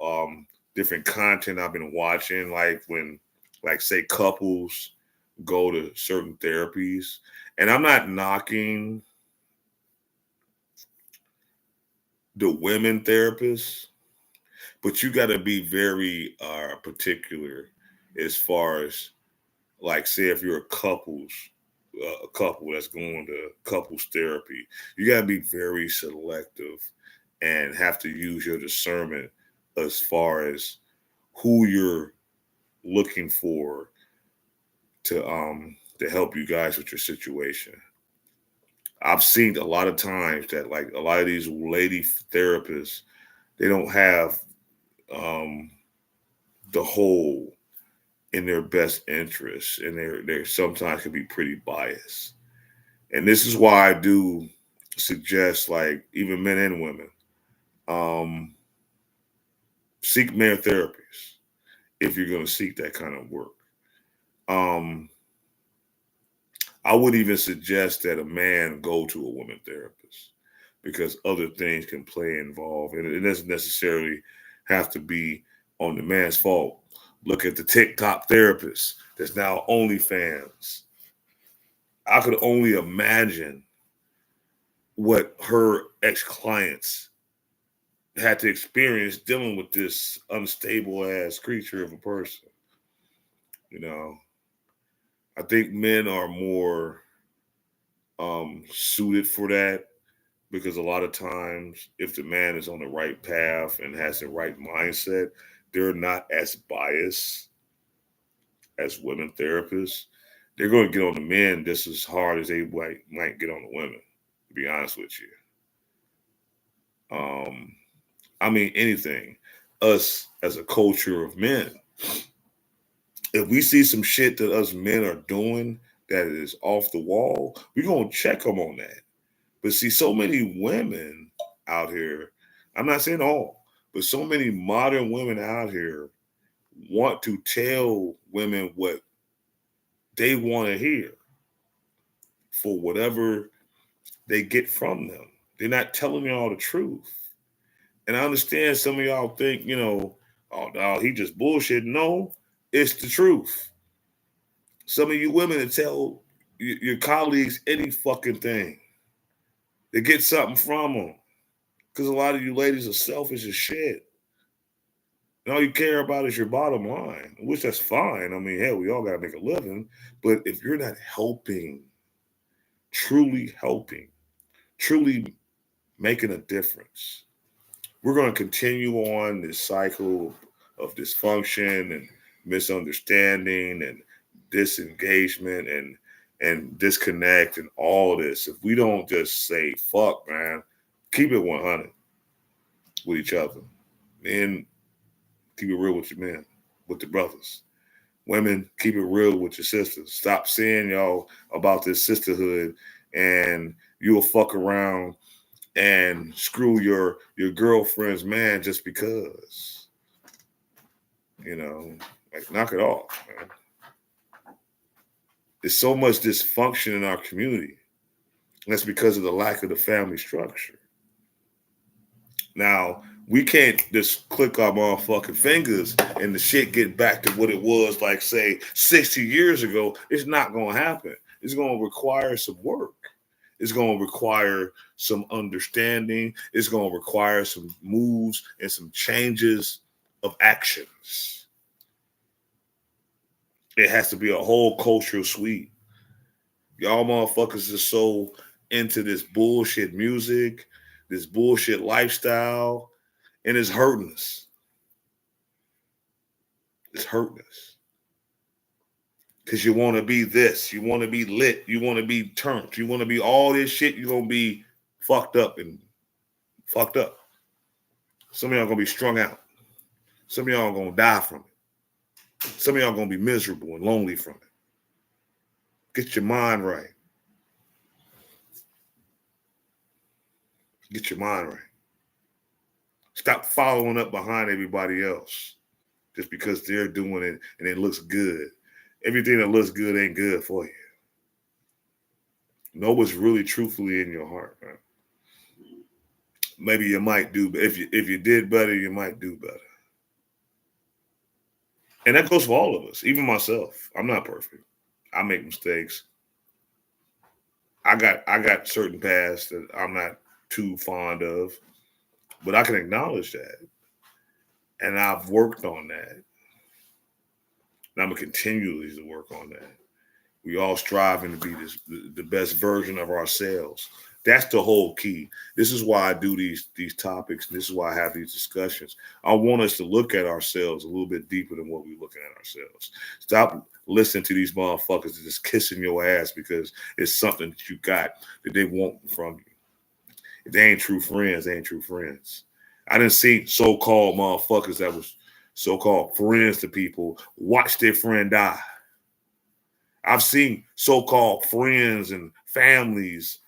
different content I've been watching, like when, like, say, couples go to certain therapies, and I'm not knocking the women therapists, but you got to be very particular as far as like say if you're a couple that's going to couples therapy, you got to be very selective and have to use your discernment as far as who you're looking for to help you guys with your situation. I've seen a lot of times that like a lot of these lady therapists, they don't have the whole in their best interest, and they're sometimes can be pretty biased. And this is why I do suggest, like, even men and women, seek male therapists if you're going to seek that kind of work. I would even suggest that a man go to a woman therapist because other things can play involved, and it doesn't necessarily have to be on the man's fault. Look at the TikTok therapist that's now OnlyFans. I could only imagine what her ex-clients had to experience dealing with this unstable ass creature of a person. You know, I think men are more suited for that because a lot of times if the man is on the right path and has the right mindset, they're not as biased as women therapists. They're going to get on the men just as hard as they might get on the women, to be honest with you. I mean, anything. Us as a culture of men, if we see some shit that us men are doing that is off the wall, we're going to check them on that. But see, so many women out here, I'm not saying all, but so many modern women out here want to tell women what they want to hear for whatever they get from them. They're not telling y'all the truth. And I understand some of y'all think, you know, oh, no, he just bullshit. No, it's the truth. Some of you women that tell your colleagues any fucking thing. They get something from them. Because a lot of you ladies are selfish as shit. And all you care about is your bottom line, which that's fine. I mean, hell, we all got to make a living. But if you're not helping, truly making a difference, we're going to continue on this cycle of dysfunction and misunderstanding and disengagement and disconnect and all this. If we don't just say, fuck, man, keep it 100 with each other. Men, keep it real with your men, with the brothers. Women, keep it real with your sisters. Stop saying y'all about this sisterhood and you'll fuck around and screw your girlfriend's man just because. You know, like, knock it off, man. There's so much dysfunction in our community. And that's because of the lack of the family structure. Now, we can't just click our motherfucking fingers and the shit get back to what it was, like, say, 60 years ago. It's not going to happen. It's going to require some work. It's going to require some understanding. It's going to require some moves and some changes of actions. It has to be a whole cultural sweep. Y'all motherfuckers are so into this bullshit music, this bullshit lifestyle, and it's hurting us. It's hurting us. Because you want to be this. You want to be lit. You want to be turned. You want to be all this shit. You're going to be fucked up. Some of y'all going to be strung out. Some of y'all going to die from it. Some of y'all going to be miserable and lonely from it. Get your mind right. Get your mind right. Stop following up behind everybody else just because they're doing it and it looks good. Everything that looks good ain't good for you. Know what's really truthfully in your heart, man. Maybe you might do, but if you did better, you might do better. And that goes for all of us, even myself. I'm not perfect. I make mistakes. I got certain paths that I'm not too fond of, but I can acknowledge that. And I've worked on that. And I'm going to continually to work on that. We all striving to be the best version of ourselves. That's the whole key. This is why I do these topics. And this is why I have these discussions. I want us to look at ourselves a little bit deeper than what we're looking at ourselves. Stop listening to these motherfuckers that just kissing your ass because it's something that you got that they want from you. If they ain't true friends, they ain't true friends. I didn't see so-called motherfuckers that was so-called friends to people watch their friend die. I've seen so-called friends and families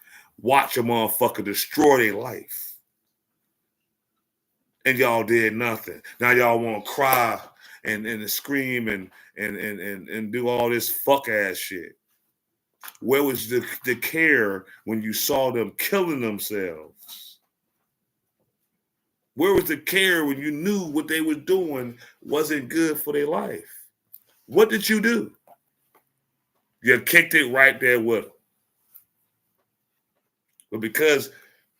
watch a motherfucker destroy their life. And y'all did nothing. Now y'all want to cry and scream and do all this fuck ass shit. Where was the care when you saw them killing themselves? Where was the care when you knew what they were doing wasn't good for their life? What did you do? You kicked it right there with them. But because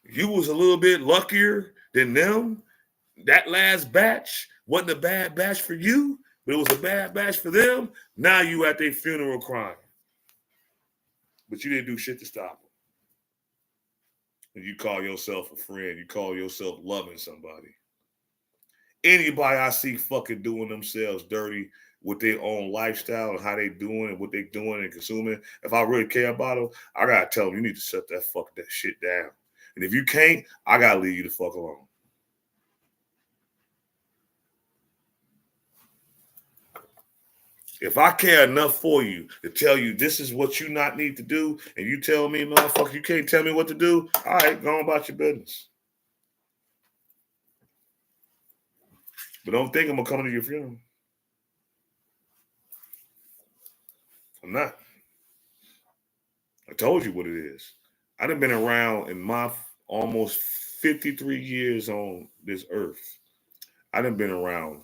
you was a little bit luckier than them, that last batch wasn't a bad batch for you, but it was a bad batch for them. Now you at their funeral crying. But you didn't do shit to stop them. And you call yourself a friend. You call yourself loving somebody. Anybody I see fucking doing themselves dirty with their own lifestyle and how they doing and what they doing and consuming, if I really care about them, I gotta tell them, you need to shut that shit down. And if you can't, I gotta leave you the fuck alone. If I care enough for you to tell you this is what you not need to do, and you tell me, motherfucker, you can't tell me what to do, all right, go on about your business. But don't think I'm gonna come to your funeral. I'm not. I told you what it is. I done been around in my almost 53 years on this earth. I done been around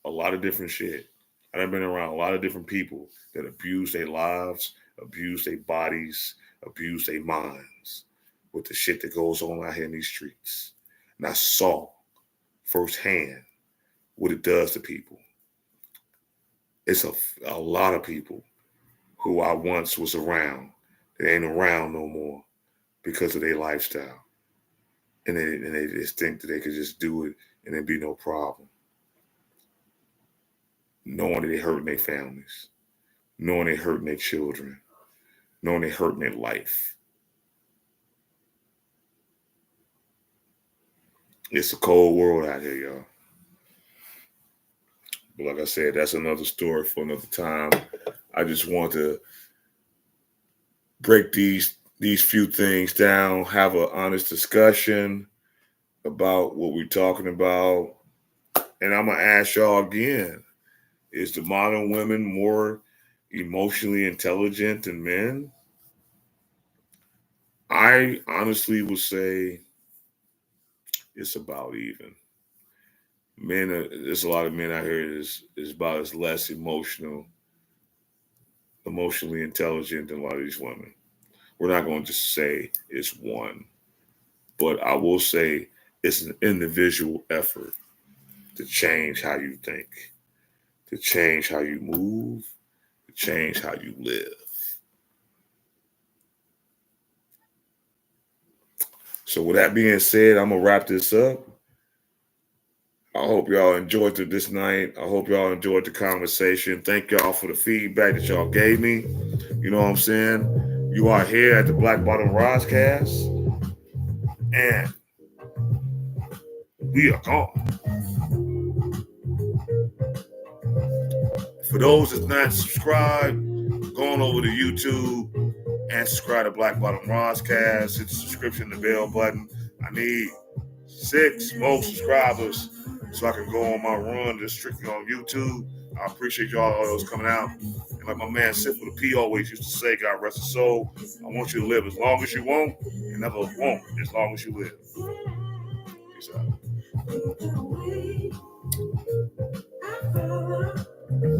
a lot of different shit. I done been around a lot of different people that abuse their lives, abuse their bodies, abuse their minds with the shit that goes on out here in these streets. And I saw firsthand what it does to people. It's a lot of people who I once was around that ain't around no more because of their lifestyle. And they just think that they could just do it and there'd be no problem. Knowing that they hurting their families, knowing they hurting their children, knowing they hurting their life. It's a cold world out here, y'all. But like I said, that's another story for another time. I just want to break these few things down, have an honest discussion about what we're talking about. And I'm going to ask y'all again, is the modern women more emotionally intelligent than men? I honestly would say it's about even. Men, there's a lot of men out here is about as less emotionally intelligent than a lot of these women. We're not going to just say it's one, but I will say it's an individual effort to change how you think, to change how you move, to change how you live. So with that being said, I'm going to wrap this up. I hope y'all enjoyed this night. I hope y'all enjoyed the conversation. Thank y'all for the feedback that y'all gave me. You know what I'm saying? You are here at the Black Bottom Roscast, and we are gone. For those that's not subscribed, go on over to YouTube and subscribe to Black Bottom Roscast. Hit the subscription, the bell button. I need 6 more subscribers so I can go on my run just strictly on YouTube. I appreciate y'all those coming out. And like my man Sip with a P always used to say, God rest his soul, I want you to live as long as you want and never want as long as you live. Peace out.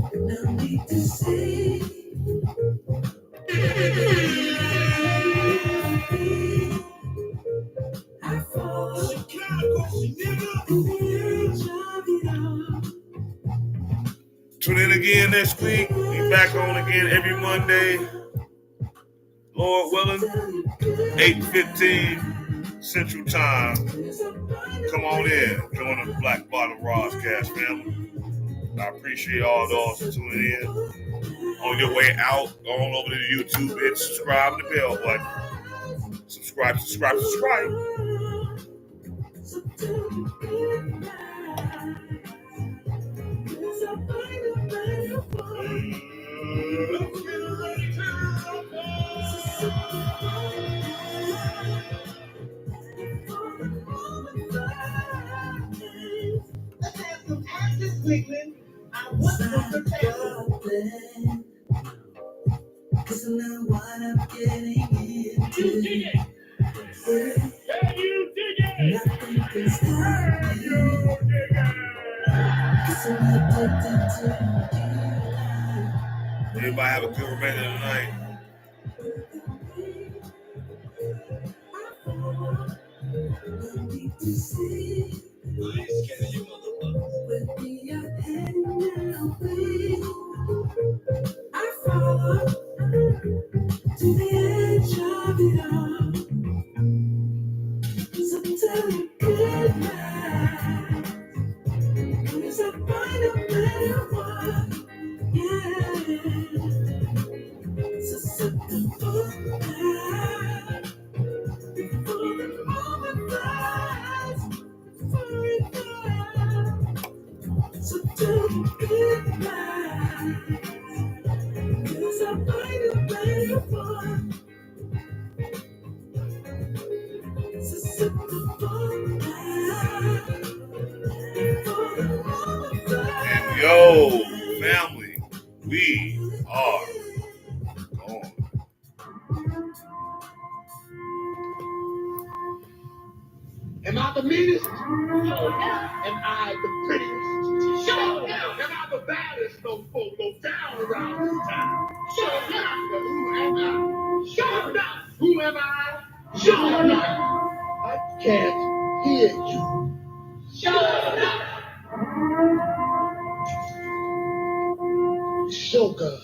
No need to say I fall. Tune in again. again next week. We back on again every Monday. Lord willing, 8:15 Central Time. Come on in. Join the Black Bottle Roscast family. I appreciate all those for tuning in. On your way out, go on over to the YouTube and subscribe to the bell button. Subscribe. Let's have some actors wiggling. I want some protection. Isn't that what I'm getting into? You dig it. Can you dig it? Nothing can stop Can me. you dig it? 'Cause I'm addicted to you. Everybody have a good remainder of the night. No need to see. I ain't scared of you motherfuckers. With me, I'm heading that way. I follow to the edge of it all. So tell me goodbye. Cause I find a better one. Yeah. So set the book back before the moment flies forever. So tell me goodbye. Cause I find a better one. So set the book back before the moment flies. And yo, family, we are gone. Am I the meanest? Am I the prettiest? Sure. Am I the baddest? No folk, no down around this town. Sure not. But who am I? Sure not. Who am I? Sure not. I can't hear you. Sure not. So good.